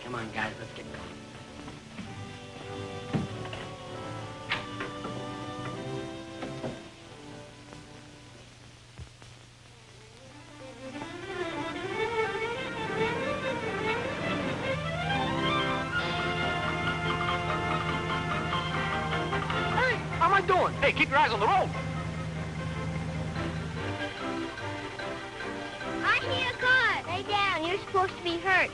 Come on, guys, let's get going. Doing? Hey, keep your eyes on the road. I hear a car. Lay down. You're supposed to be hurt.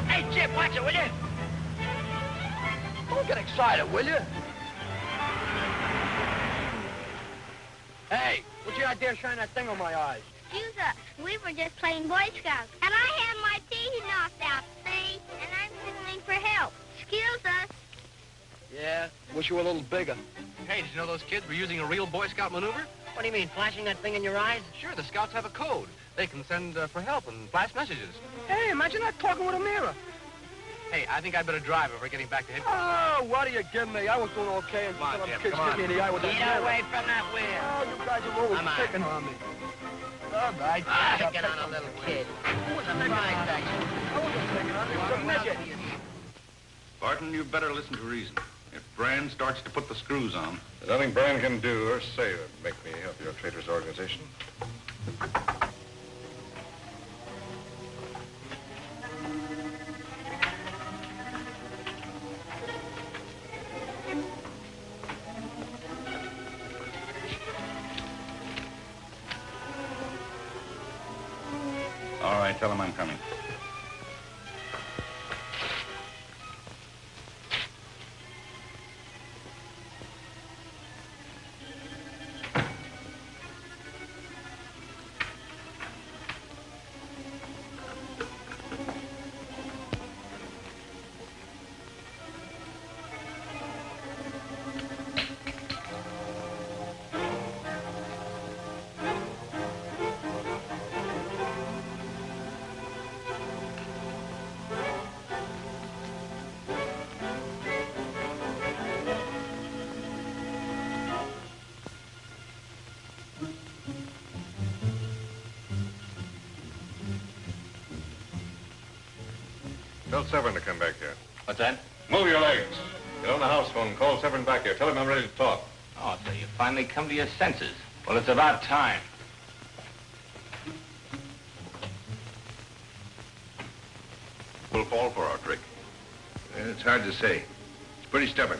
Hey, Chip, watch it, will you? Don't get excited, will you? Hey, what's your idea of shining that thing on my eyes? Excuse us. We were just playing Boy Scouts. And I had my teeth knocked out, see? And I'm signaling for help. Excuse us. Yeah, wish you were a little bigger. Hey, did you know those kids were using a real Boy Scout maneuver? What do you mean, flashing that thing in your eyes? Sure, the Scouts have a code. They can send for help and flash messages. Hey, imagine that talking with a mirror. Hey, I think I'd better drive if we're getting back to headquarters. Oh, what do you give me? I was doing okay until Come on, them Jim, kids come on. hit me in the eye with that Get mirror. away from that wheel. Oh, you guys are always Come on. picking on me. All right. Get on a little kid. Surprise action. I wasn't picking on you. It was a midget. Barton, you better listen to reason. If Brand starts to put the screws on... There's nothing Brand can do or say that make me help your traitors organization. All right, tell him I'm coming. Tell Severn to come back here. What's that? Move your legs. Get on the house phone and call Severn back here. Tell him I'm ready to talk. Oh, so you finally come to your senses. Well, it's about time. We'll fall for our trick. It's hard to say. It's pretty stubborn.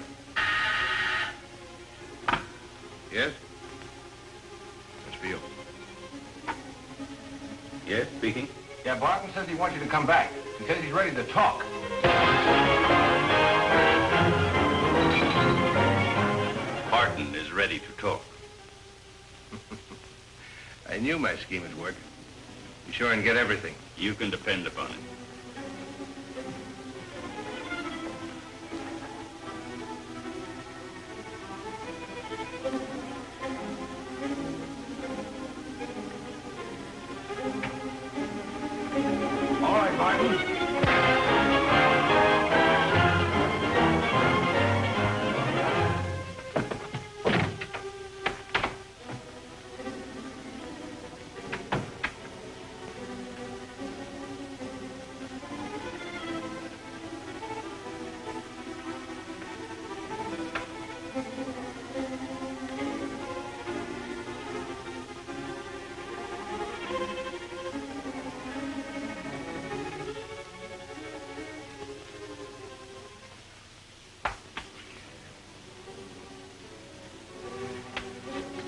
Yes? That's for you. Yes, speaking. Yeah, Barton says he wants you to come back. He says he's ready to talk. Barton is ready to talk. I knew my scheme would work. Be sure and get everything. You can depend upon it. All right, Barton.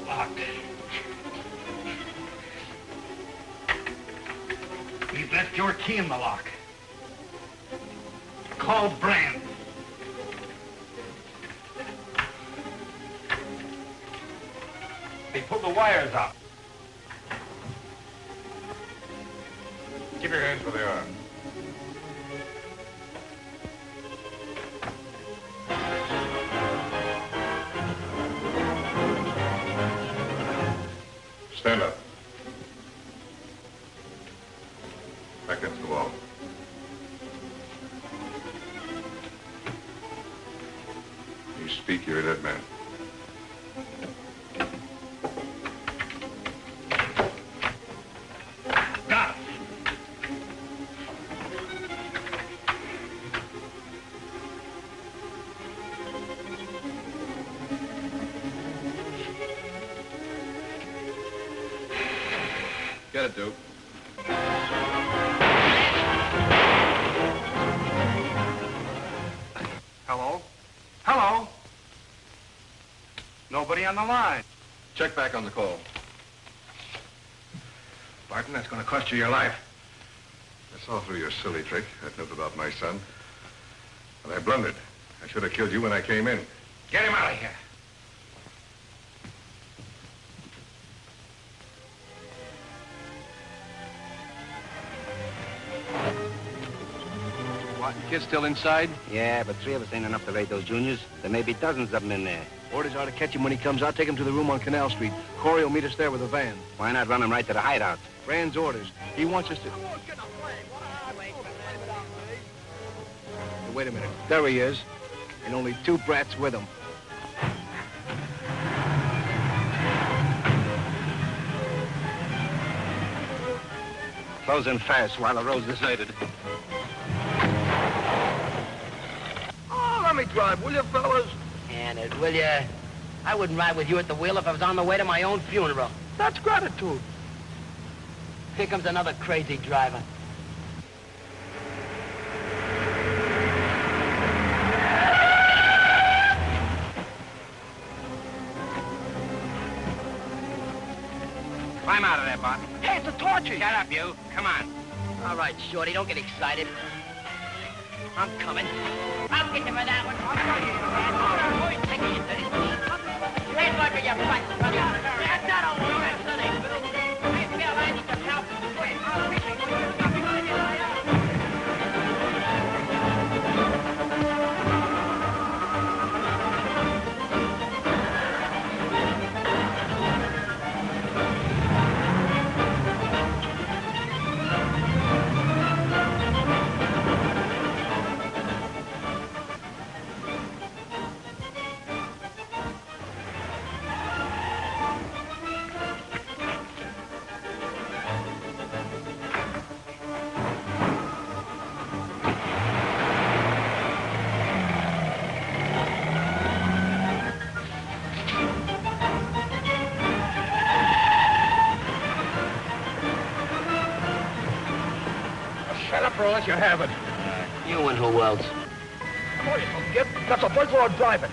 Locked. You've left your key in the lock. Call Brand. They pulled the wires out. Keep your hands where they are. Stand up. Back against the wall. You speak, you're a dead man. Got it. Get it, Duke. Hello? Hello? Nobody on the line. Check back on the call. Barton, that's going to cost you your life. I saw through your silly trick, that note about my son. But I blundered. I should have killed you when I came in. Get him out of here. What, kid's still inside? Yeah, but 3 of us ain't enough to raid those juniors. There may be dozens of them in there. Orders are to catch him when he comes out, take him to the room on Canal Street. Corey will meet us there with a van. Why not run him right to the hideout? Brand's orders. He wants us to... Wait a minute. There he is. And only 2 brats with him. Close in fast while the road's deserted. Oh, let me drive, will you, fellas? And it will you? I wouldn't ride with you at the wheel if I was on the way to my own funeral. That's gratitude. Here comes another crazy driver. Climb out of there, Barton. Hey, it's a torture. Shut up, you. Come on. All right, Shorty, don't get excited. I'm coming. I'll get you for that one. I'll show you. Take it, you dirty thief. Let's look at your butt. That's not a woman, sonny. Hey, Bill, I need some help. Quick, I'll fix it. You're gonna get my out. Shut up or I'll let you have it. You and who else? Come on, you little git. That's a burglar driving.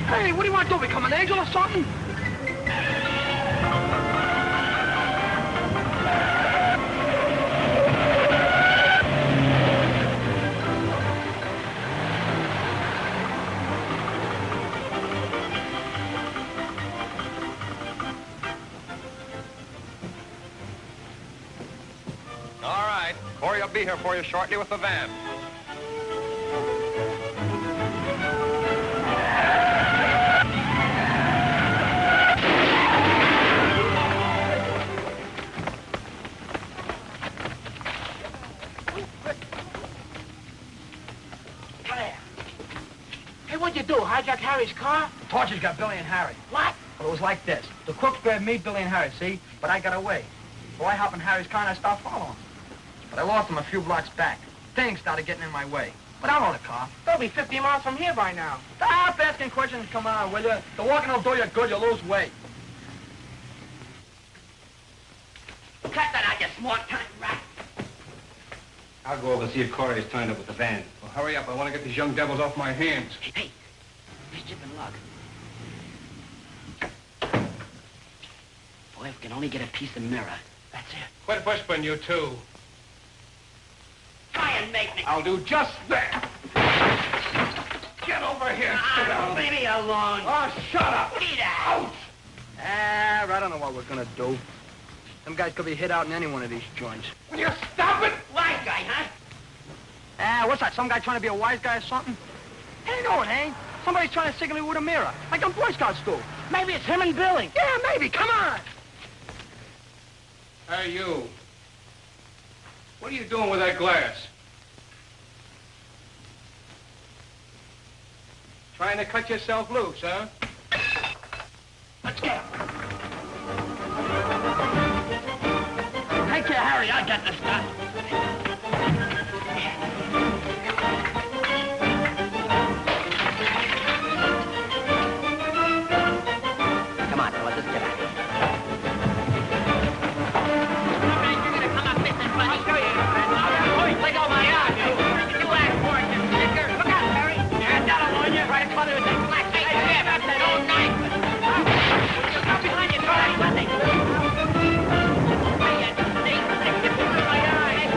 Hey, what do you want to do? Become an angel or something? All right. Corey will be here for you shortly with the van. Hey, what'd you do? Hijack Harry's car? Torches got Billy and Harry. What? Well, it was like this. The crooks grabbed me, Billy, and Harry, see? But I got away. So I hopped in Harry's car and I started following. But I lost him a few blocks back. Things started getting in my way. But I'm on a car. They'll be 50 miles from here by now. Stop asking questions. Come on, will you? The walking will do you good. You'll lose weight. Cut that out, you smart-time rat. I'll go over and see if Corey is tied up with the van. Well, hurry up. I want to get these young devils off my hands. Hey, mischief and luck. Boy, if we can only get a piece of mirror. That's it. Quit whispering, you two. Try and make me. I'll do just that. Get over here. Sit down. Leave me alone. Oh, shut up. Get out. I don't know what we're gonna do. Them guys could be hid out in any one of these joints. Will you stop it? Wise guy, huh? What's that? Some guy trying to be a wise guy or something? Hey, no, it ain't. Somebody's trying to signal me with a mirror, like on Boy Scout school. Maybe it's him and Billy. Yeah, maybe. Come on. Hey, you. What are you doing with that glass? Trying to cut yourself loose, huh? Let's get him. Take care, Harry. I got the stuff. Come on, fellas, let's get out of here. You're gonna come up missing, buddy. I'll show you. Let go of my arm, you. You ask for it, you sticker. Look out, Harry. Yeah, that'll warn you. Right in front of the black. Hey, yeah, that's that old knife. You go behind you, try nothing. Hey, you snake. You put in my eye.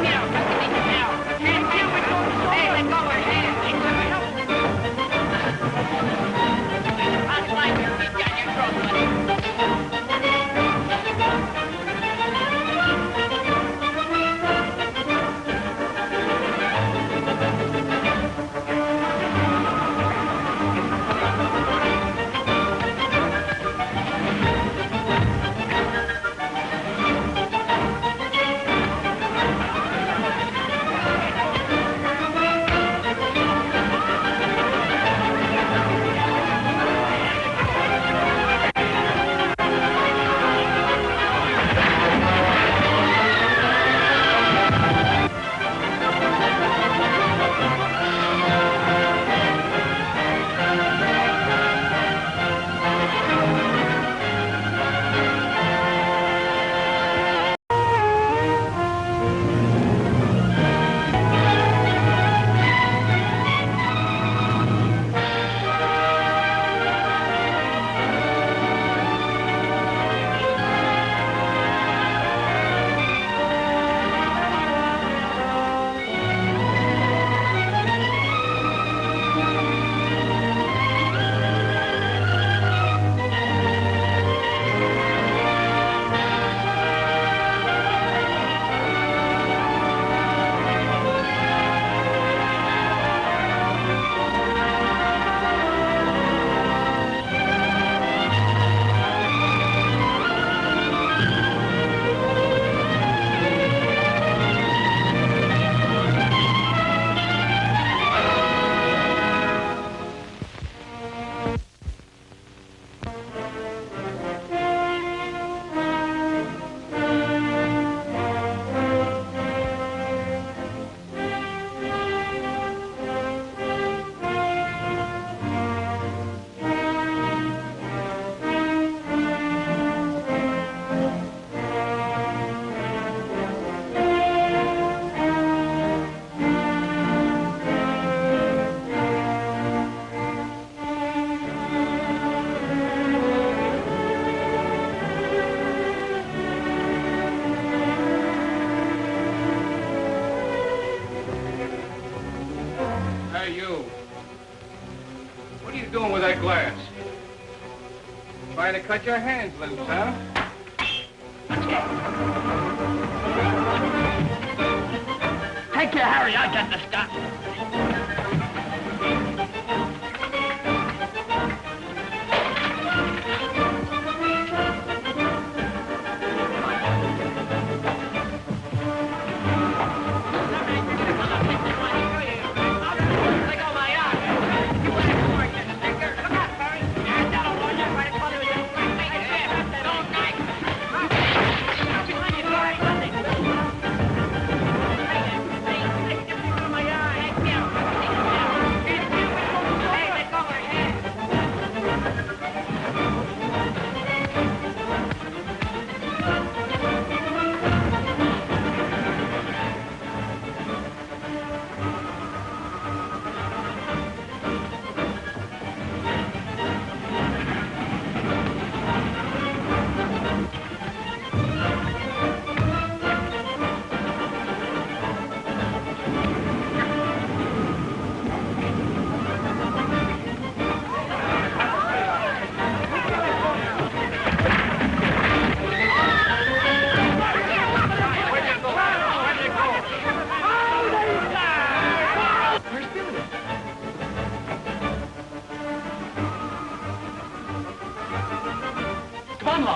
Hey, you. What are you doing with that glass? Trying to cut your hands loose, huh? Take care, Harry. I got the stuff.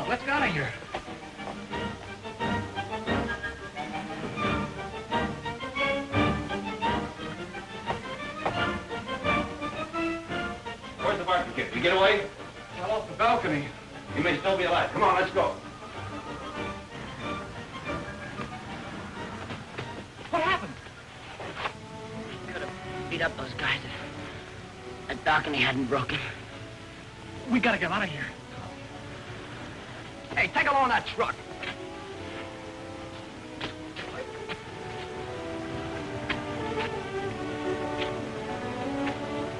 Let's get out of here. Where's the Barton kid? Did he get away? Fell off the balcony. He may still be alive. Come on, let's go. What happened? Could have beat up those guys if that balcony hadn't broken. We gotta get out of here. Hey, take along that truck.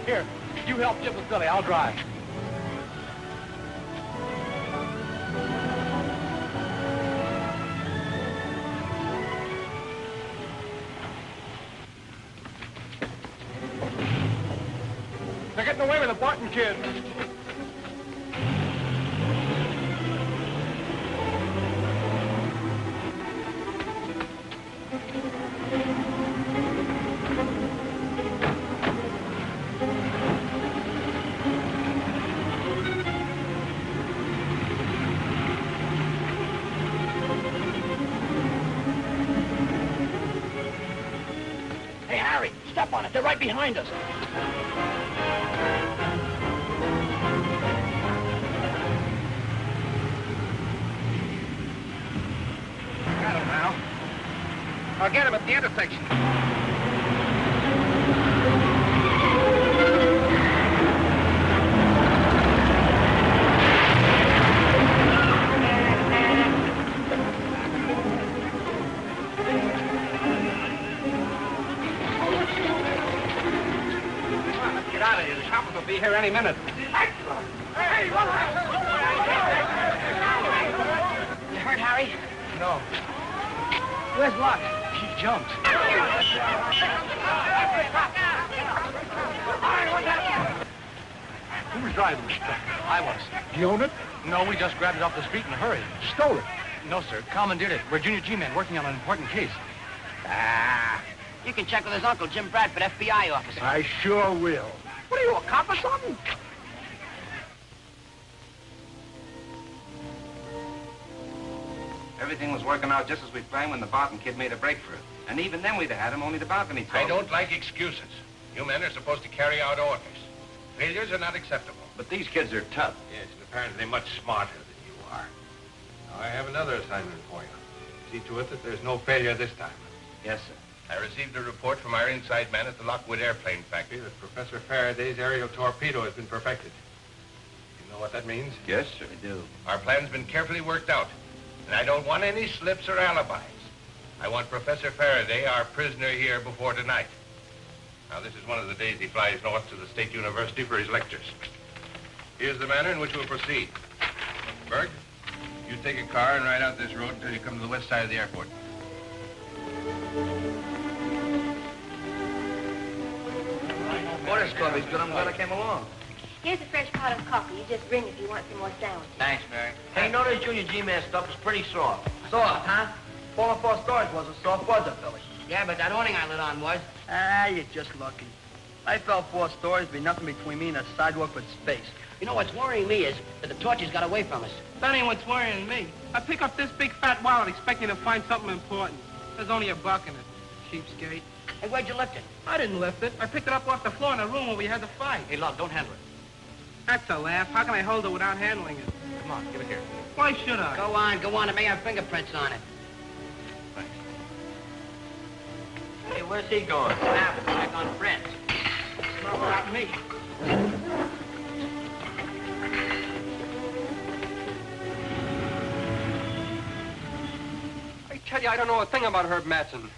Here, you help Jip with Billy. I'll drive. They're getting away with the Barton kid. Hey, Harry, step on it. They're right behind us. Got him now. I'll get him at the intersection. Get out of here. The choppers will be here any minute. Hey, what happened? You hurt, Harry? No. Where's Locke? He jumped. Who was driving this truck? I was. You own it? No, we just grabbed it off the street in a hurry. Stole it? No, sir. Commandeered it. We're junior G-men working on an important case. Ah. You can check with his uncle, Jim Bradford, FBI officer. I sure will. What are you, a cop or something? Everything was working out just as we planned when the Barton kid made a break for it. And even then we'd have had him, only the balcony told I don't like excuses. You men are supposed to carry out orders. Failures are not acceptable. But these kids are tough. Yes, and apparently much smarter than you are. Now, I have another assignment for you. See to it that there's no failure this time. Yes, sir. I received a report from our inside man at the Lockwood Airplane Factory that Professor Faraday's aerial torpedo has been perfected. You know what that means? Yes, sir, I do. Our plan's been carefully worked out, and I don't want any slips or alibis. I want Professor Faraday, our prisoner, here before tonight. Now, this is one of the days he flies north to the State University for his lectures. Here's the manner in which we'll proceed. Berg, you take a car and ride out this road until you come to the west side of the airport. this coffee's good. I'm glad I came along. Here's a fresh pot of coffee. You just ring if you want some more sandwich. Thanks, Mary. Hey, you know this Junior G-Man stuff is pretty soft. Soft, huh? Falling 4 stars wasn't soft, was it, Billy? Yeah, but that awning I lit on was. Ah, you're just lucky. I fell 4 stories, be nothing between me and a sidewalk but space. You know what's worrying me is that the torches got away from us. That ain't what's worrying me. I pick up this big fat wallet expecting to find something important. There's only $1 in it. Cheapskate. Hey, where'd you lift it? I didn't lift it. I picked it up off the floor in the room where we had the fight. Hey, look, don't handle it. That's a laugh. How can I hold it without handling it? Come on, give it here. Why should I? Go on. It may have fingerprints on it. Thanks. Hey, where's he going? Snap, back on friends. It's not about me. I tell you, I don't know a thing about Herb Matson.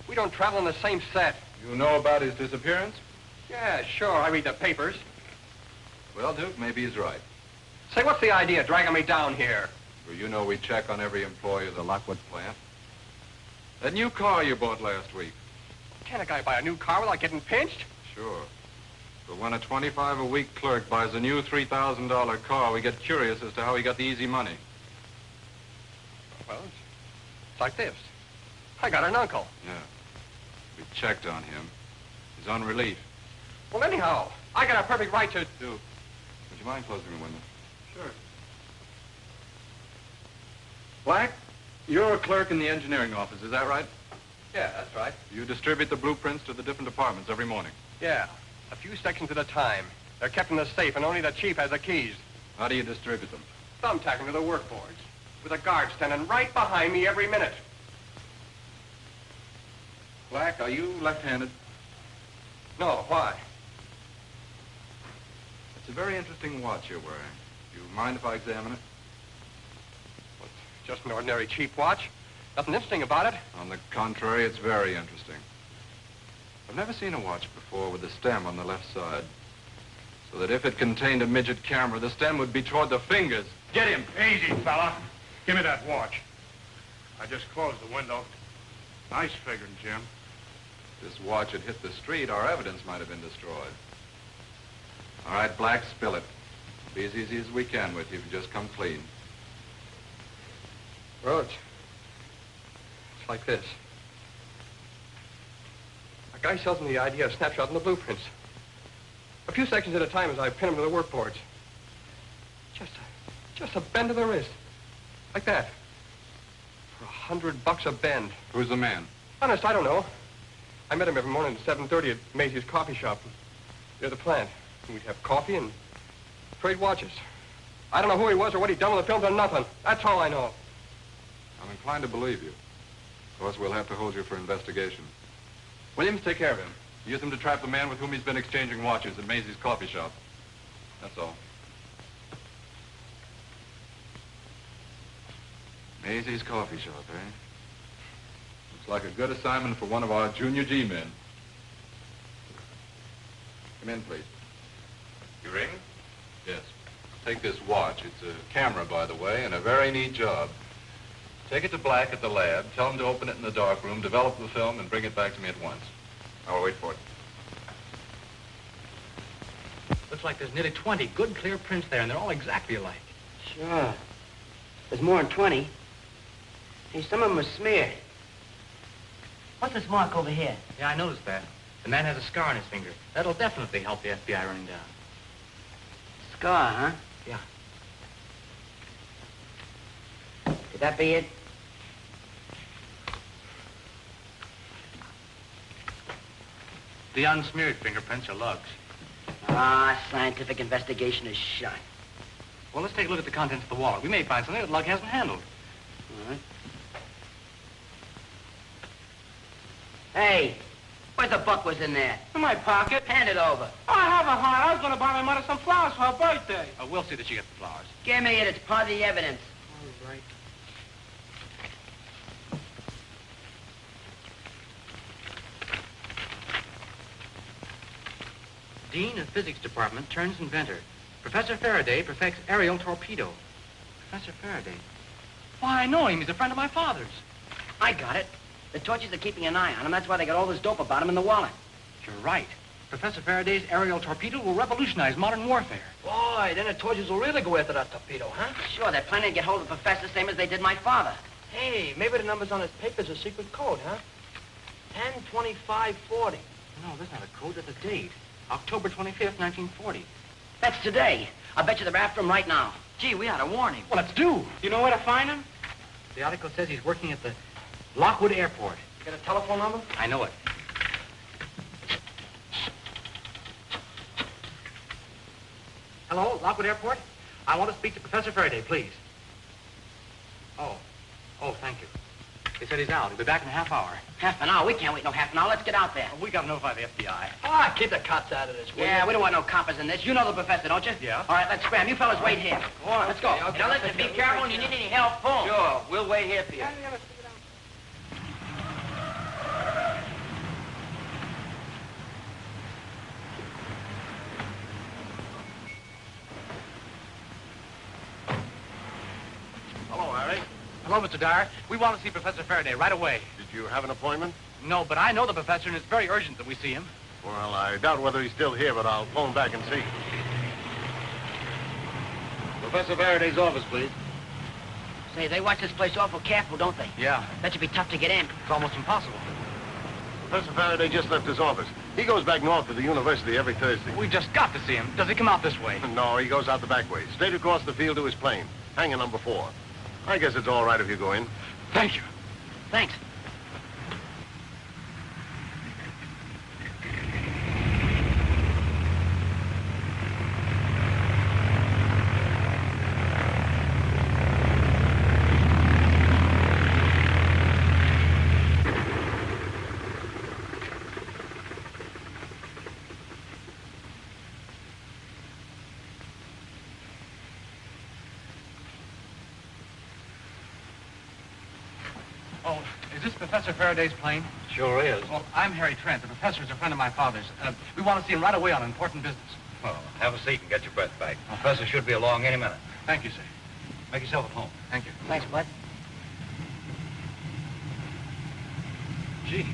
We don't travel on the same set. You know about his disappearance? Yeah, sure. I read the papers. Well, Duke, maybe he's right. Say, what's the idea dragging me down here? Well, you know we check on every employee of the Lockwood plant. That new car you bought last week. Can't a guy buy a new car without getting pinched? Sure. But when a $25-a-week clerk buys a new $3,000 car, we get curious as to how he got the easy money. Well, it's like this. I got an uncle. Yeah. We checked on him. He's on relief. Well, anyhow, I got a perfect right to... Duke, would you mind closing the window? Sure. Black, you're a clerk in the engineering office, is that right? Yeah, that's right. You distribute the blueprints to the different departments every morning. Yeah, a few sections at a time. They're kept in the safe, and only the chief has the keys. How do you distribute them? Thumbtacking to the workboards, with a guard standing right behind me every minute. Black, are you left-handed? No, why? It's a very interesting watch you're wearing. Do you mind if I examine it? What's just an ordinary cheap watch? Nothing interesting about it. On the contrary, it's very interesting. I've never seen a watch before with a stem on the left side. So that if it contained a midget camera, the stem would be toward the fingers. Get him. Easy, fella. Give me that watch. I just closed the window. Nice figuring, Jim. If this watch had hit the street, our evidence might have been destroyed. All right, Black, spill it. Be as easy as we can with you if you just come clean. Well, it's like this. A guy sells me the idea of snapshotting the blueprints. A few sections at a time as I pin them to the workboards. Just a bend of the wrist. Like that. For $100 a bend. Who's the man? Honest, I don't know. I met him every morning at 7:30 at Macy's coffee shop near the plant. We'd have coffee and trade watches. I don't know who he was or what he'd done with the films or nothing. That's all I know. I'm inclined to believe you. Of course, we'll have to hold you for investigation. Williams, take care of him. Use him to trap the man with whom he's been exchanging watches at Maisie's coffee shop. That's all. Maisie's coffee shop, eh? Looks like a good assignment for one of our junior G-men. Come in, please. You ring? Yes. Take this watch. It's a camera, by the way, and a very neat job. Take it to Black at the lab, tell him to open it in the dark room, develop the film, and bring it back to me at once. I'll wait for it. Looks like there's nearly 20 good, clear prints there, and they're all exactly alike. Sure. There's more than 20. Hey, some of them are smeared. What's this mark over here? Yeah, I noticed that. The man has a scar on his finger. That'll definitely help the FBI running down. Scar, huh? Yeah. Could that be it? The unsmeared fingerprints are lugs. Ah, scientific investigation is shot. Well, let's take a look at the contents of the wallet. We may find something that Lug hasn't handled. All right. Hey, where's the buck was in there? In my pocket. Hand it over. Oh, I have a heart. I was going to buy my mother some flowers for her birthday. We'll see that you get the flowers. Give me it. It's part of the evidence. All right. Dean of Physics Department turns inventor. Professor Faraday perfects aerial torpedo. Professor Faraday? Why, I know him. He's a friend of my father's. I got it. The torches are keeping an eye on him. That's why they got all this dope about him in the wallet. You're right. Professor Faraday's aerial torpedo will revolutionize modern warfare. Boy, then the torches will really go after that torpedo, huh? Sure, they're planning to get hold of the professor same as they did my father. Hey, maybe the numbers on his paper's a secret code, huh? 10-25-40. No, that's not a code, that's a date. October 25th, 1940. That's today. I bet you they're after him right now. Gee, we ought to warn him. Well, let's do. You know where to find him? The article says he's working at the Lockwood Airport. You got a telephone number? I know it. Hello, Lockwood Airport? I want to speak to Professor Faraday, please. Oh, thank you. They said he's out. He'll be back in a half hour. Half an hour? We can't wait no half an hour. Let's get out there. We got to notify the FBI. Ah, keep the cops out of this, will you? We don't want no coppers in this. You know the professor, don't you? Yeah. All right, let's scram. You fellas wait here. Go on, let's go. Okay, Now listen, be careful and you need any help, phone. Sure, we'll wait here for you. Hello, Harry. Hello, Mr. Dyer. We want to see Professor Faraday right away. Did you have an appointment? No, but I know the professor, and it's very urgent that we see him. Well, I doubt whether he's still here, but I'll phone back and see. Professor Faraday's office, please. Say, they watch this place awful careful, don't they? Yeah. Bet you be tough to get in. It's almost impossible. Professor Faraday just left his office. He goes back north to the university every Thursday. We just got to see him. Does he come out this way? No, he goes out the back way, straight across the field to his plane, hangar number 4. I guess it's all right if you go in. Thank you. Thanks. Oh, is this Professor Faraday's plane? Sure is. Well, I'm Harry Trent. The professor's a friend of my father's. We want to see him right away on important business. Well, have a seat and get your breath back. The professor should be along any minute. Thank you, sir. Make yourself at home. Thank you. Thanks, bud. Gee.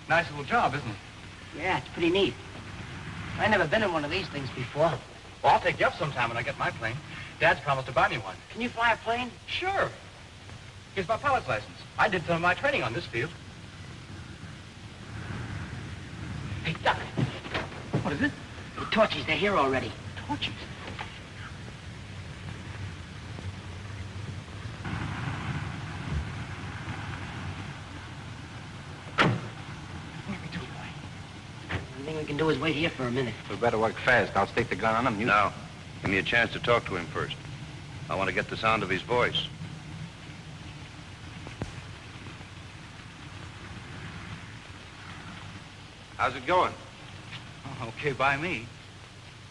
Nice little job, isn't it? Yeah, it's pretty neat. I've never been in one of these things before. Well, I'll take you up sometime when I get my plane. Dad's promised to buy me one. Can you fly a plane? Sure. Here's my pilot's license. I did some of my training on this field. Hey, duck. What is it? The torches, they're here already. Torches? The thing we can do is wait here for a minute. We better work fast. I'll stick the gun on him. No. Give me a chance to talk to him first. I want to get the sound of his voice. How's it going? Okay, by me.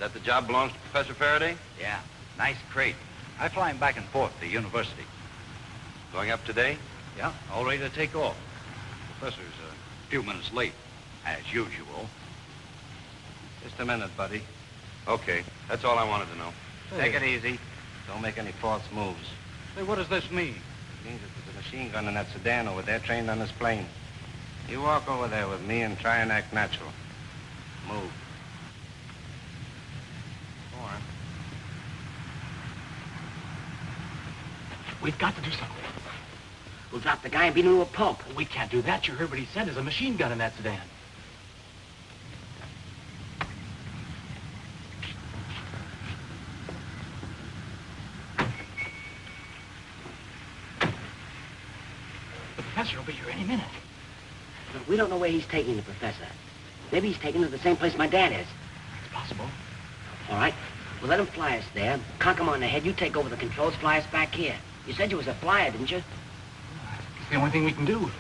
That the job belongs to Professor Faraday? Yeah, nice crate. I fly him back and forth to university. Going up today? Yeah, all ready to take off. Professor's a few minutes late, as usual. Just a minute, buddy. Okay, that's all I wanted to know. Take it easy. Don't make any false moves. Hey, what does this mean? It means that there's a machine gun in that sedan over there trained on this plane. You walk over there with me and try and act natural. Move. Go on. We've got to do something. We'll drop the guy and beat him to a pulp. We can't do that. You heard what he said. There's a machine gun in that sedan. The professor will be here any minute. Look, we don't know where he's taking the professor. Maybe he's taking him to the same place my dad is. It's possible. All right. We'll let him fly us there. Conk him on the head. You take over the controls, fly us back here. You said you was a flyer, didn't you? It's the only thing we can do.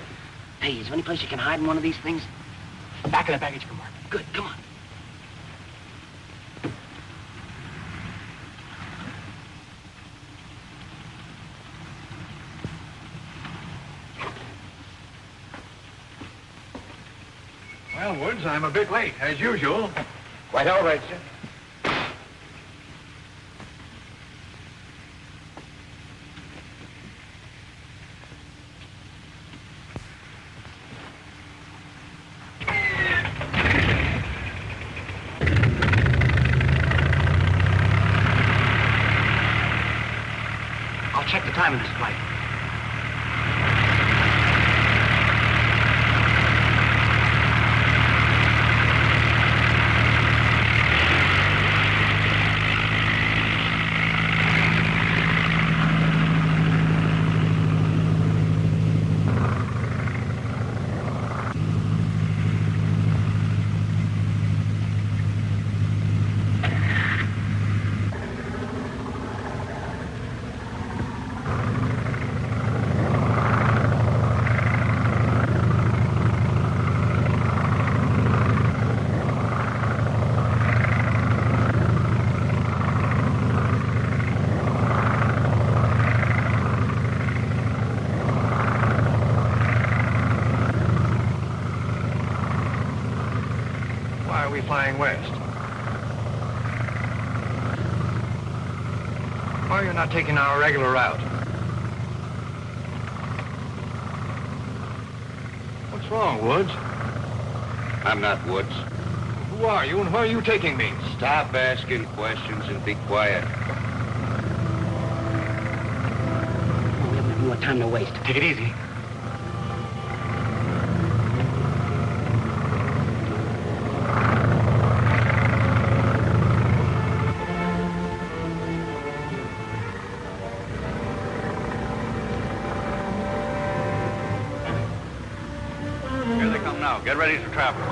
Hey, is there any place you can hide in one of these things? Back of the baggage compartment. Good, come on. Well, Woods, I'm a bit late, as usual. Quite all right, sir. time in this flight. Flying west. Why are you not taking our regular route? What's wrong, Woods? I'm not Woods. Who are you and where are you taking me? Stop asking questions and be quiet. We haven't more time to waste. Take it easy. Get ready to travel.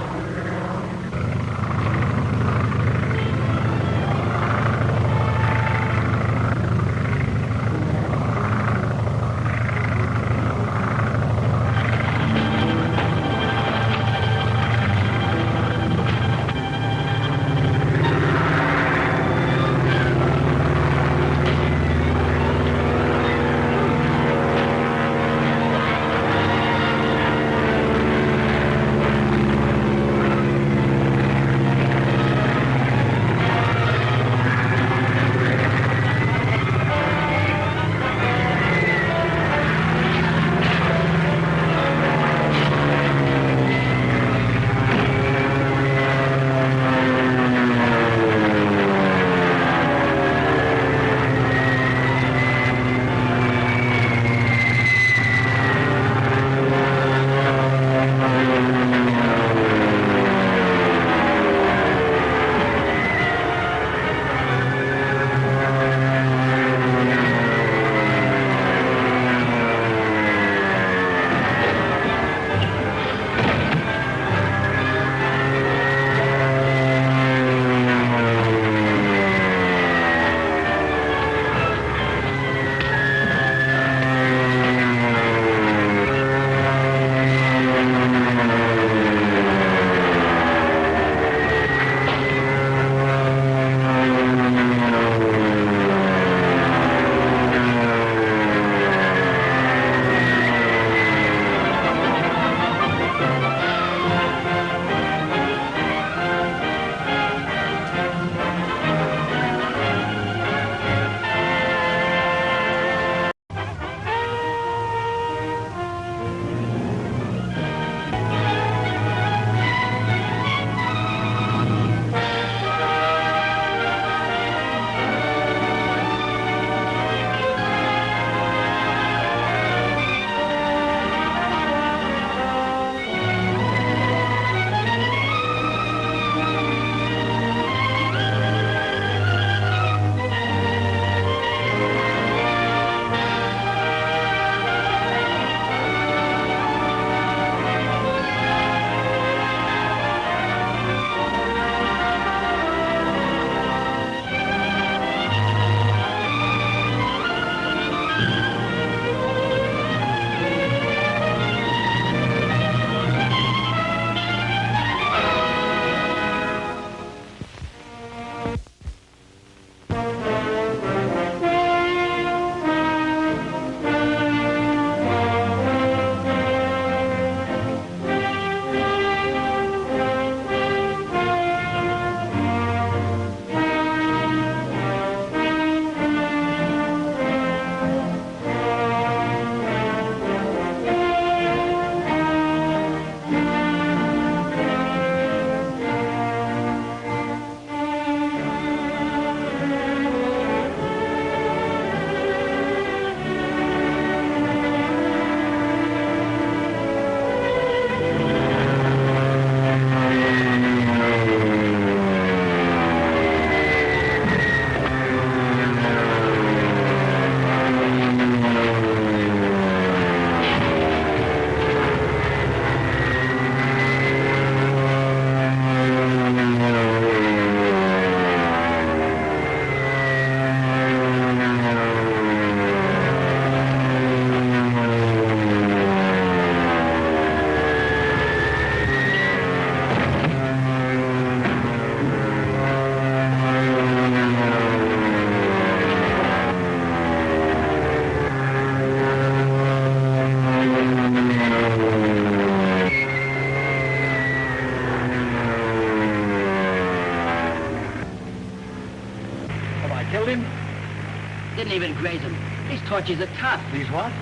even graze him. These torches are tough. These what?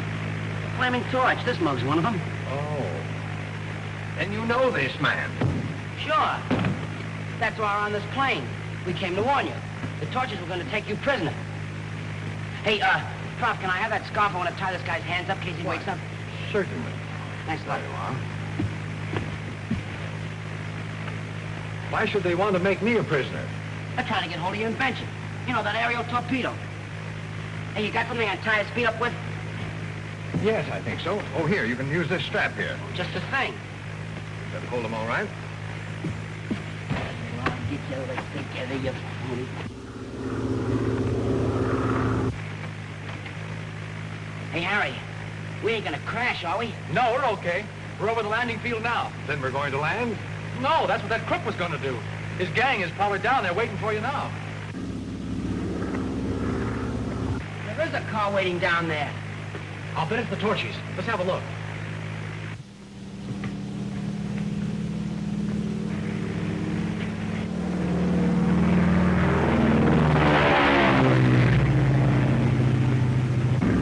Flaming torch. This mug's one of them. Oh. And you know this man? Sure. That's why we're on this plane. We came to warn you. The torches were going to take you prisoner. Hey, Prof, can I have that scarf? I want to tie this guy's hands up in case he wakes up. Certainly. Thanks a lot. Very well. Why should they want to make me a prisoner? They're trying to get hold of your invention. You know, that aerial torpedo. Hey, you got something I can tie his feet up with? Yes, I think so. Oh, here, you can use this strap here. Just a thing. That'll hold them all right. Well, get your legs together, you fool. Hey, Harry, we ain't gonna crash, are we? No, we're okay. We're over the landing field now. Then we're going to land? No, that's what that crook was going to do. His gang is probably down there waiting for you now. There is a car waiting down there. I'll bet it's the torches. Let's have a look.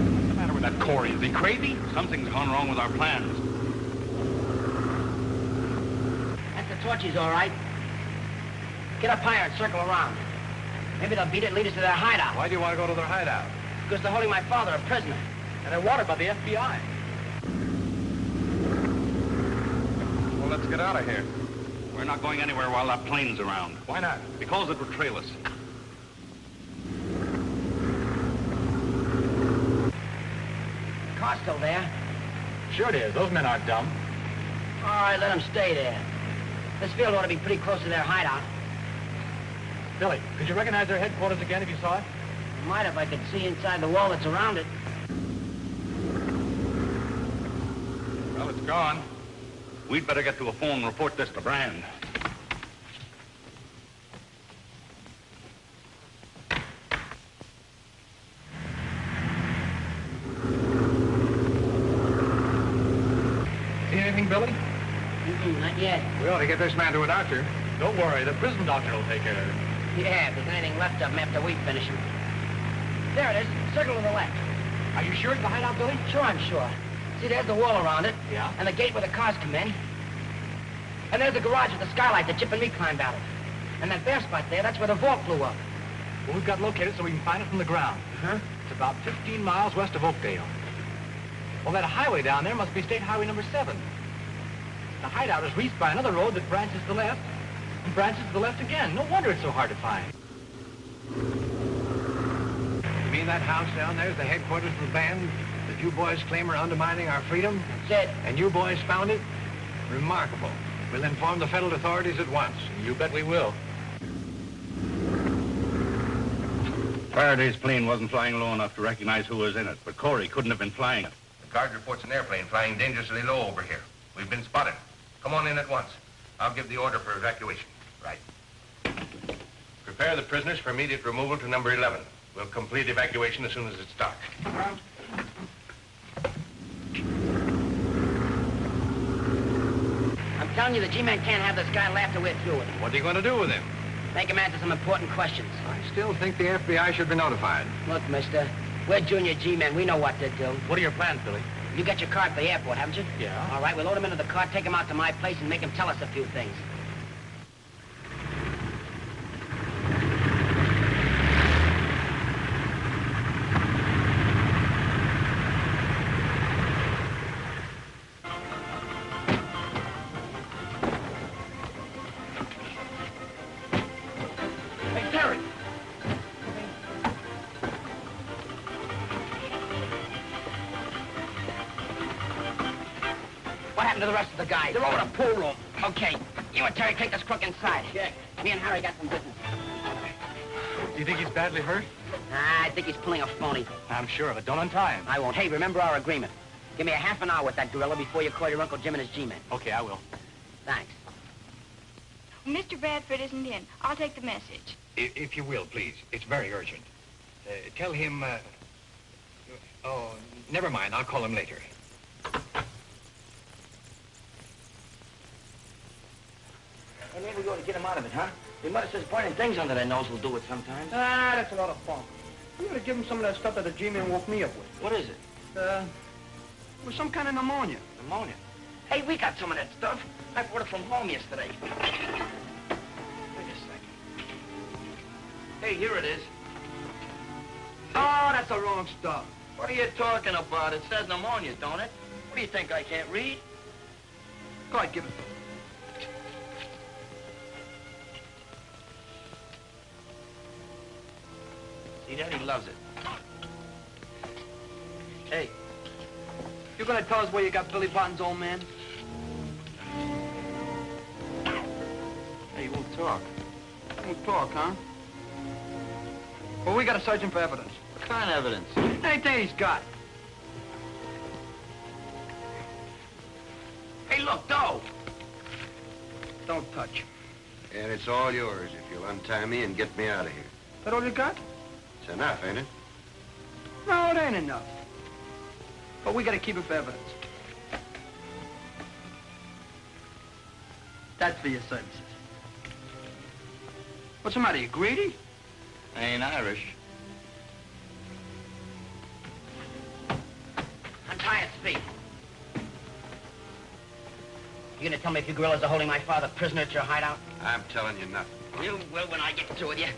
What's the matter with that Corey? Is he crazy? Something's gone wrong with our plans. That's the torches, all right. Get up higher and circle around. Maybe they'll beat it and lead us to their hideout. Why do you want to go to their hideout? Because they're holding my father a prisoner. And they're wanted by the FBI. Well, let's get out of here. We're not going anywhere while that plane's around. Why not? Because it would trail us. The car's still there. Sure it is. Those men aren't dumb. All right, let them stay there. This field ought to be pretty close to their hideout. Billy, could you recognize their headquarters again if you saw it? Might if I could see inside the wall that's around it. Well, it's gone. We'd better get to a phone and report this to Brand. See anything, Billy? Not yet. We ought to get this man to a doctor. Don't worry, the prison doctor will take care of it. Yeah, if there's anything left of him after we finish him. There it is. Circle to the left. Are you sure it's the hideout, Billy? Sure, I'm sure. See, there's the wall around it. Yeah. And the gate where the cars come in. And there's the garage with the skylight that Chip and me climbed out of. And that bare spot there, that's where the vault flew up. Well, we've got located so we can find it from the ground. Huh? It's about 15 miles west of Oakdale. Well, that highway down there must be State Highway number 7. The hideout is reached by another road that branches to the left and branches to the left again. No wonder it's so hard to find. You mean that house down there is the headquarters of the band that you boys claim are undermining our freedom? That's it. And you boys found it? Remarkable. We'll inform the federal authorities at once. You bet we will. Faraday's plane wasn't flying low enough to recognize who was in it, but Corey couldn't have been flying it. The guard reports an airplane flying dangerously low over here. We've been spotted. Come on in at once. I'll give the order for evacuation. Right. Prepare the prisoners for immediate removal to number 11. We'll complete evacuation as soon as it's dark. I'm telling you, the G-Man can't have this guy after we're through with him. What are you going to do with him? Make him answer some important questions. I still think the FBI should be notified. Look, mister, we're junior G-Men. We know what to do. What are your plans, Billy? You got your car at the airport, haven't you? Yeah. All right, we'll load him into the car, take him out to my place, and make him tell us a few things. Hey, Terry! What happened to the rest of the guys? They're over the pool room. Okay, you and Terry take this crook inside. Yeah. Me and Harry got some business. Do you think he's badly hurt? I think he's pulling a phony. I'm sure of it. Don't untie him. I won't. Hey, remember our agreement. Give me a half an hour with that gorilla before you call your Uncle Jim and his G-Men. Okay, I will. Thanks. Mr. Bradford isn't in. I'll take the message. If you will, please. It's very urgent. Tell him, oh, never mind. I'll call him later. Hey, maybe we ought to get him out of it, huh? The mother says pointing things under their nose will do it sometimes. Ah, that's a lot of fun. You gotta give him some of that stuff that the G-Man woke me up with. What is it? It was some kind of pneumonia. Pneumonia? Hey, we got some of that stuff. I brought it from home yesterday. Wait a second. Hey, here it is. Oh, that's the wrong stuff. What are you talking about? It says pneumonia, don't it? What do you think, I can't read? Go ahead, give it. See that? He loves it. Hey, you gonna tell us where you got Billy Barton's old man? Hey, you won't talk. Won't talk, huh? Well, we got to search him for evidence. What kind of evidence? Anything he's got. Hey, look, Doe! Don't touch. And it's all yours if you'll untie me and get me out of here. That all you got? It's enough, ain't it? No, it ain't enough. But we got to keep it for evidence. That's for your services. What's the matter, you greedy? I ain't Irish. Untie his feet. You gonna tell me if you guerrillas are holding my father prisoner at your hideout? I'm telling you nothing. You will when I get through with you.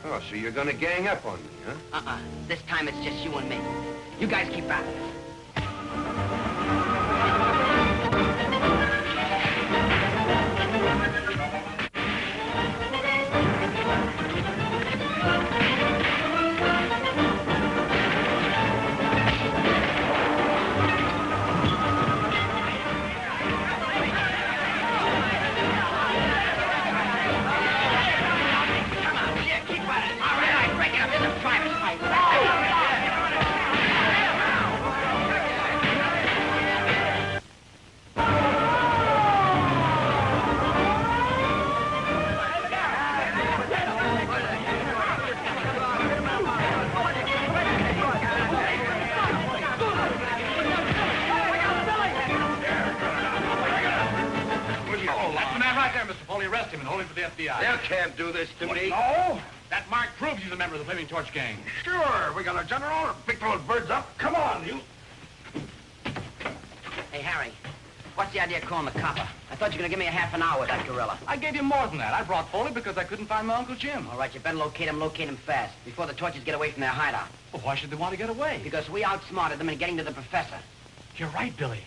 Oh, so you're gonna gang up on me, huh? This time it's just you and me. You guys keep out. They can't do this to me. No! That mark proves he's a member of the Flaming Torch gang. Sure, we got a general and pick those birds up. Come on, you. Hey, Harry, what's the idea of calling the copper? I thought you were gonna give me a half an hour with that gorilla. I gave you more than that. I brought Foley because I couldn't find my Uncle Jim. All right, you better locate him fast, before the torches get away from their hideout. Well, why should they want to get away? Because we outsmarted them in getting to the professor. You're right, Billy.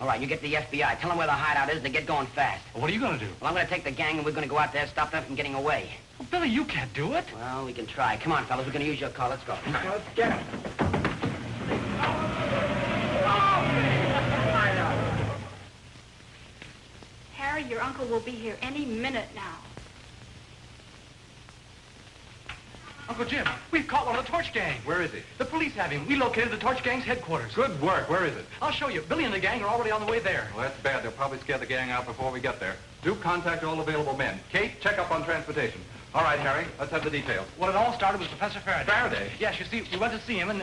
All right, you get the FBI. Tell them where the hideout is and they get going fast. Well, what are you going to do? Well, I'm going to take the gang and we're going to go out there, stop them from getting away. Well, Billy, you can't do it. Well, we can try. Come on, fellas. We're going to use your car. Let's go. Let's get him. Harry, your uncle will be here any minute now. Uncle Jim, we've caught one of the Torch gang. Where is he? The police have him. We located the Torch gang's headquarters. Good work. Where is it? I'll show you. Billy and the gang are already on the way there. Well, that's bad. They'll probably scare the gang out before we get there. Do contact all available men. Kate, check up on transportation. All right, Harry, let's have the details. Well, it all started with Professor Faraday. Faraday? Yes, you see, we went to see him and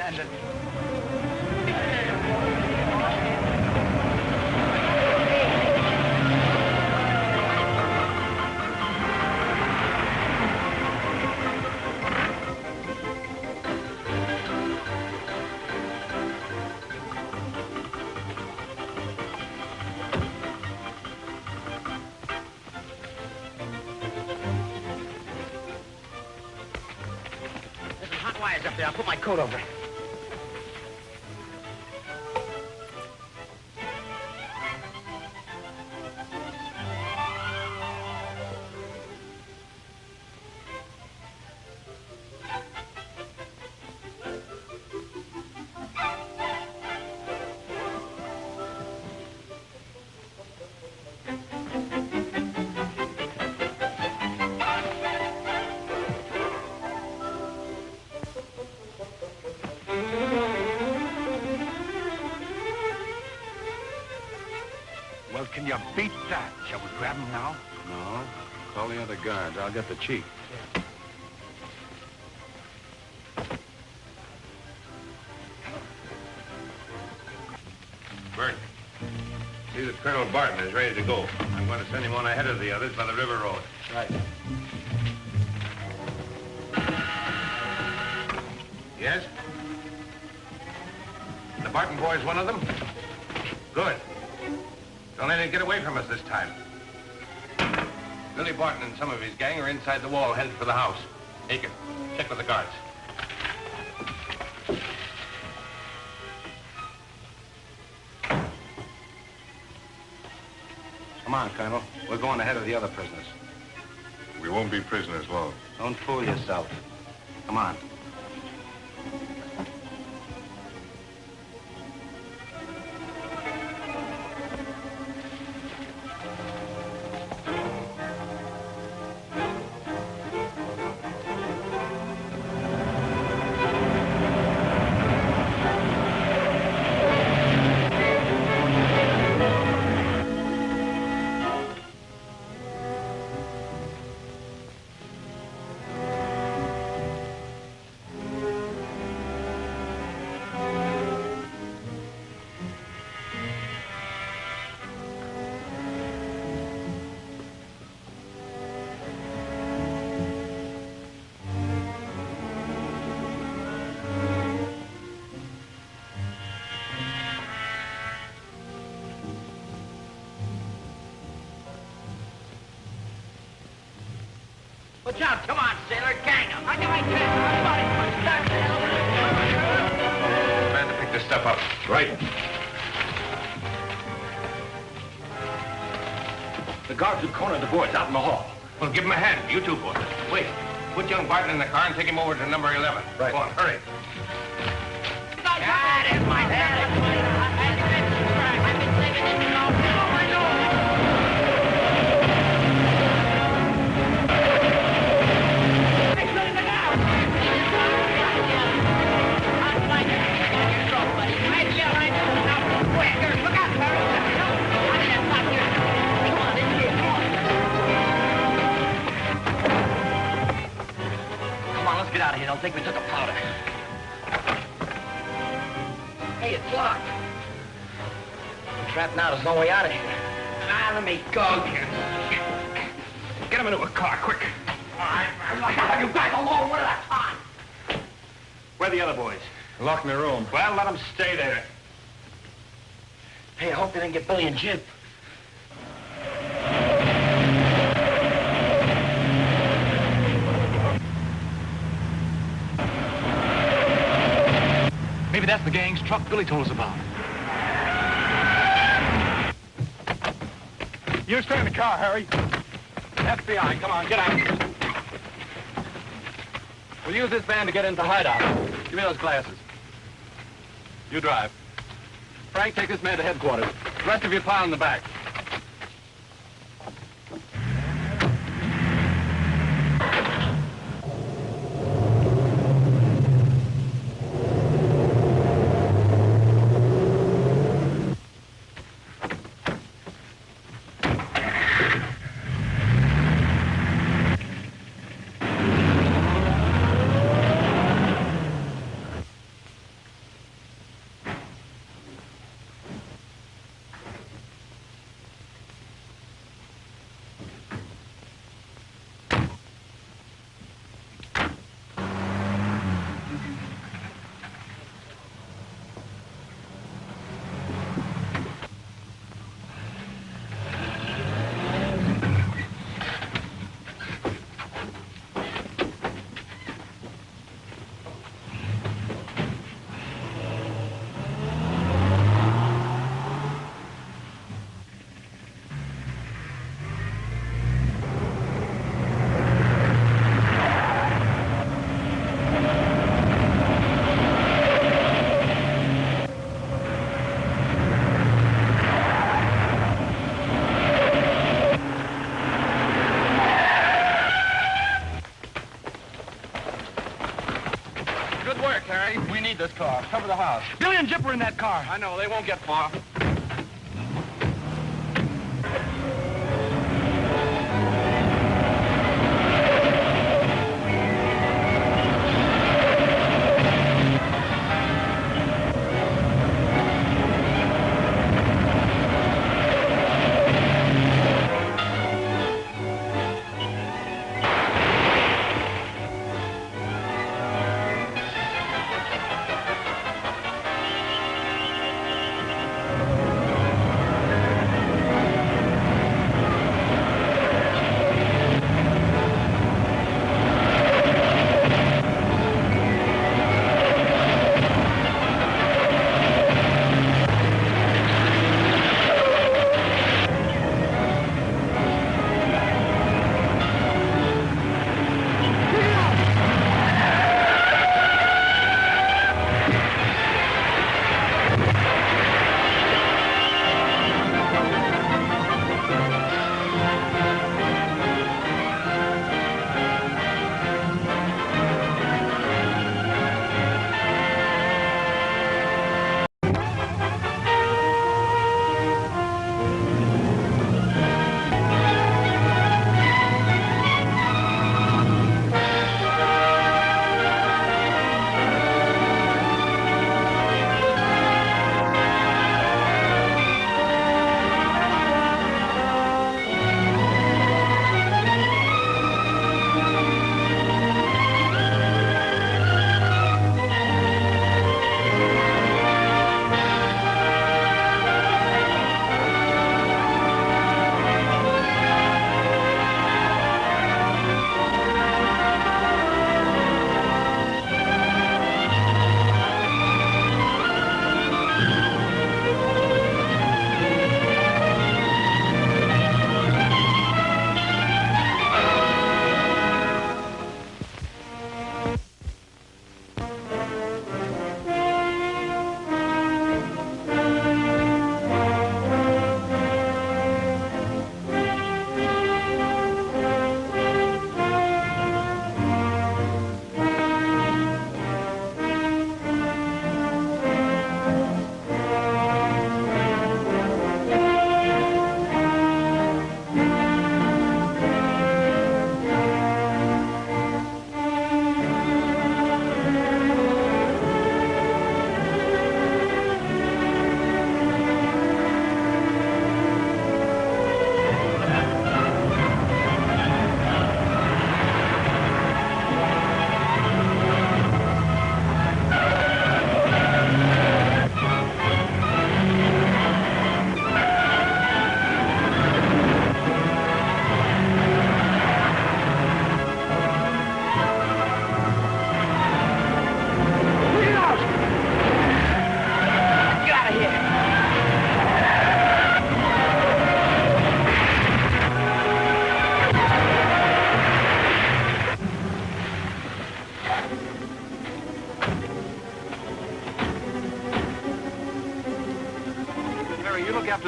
Wires up there. I'll put my coat over it. Well, can you beat that? Shall we grab him now? No. Call the other guards. I'll get the chief. Bert, see that Colonel Barton is ready to go. I'm going to send him on ahead of the others by the river road. Right. Yes? The Barton boy's one of them? Good. Don't let him get away from us this time. Billy Barton and some of his gang are inside the wall, headed for the house. Aiken, check with the guards. Come on, Colonel. We're going ahead of the other prisoners. We won't be prisoners long. Don't fool yourself. Come on. Watch out, come on, sailor, gang him. I got my Man to pick this stuff up. Right. The guards who cornered the boys out in the hall. Well, give him a hand. You two boys. Wait. Put young Barton in the car and take him over to number 11. Right. Go on, hurry. That is my head. I've been saving it, you know. Get out of here. Don't think we took a powder. Hey, it's locked. We're trapped now. There's no way out of here. Ah, let me go. Get him into a car, quick. You guys alone. What did I time? Where are the other boys? Locked in their room. Well, let them stay there. Hey, I hope they didn't get Billy and Jim. Maybe that's the gang's truck Billy told us about. You stay in the car, Harry. FBI, come on, get out. We'll use this van to get into hideout. Give me those glasses. You drive. Frank, take this man to headquarters. The rest of you pile in the back. This car. Cover the house. Billy and Jip are in that car. I know. They won't get far.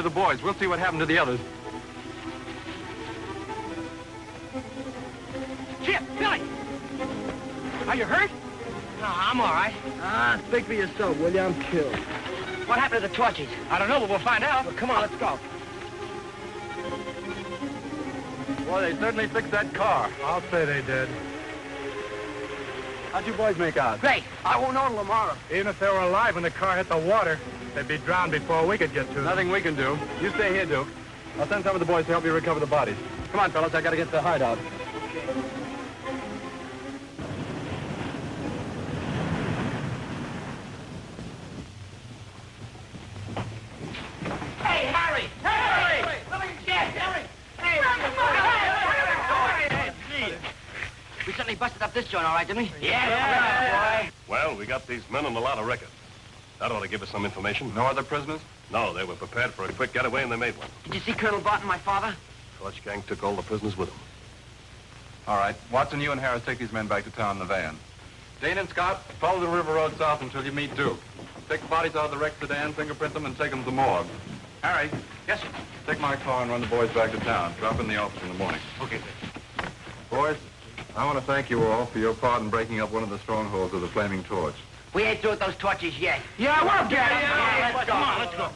the boys. We'll see what happened to the others. Chip, Billy! Are you hurt? No, I'm all right. Ah, speak for yourself, will you? I'm killed. What happened to the torches? I don't know, but we'll find out. Well, come on, let's go. Boy, they certainly fixed that car. I'll say they did. How'd you boys make out? Great. I won't know till tomorrow. Even if they were alive when the car hit the water, they'd be drowned before we could get to them. Nothing we can do. You stay here, Duke. I'll send some of the boys to help you recover the bodies. Come on, fellas, I gotta get to the hideout. Hey, Harry! Harry! We certainly busted up this joint, all right, didn't we? Yeah, boy. Well, we got these men on a lot of record. That ought to give us some information. No other prisoners? No, they were prepared for a quick getaway, and they made one. Did you see Colonel Barton, my father? Torch gang took all the prisoners with them. All right. Watson, you and Harris take these men back to town in the van. Dane and Scott, follow the river road south until you meet Duke. Take the bodies out of the wrecked sedan, fingerprint them, and take them to the morgue. Harry. Yes, sir. Take my car and run the boys back to town. Drop in the office in the morning. Okay, sir. Boys, I want to thank you all for your part in breaking up one of the strongholds of the Flaming Torch. We ain't through with those torches yet. Yeah, we'll get it. Let's go. Come on, let's go.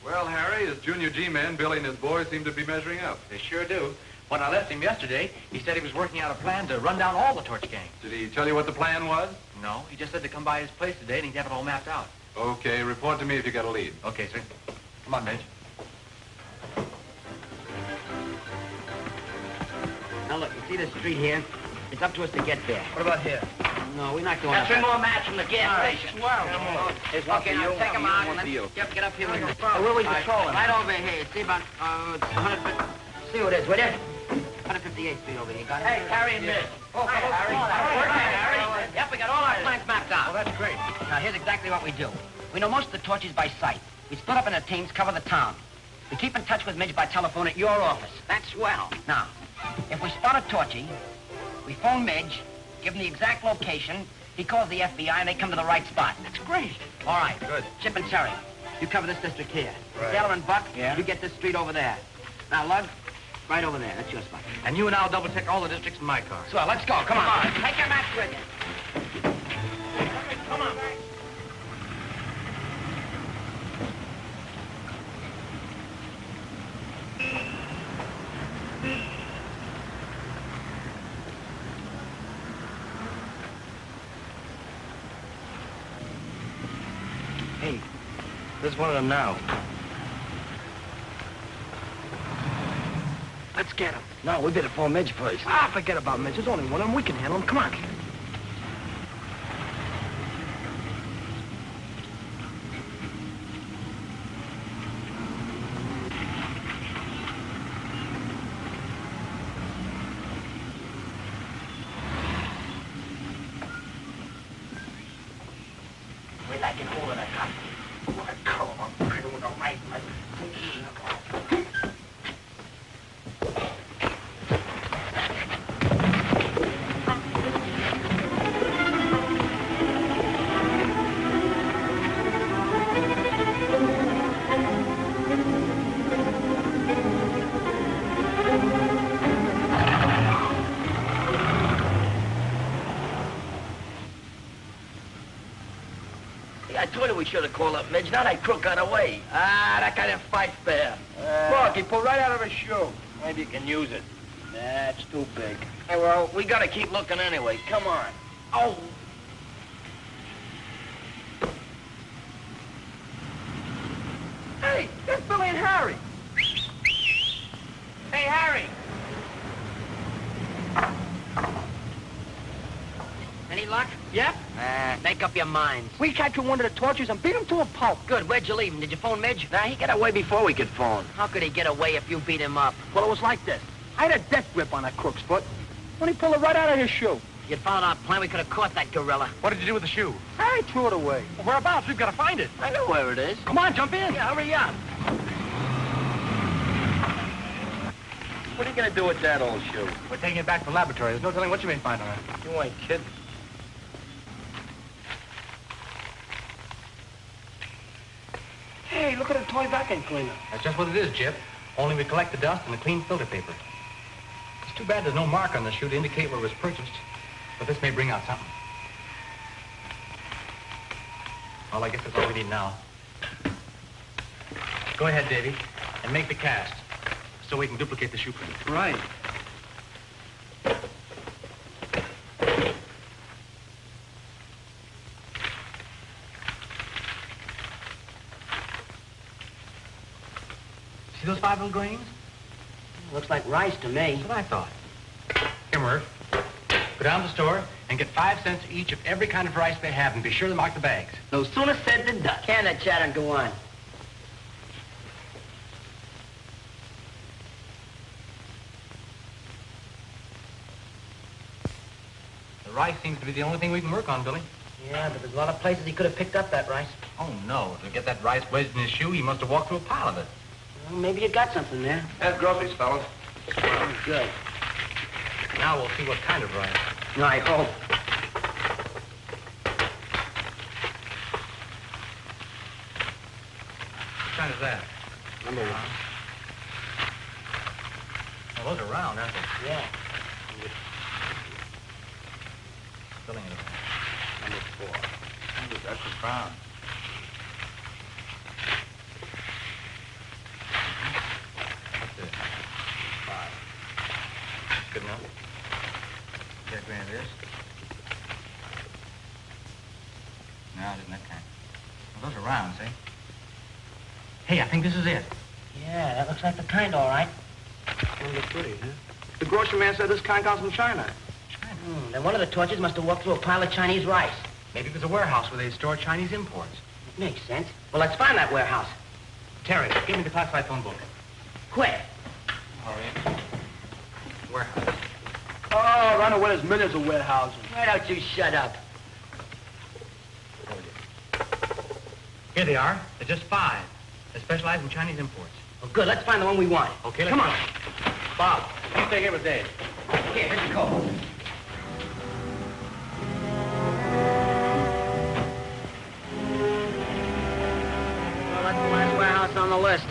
Well, Harry, his junior G-men, Billy and his boys seem to be measuring up. They sure do. When I left him yesterday, he said he was working out a plan to run down all the torch gang. Did he tell you what the plan was? No, he just said to come by his place today and he'd have it all mapped out. Okay, report to me if you get a lead. Okay, sir. Come on, Midge. Now, look, you see this street here? It's up to us to get there. What about here? No, we're not doing That's that. three more match from the gas station. Here's one Okay, for now you. take 'em out and Let's get up here with me. Where are we patrolling? Right over here. See about, it's 150. See what it is, will you? 158th Street over here. Got it? Hey, Harry and Mitch. Okay, Harry. Harry. Yep, we got all our plans mapped out. Oh, that's great. Now, here's exactly what we do. We know most of the torches by sight. We split up into teams, cover the town. We keep in touch with Midge by telephone at your office. That's swell. Now, if we spot a torchy, we phone Midge, give him the exact location, he calls the FBI, and they come to the right spot. That's great. All right. Good. Chip and Terry, you cover this district here. Right. Sailor and Buck, Yeah? you get this street over there. Now, Lug, right over there. That's your spot. And you and I'll double-check all the districts in my car. So, let's go. Come on. Take your match with you. Come on. Hey, there's one of them now. Let's get him. No, we better phone Midge first. Ah, forget about Mitch. There's only one of them. We can handle him. Come on. Wait, I can hold it. Come on, I told you we should have called up Midge. Now that crook got away. Ah, that guy didn't fight fair. Look, he pulled right out of his shoe. Maybe you can use it. Nah, it's too big. Hey, well, we gotta keep looking anyway. Come on. Oh. Hey, there's Billy and Harry. Hey, Harry. Any luck? Yep. Make up your minds. We captured one of the torches and beat him to a pulp. Good. Where'd you leave him? Did you phone Midge? Nah, he got away before we could phone. How could he get away if you beat him up? Well, it was like this. I had a death grip on that crook's foot when he pulled it right out of his shoe. If you'd followed our plan, we could have caught that gorilla. What did you do with the shoe? I threw it away. Well, whereabouts? We've got to find it. I know where it is. Come on, jump in. Yeah, hurry up. What are you gonna do with that old shoe? We're taking it back to the laboratory. There's no telling what you may find on it. You ain't kidding. toy vacuum cleaner. That's just what it is, Jip. Only we collect the dust and the clean filter paper. It's too bad there's no mark on the shoe to indicate where it was purchased. But this may bring out something. Well, I guess that's all we need now. Go ahead, Davy, and make the cast so we can duplicate the shoe print. Right. See those 5 little grains? Looks like rice to me. That's what I thought. Here, Murph. Go down to the store and get 5 cents each of every kind of rice they have, and be sure to mark the bags. No sooner said than done. Can that chatter go on? The rice seems to be the only thing we can work on, Billy. Yeah, but there's a lot of places he could have picked up that rice. Oh, no. To get that rice wedged in his shoe, he must have walked through a pile of it. Well, maybe you got something there. That's groceries, fellas. Oh, good. Now we'll see what kind of rice. I hope. What kind is that? Number 1. Well, those are round, aren't they? Yeah. Filling it up. Number 4. That's the crown. What's this? 5. Good enough. Get a grain of this. No, it isn't that kind. Well, those are round, see? Hey, I think this is it. Yeah, that looks like the kind, all right. Number 3, huh? The grocery man said this kind comes from China. Then one of the torches must have walked through a pile of Chinese rice. Maybe it was a warehouse where they store Chinese imports. It makes sense. Well, let's find that warehouse. Terry, give me the classified phone book. Quick. All right. Warehouse. Oh, around the way there's millions of warehouses. Why don't you shut up? Here they are. They're just 5. They specialize in Chinese imports. Well, good. Let's find the one we want. Okay, let's Come go. on. Bob, you stay here with Dave. Here, here's your coat. Well, that's the last warehouse on the list.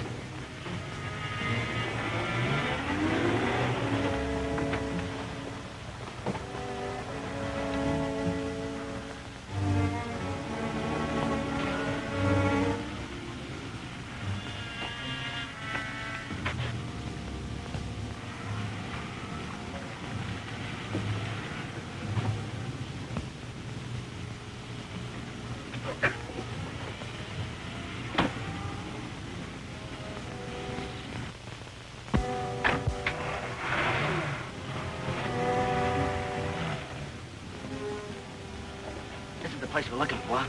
Place we're looking for.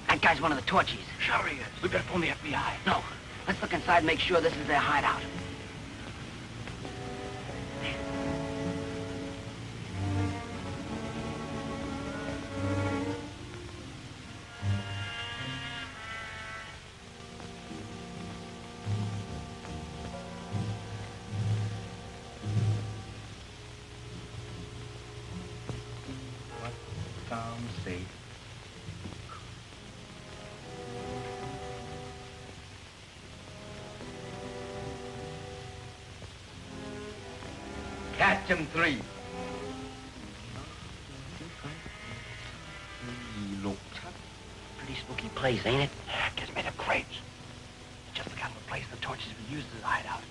That guy's one of the torchies. Sure he is. We better phone the FBI. No. Let's look inside and make sure this is their hideout. Some say. Catch 'em 3. Pretty spooky place, ain't it? Yeah, gives me the creeps. It's just the kind of place the torches would use as a hideout.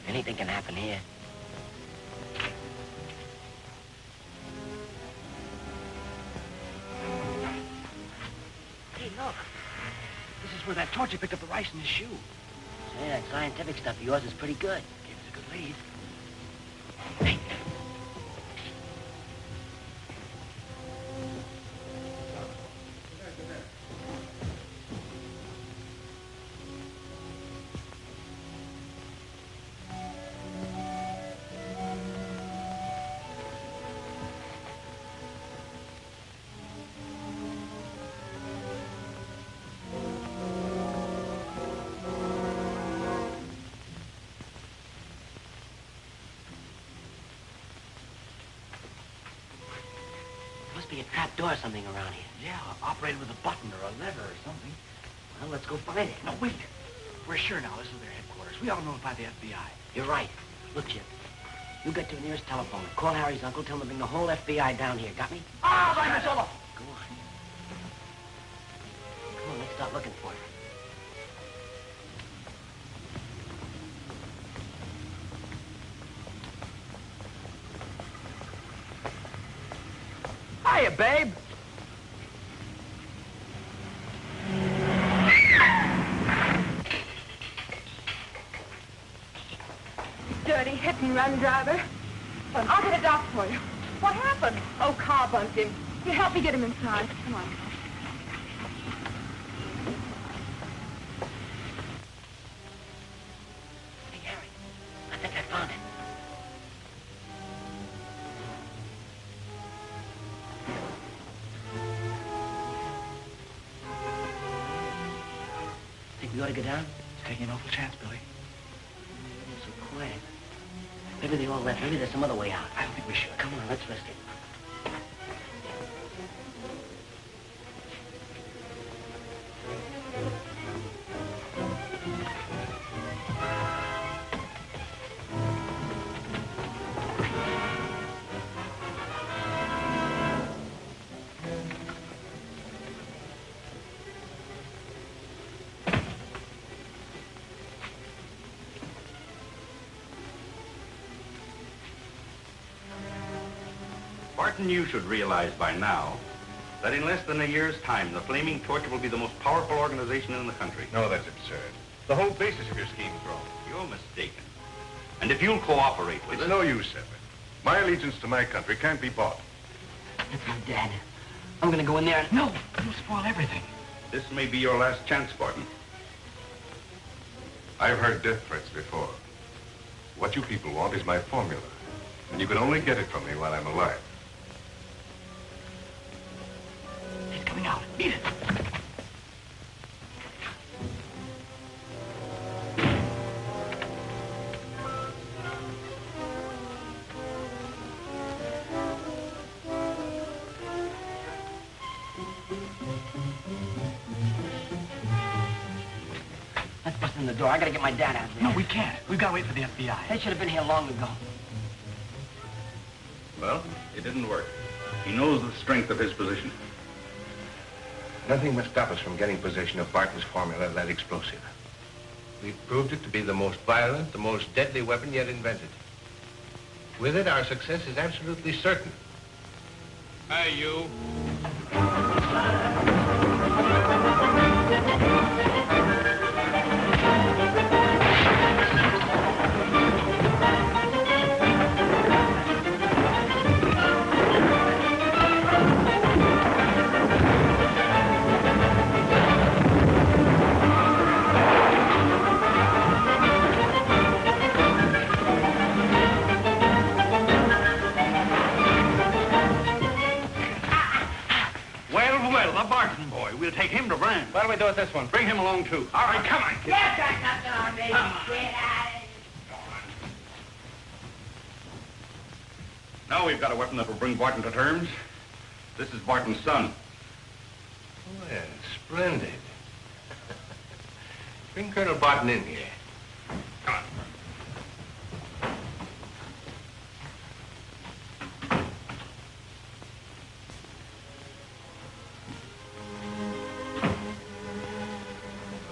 Anything can happen here. Hey, look. This is where that torch picked up the rice in his shoe. Say, that scientific stuff of yours is pretty good. Gave us a good lead. Must be a trap door or something around here. Yeah, operated with a button or a lever or something. Well, let's go find it. No, wait. We're sure now this is their headquarters. We ought to notify the FBI. You're right. Look, Jim. You get to the nearest telephone. Call Harry's uncle. Tell him to bring the whole FBI down here. Got me? Ah, right, Miss Olaf. Go on. Come on, let's start looking for it. Hiya, babe. Dirty hit-and-run driver. I'll get a doc for you. What happened? Oh, car bumped him. You help me get him inside. Come on. Hey, Harry. I think I found it. Think we ought to go down? It's taking an awful chance, Billy. It's so quiet. Maybe they all left. Maybe there's some other way out. I don't think we should. Come on, let's risk it. Barton, you should realize by now that in less than a year's time, the Flaming Torch will be the most powerful organization in the country. No, that's absurd. The whole basis of your scheme's wrong. You're mistaken. And if you'll cooperate with It's us... no use, Edward. My allegiance to my country can't be bought. That's my dad. I'm gonna go in there and... No, you'll spoil everything. This may be your last chance, Barton. I've heard death threats before. What you people want is my formula. And you can only get it from me while I'm alive. It's coming out. Eat it. Let's bust in the door. I gotta get my dad out of there. No, we can't. We've got to wait for the FBI. They should have been here long ago. Well, it didn't work. He knows the strength of his position. Nothing must stop us from getting possession of Barton's formula, that explosive. We've proved it to be the most violent, the most deadly weapon yet invented. With it, our success is absolutely certain. Hey, you. We'll take him to Brand. Why don't we do it this one? Bring him along, too. All right, come on, kid. Get got nothing on me. Get out of Now we've got a weapon that will bring Barton to terms. This is Barton's son. Well, splendid. Bring Colonel Barton in here. Come on.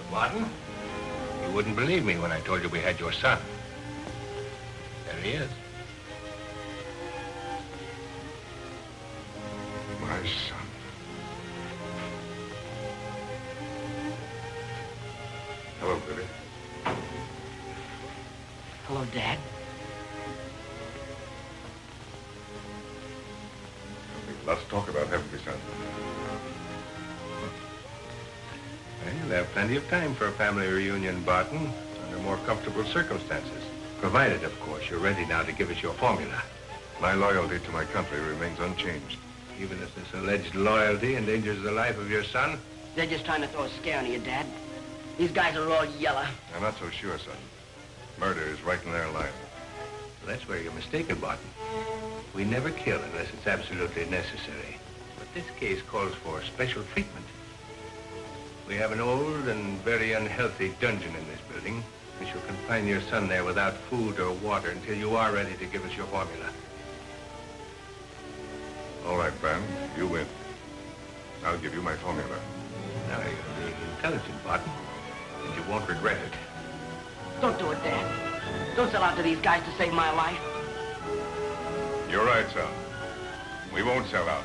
Barton, you wouldn't believe me when I told you we had your son. There he is. My son. Hello, Billy. Hello, Dad. Lots to talk about, haven't we, son? Well, you'll have plenty of time for a family reunion, Barton, under more comfortable circumstances. Provided, of course, you're ready now to give us your formula. My loyalty to my country remains unchanged. Even if this alleged loyalty endangers the life of your son? They're just trying to throw a scare into you, Dad. These guys are all yellow. I'm not so sure, son. Murder is right in their line. Well, that's where you're mistaken, Barton. We never kill unless it's absolutely necessary. But this case calls for special treatment. We have an old and very unhealthy dungeon in this building. We shall confine your son there without food or water until you are ready to give us your formula. All right, Van, you win. I'll give you my formula. Now, you're being intelligent, Barton, and you won't regret it. Don't do it, Dad. Don't sell out to these guys to save my life. You're right, son. We won't sell out.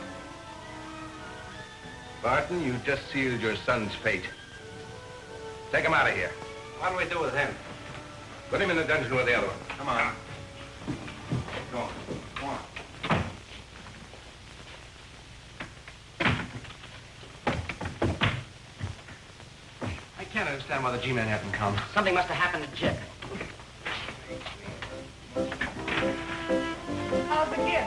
Barton, you just sealed your son's fate. Take him out of here. What do we do with him? Put him in the dungeon with the other one. Come on. Go on. Come on. I can't understand why the G-Man haven't come. Something must have happened to Chip. How's the kid?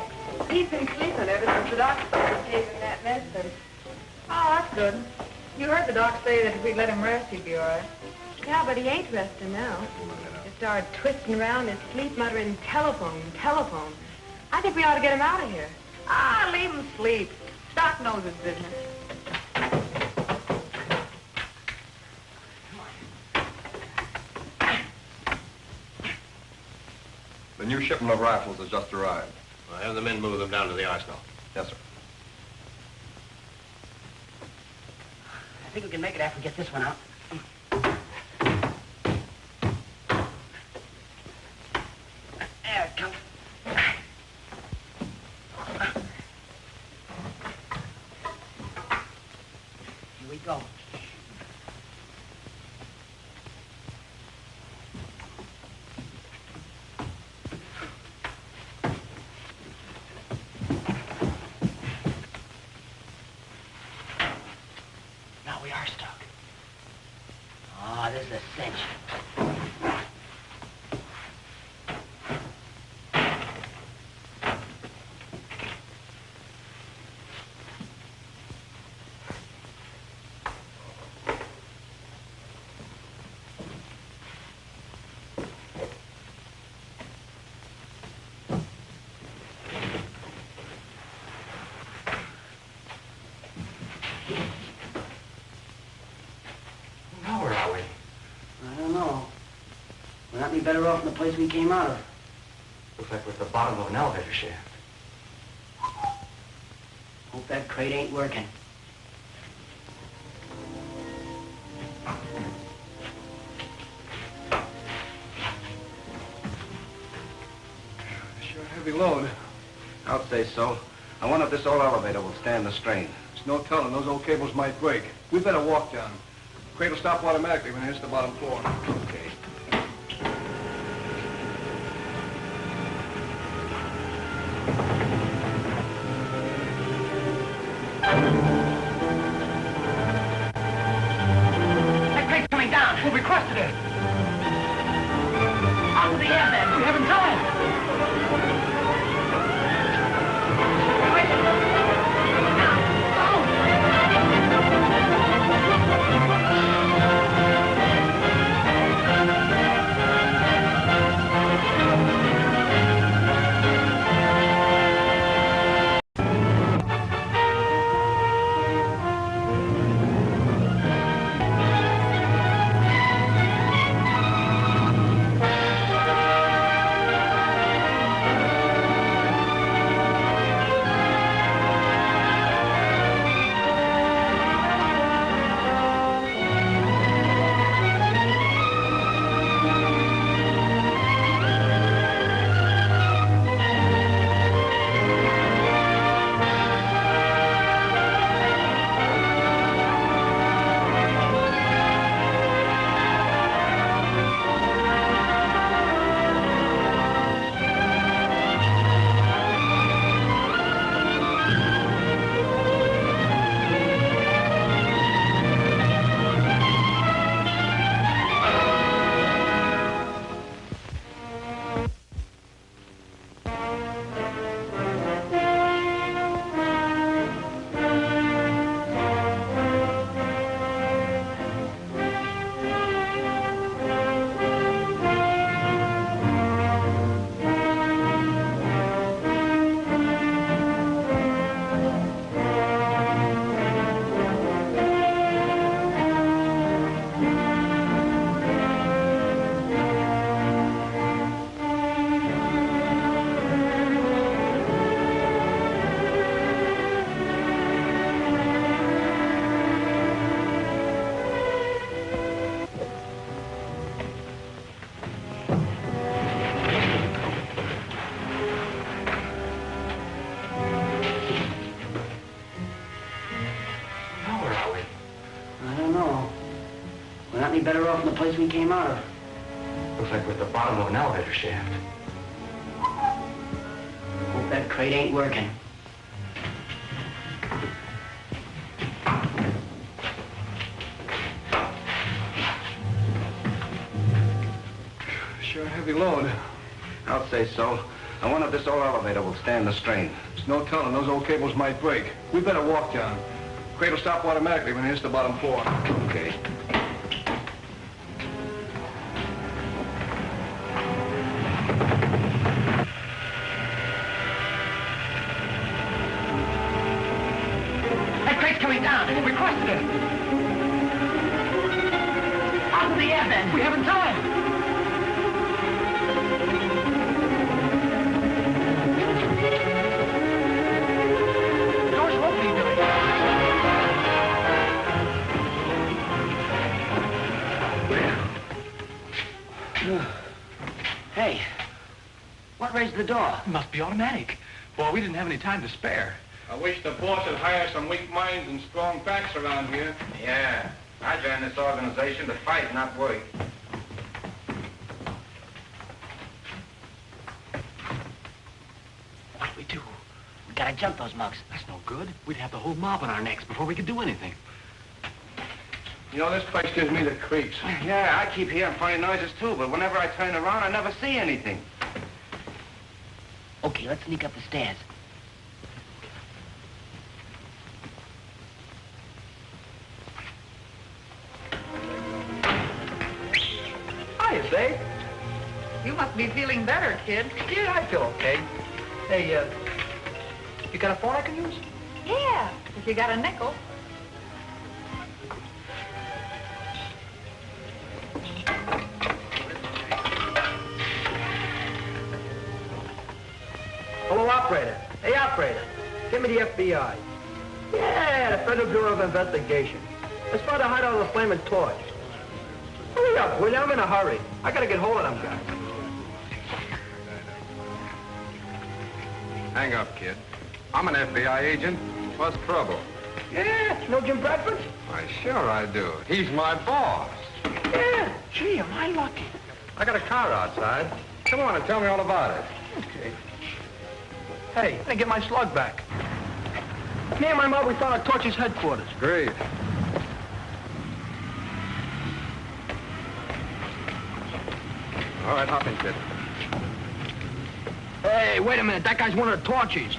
He's been sleeping ever since the doctor gave him that medicine. Oh, that's good. You heard the doc say that if we'd let him rest, he'd be all right. Yeah, but he ain't resting now. He started twisting around in his sleep, muttering, telephone, telephone. I think we ought to get him out of here. Ah, leave him sleep. Doc knows his business. The new shipment of rifles has just arrived. I'll have the men move them down to the arsenal. Yes, sir. I think we can make it after we get this one out. There it comes. Here we go. Now we are stuck. Oh, this is a cinch. Now where are we? I don't know. We're not any better off than the place we came out of. Looks like we're at the bottom of an elevator shaft. Hope that crate ain't working. Sure heavy load. I'll say so. I wonder if this old elevator will stand the strain. There's no telling. Those old cables might break. We better walk down. Crate will stop automatically when it hits the bottom floor. Okay. That crate's coming down. We'll be crushed to death. Onto the air then. We haven't time. better off in the place we came out of. Looks like we're at the bottom of an elevator shaft. Hope that crate ain't working. Sure heavy load. I'll say so. I wonder if this old elevator will stand the strain. There's no telling. Those old cables might break. We better walk down. Crate will stop automatically when it hits the bottom floor. Okay. That crate's coming down. We're crossing it. Out of the air, then. We haven't time. Hey, what raised the door? It must be automatic. Boy, we didn't have any time to spare. I wish the boss would hire some weak minds and strong backs around here. Yeah. I joined this organization to fight, not work. What do we do? We gotta jump those mugs. That's no good. We'd have the whole mob on our necks before we could do anything. You know, this place gives me the creeps. Yeah, I keep hearing funny noises too, but whenever I turn around, I never see anything. Okay, let's sneak up the stairs. Hiya, babe. You must be feeling better, kid. Yeah, I feel okay. Hey, you got a phone I can use? Yeah, if you got a nickel. Hello, operator. Hey, operator. Give me the FBI. Yeah, the Federal Bureau of Investigation. Let's find a hideout of the Flaming Torch. Hurry up, will you? I'm in a hurry. I gotta get hold of them guys. Hang up, kid. I'm an FBI agent. What's trouble? Yeah, you know Jim Bradford? Why, sure I do. He's my boss. Yeah. Gee, am I lucky. I got a car outside. Come on and tell me all about it. Okay. Hey, let me get my slug back. Me and my mom, we found at Torch's headquarters. Great. All right, hop in, kid. Hey, wait a minute. That guy's one of the Torchies.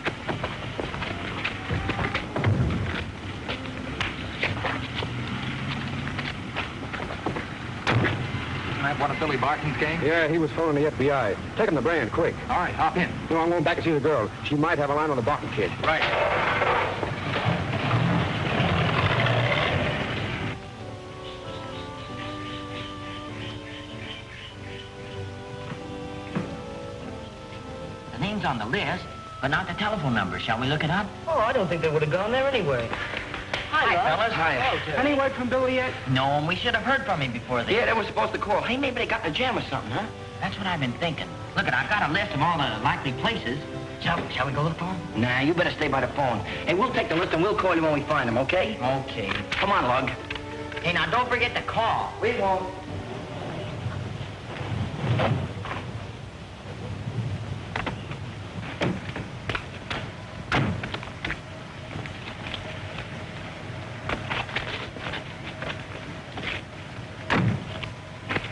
That one of Billy Barton's gang? Yeah, he was phoning the FBI. Take him to Brand, quick. All right, hop in. No, I'm going back to see the girl. She might have a line on the Barton kid. Right. The name's on the list, but not the telephone number. Shall we look it up? Oh, I don't think they would have gone there anyway. Hi, fellas. Hi. Any word from Billy yet? No, and we should have heard from him before this. Yeah, they were supposed to call. Hey, maybe they got in a jam or something, huh? That's what I've been thinking. Look, I've got a list of all the likely places. Shall we go look for him? Nah, you better stay by the phone. Hey, we'll take the list and we'll call you when we find him, okay? Okay. Come on, Lug. Hey, now don't forget to call. We won't.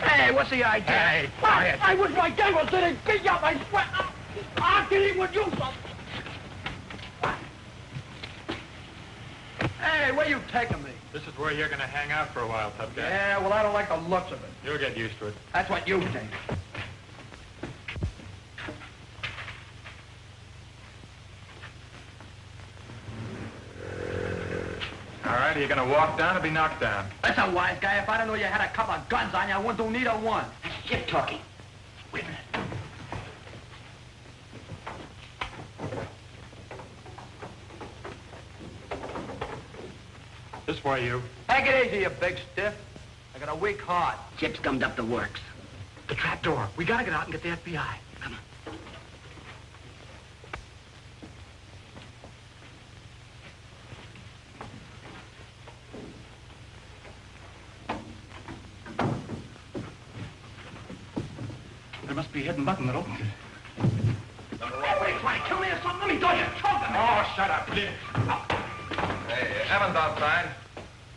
Hey, what's the idea? Hey, quiet. I wish my gang was sitting beat up. I swear. I'll get in with you, son. Hey, where you taking me? This is where you're going to hang out for a while, tough guy. Yeah, well, I don't like the looks of it. You'll get used to it. That's what you think. All right, are you going to walk down or be knocked down? That's a wise guy. If I didn't know you had a couple of guns on you, I wouldn't do neither one. That's Chip talking. Wait a minute. This way, you. Take it easy, you big stiff. I got a weak heart. Chip's gummed up the works. The trap door. We gotta get out and get the FBI. Come on. There must be a hidden button that opens it. What are you trying to kill me or something? Let me do you. Choke him. Oh, shut up, will you? Hey, Evans outside.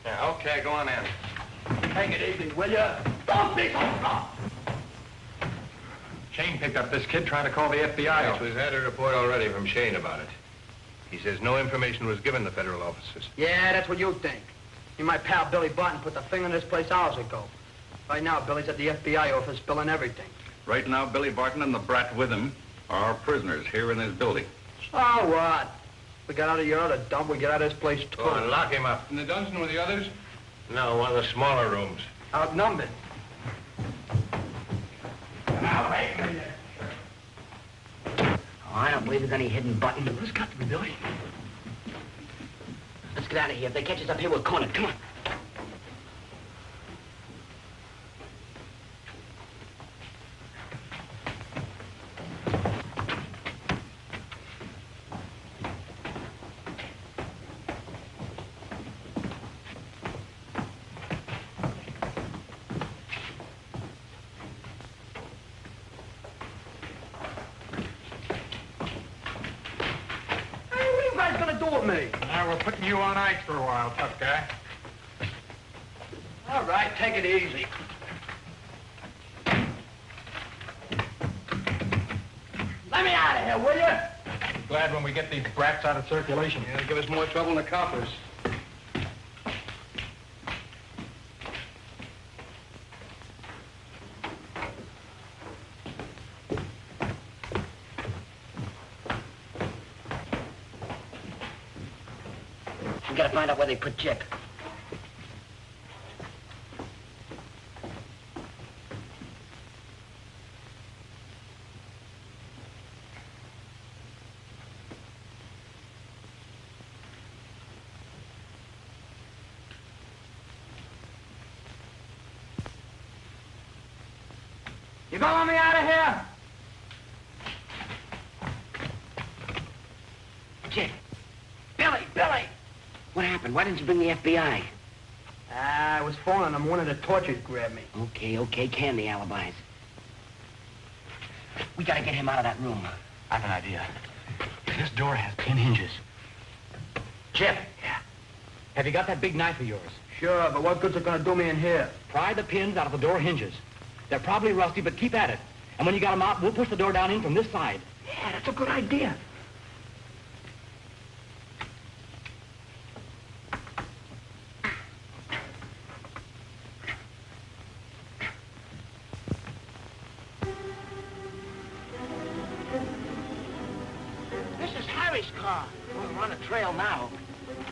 Yeah, okay, go on in. Take it easy, will you? Don't be so rough. Shane picked up this kid trying to call the FBI. Yes, we've had a report already from Shane about it. He says no information was given to federal officers. Yeah, that's what you think. My pal Billy Barton put the finger in this place hours ago. Right now, Billy's at the FBI office spilling everything. Right now, Billy Barton and the brat with him are prisoners here in this building. So what? We got out of your other dump, we get out of this place too. Go on, lock him up. In the dungeon with the others? No, one of the smaller rooms. Outnumbered. Now, wait a minute. Oh, I don't believe there's any hidden button. What's got to be Billy? Let's get out of here. If they catch us up here, we're cornered. Come on. Now, we're putting you on ice for a while, tough guy. All right, take it easy. Let me out of here, will you? Glad when we get these brats out of circulation. Yeah, give us more trouble than the coppers. We gotta find out where they put Chip. You gonna let me out of here? Chip. Billy! What happened? Why didn't you bring the FBI? I was phoning them. One of the torches grabbed me. Okay, can the alibis. We gotta get him out of that room. I have an idea. This door has 10 hinges. Chip! Yeah. Have you got that big knife of yours? Sure, but what good's it gonna do me in here? Pry the pins out of the door hinges. They're probably rusty, but keep at it. And when you got them out, we'll push the door down in from this side. Yeah, that's a good idea. This is Harry's car. We're on a trail now.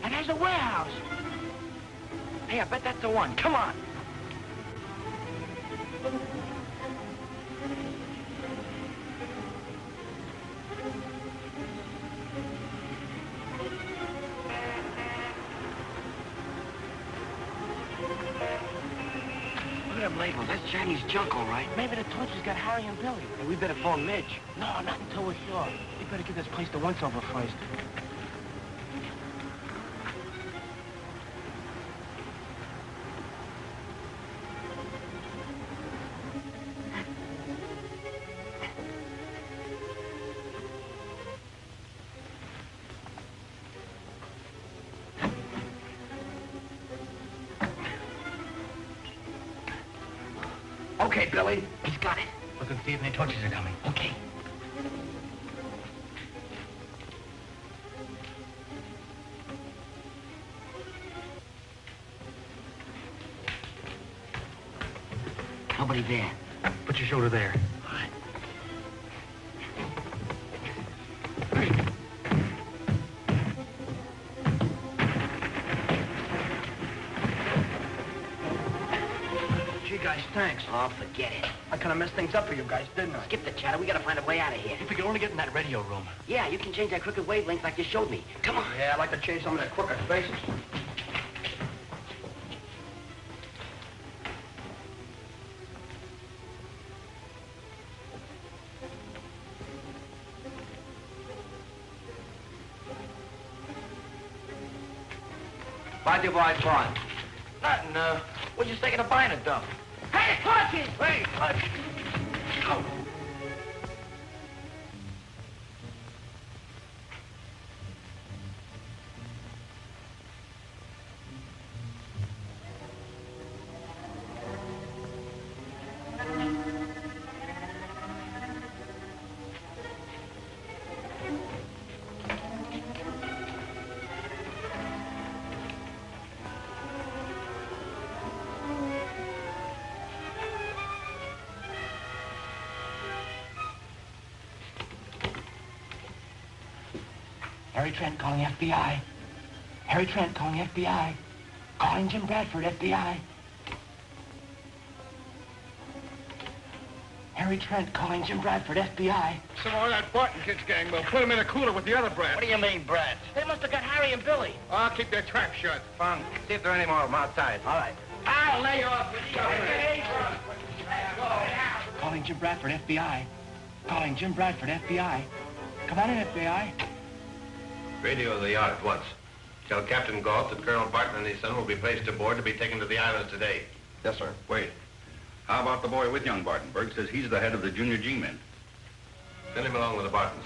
And there's a warehouse. Hey, I bet that's the one. Come on. Look at them labels. That's Chinese junk, all right. Maybe the torches got Harry and Billy. Hey, we better phone Midge. No, not until we're sure. We better give this place the once-over first. Okay, Billy. He's got it. Look and see if any torches are coming. Okay. Nobody there. Put your shoulder there. All right. Gee, guys, thanks. Oh, forget it. I kind of messed things up for you guys, didn't I? Skip the chatter. We gotta find a way out of here. If we could only get in that radio room. Yeah, you can change that crooked wavelength like you showed me. Come on. Yeah, I'd like to change some of their crooked faces. Why'd you buy fun? Nothing, we're just thinking of buying a dump. Hey, torches! Hey, Oh. Harry Trent calling FBI. Harry Trent calling FBI. Calling Jim Bradford, FBI. Harry Trent calling Jim Bradford, FBI. Some more of that Barton kid's gang. We'll put him in a cooler with the other brats. What do you mean, brats? They must have got Harry and Billy. I'll keep their trap shut. Funk, see if there are any more of them outside. All right. I'll lay you off. Calling Jim Bradford, FBI. Calling Jim Bradford, FBI. Come on in, FBI. Radio the yacht at once. Tell Captain Galt that Colonel Barton and his son will be placed aboard to be taken to the islands today. Yes, sir. Wait. How about the boy with young Barton? Berg says he's the head of the junior G-men. Send him along with the Bartons.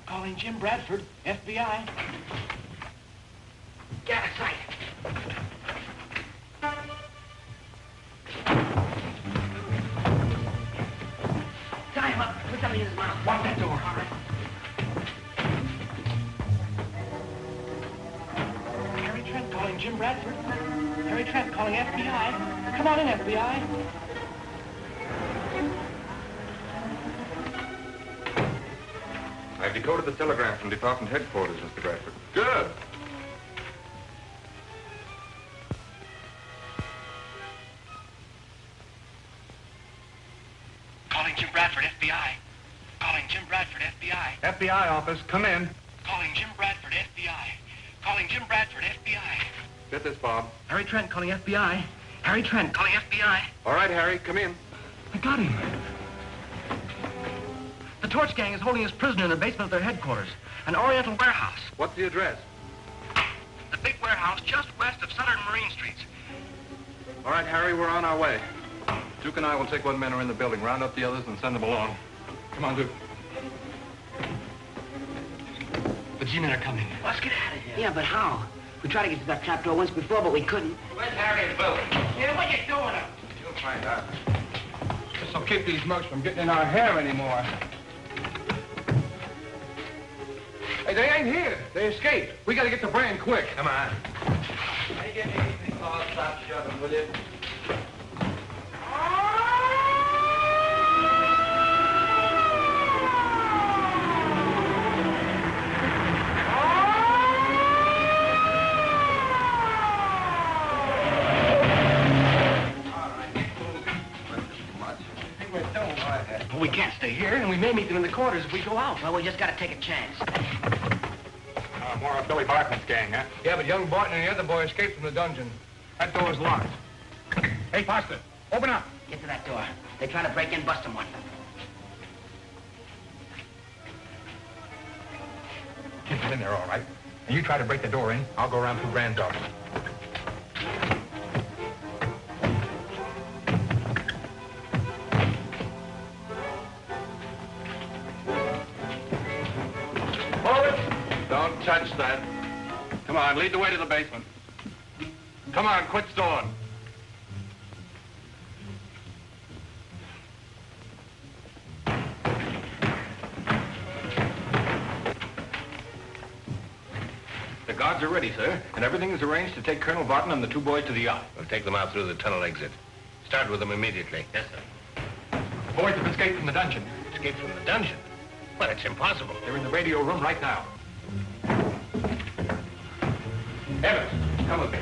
Calling Jim Bradford, FBI. Get out of sight. Tie him up. Put something in his mouth. Lock that door. All right. Harry Trent calling Jim Bradford. Harry Trent calling FBI. Come on in, FBI. I've decoded the telegram from department headquarters, Mr. Bradford. Good. Calling Jim Bradford, FBI. Calling Jim Bradford, FBI. FBI office, come in. Calling Jim Bradford, FBI. Calling Jim Bradford, FBI. Get this, Bob. Harry Trent calling FBI. Harry Trent calling FBI. All right, Harry, come in. I got him. The Torch Gang is holding us prisoner in the basement of their headquarters, an Oriental warehouse. What's the address? The big warehouse just west of Southern Marine Streets. All right, Harry, we're on our way. Duke and I will take what men are in the building, round up the others, and send them along. Come on, Duke. The G-men are coming. Let's get out of here. Yeah, but how? We tried to get to that trapdoor once before, but we couldn't. Where's Harry and Billy? Yeah, what you doing up? You'll find out. This'll keep these mugs from getting in our hair anymore. Hey, they ain't here. They escaped. We gotta get to Brand quick. Come on. Hey, give me anything called stop shoving, will you? Well, we can't stay here, and we may meet them in the quarters if we go out. Well, we just gotta take a chance. More of Billy Barton's gang, huh? Yeah, but young Barton and the other boy escaped from the dungeon. That door's locked. Hey, Foster, open up. Get to that door. They're trying to break in, bust them one. Kids are in there, all right. And you try to break the door in, I'll go around through Brand's office. Don't touch that. Come on, lead the way to the basement. Come on, quit stalling. The guards are ready, sir, and everything is arranged to take Colonel Barton and the two boys to the yacht. We'll take them out through the tunnel exit. Start with them immediately. Yes, sir. The boys have escaped from the dungeon. Escaped from the dungeon? Well, it's impossible. They're in the radio room right now. Evans, come with me.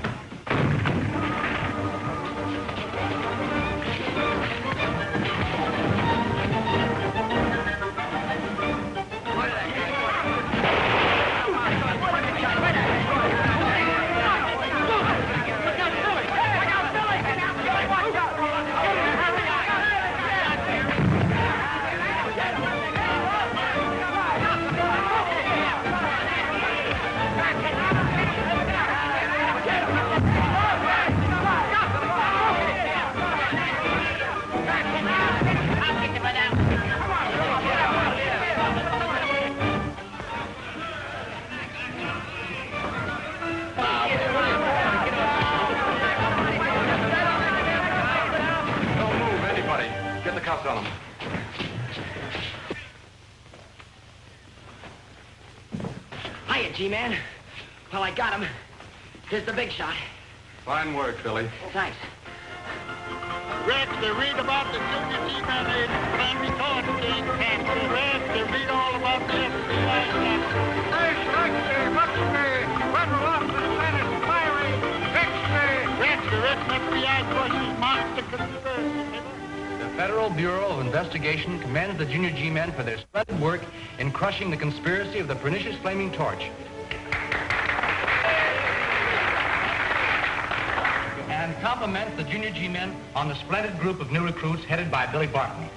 Cuffs on them. Hiya, G-Man. Well, I got him. Here's the big shot. Fine work, Billy. Thanks. Rex, they read about the junior G-Man in Family Torch being captured. Rex, they read all about the FBI capture. The Federal Bureau of Investigation commends the Junior G-men for their splendid work in crushing the conspiracy of the pernicious flaming torch. And compliments the Junior G-men on the splendid group of new recruits headed by Billy Barton,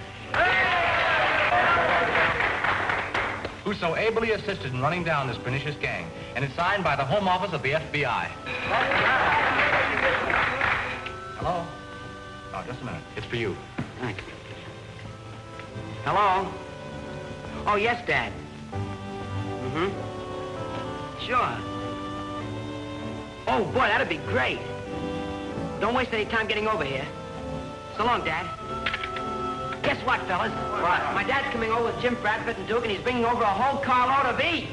who so ably assisted in running down this pernicious gang, and is signed by the Home Office of the FBI. Hello? Oh, just a minute. It's for you. Thanks. Hello? Oh, yes, Dad. Mm-hmm. Sure. Oh, boy, that'd be great. Don't waste any time getting over here. So long, Dad. Guess what, fellas? What? My dad's coming over with Jim Bradford and Duke, and he's bringing over a whole carload of eat.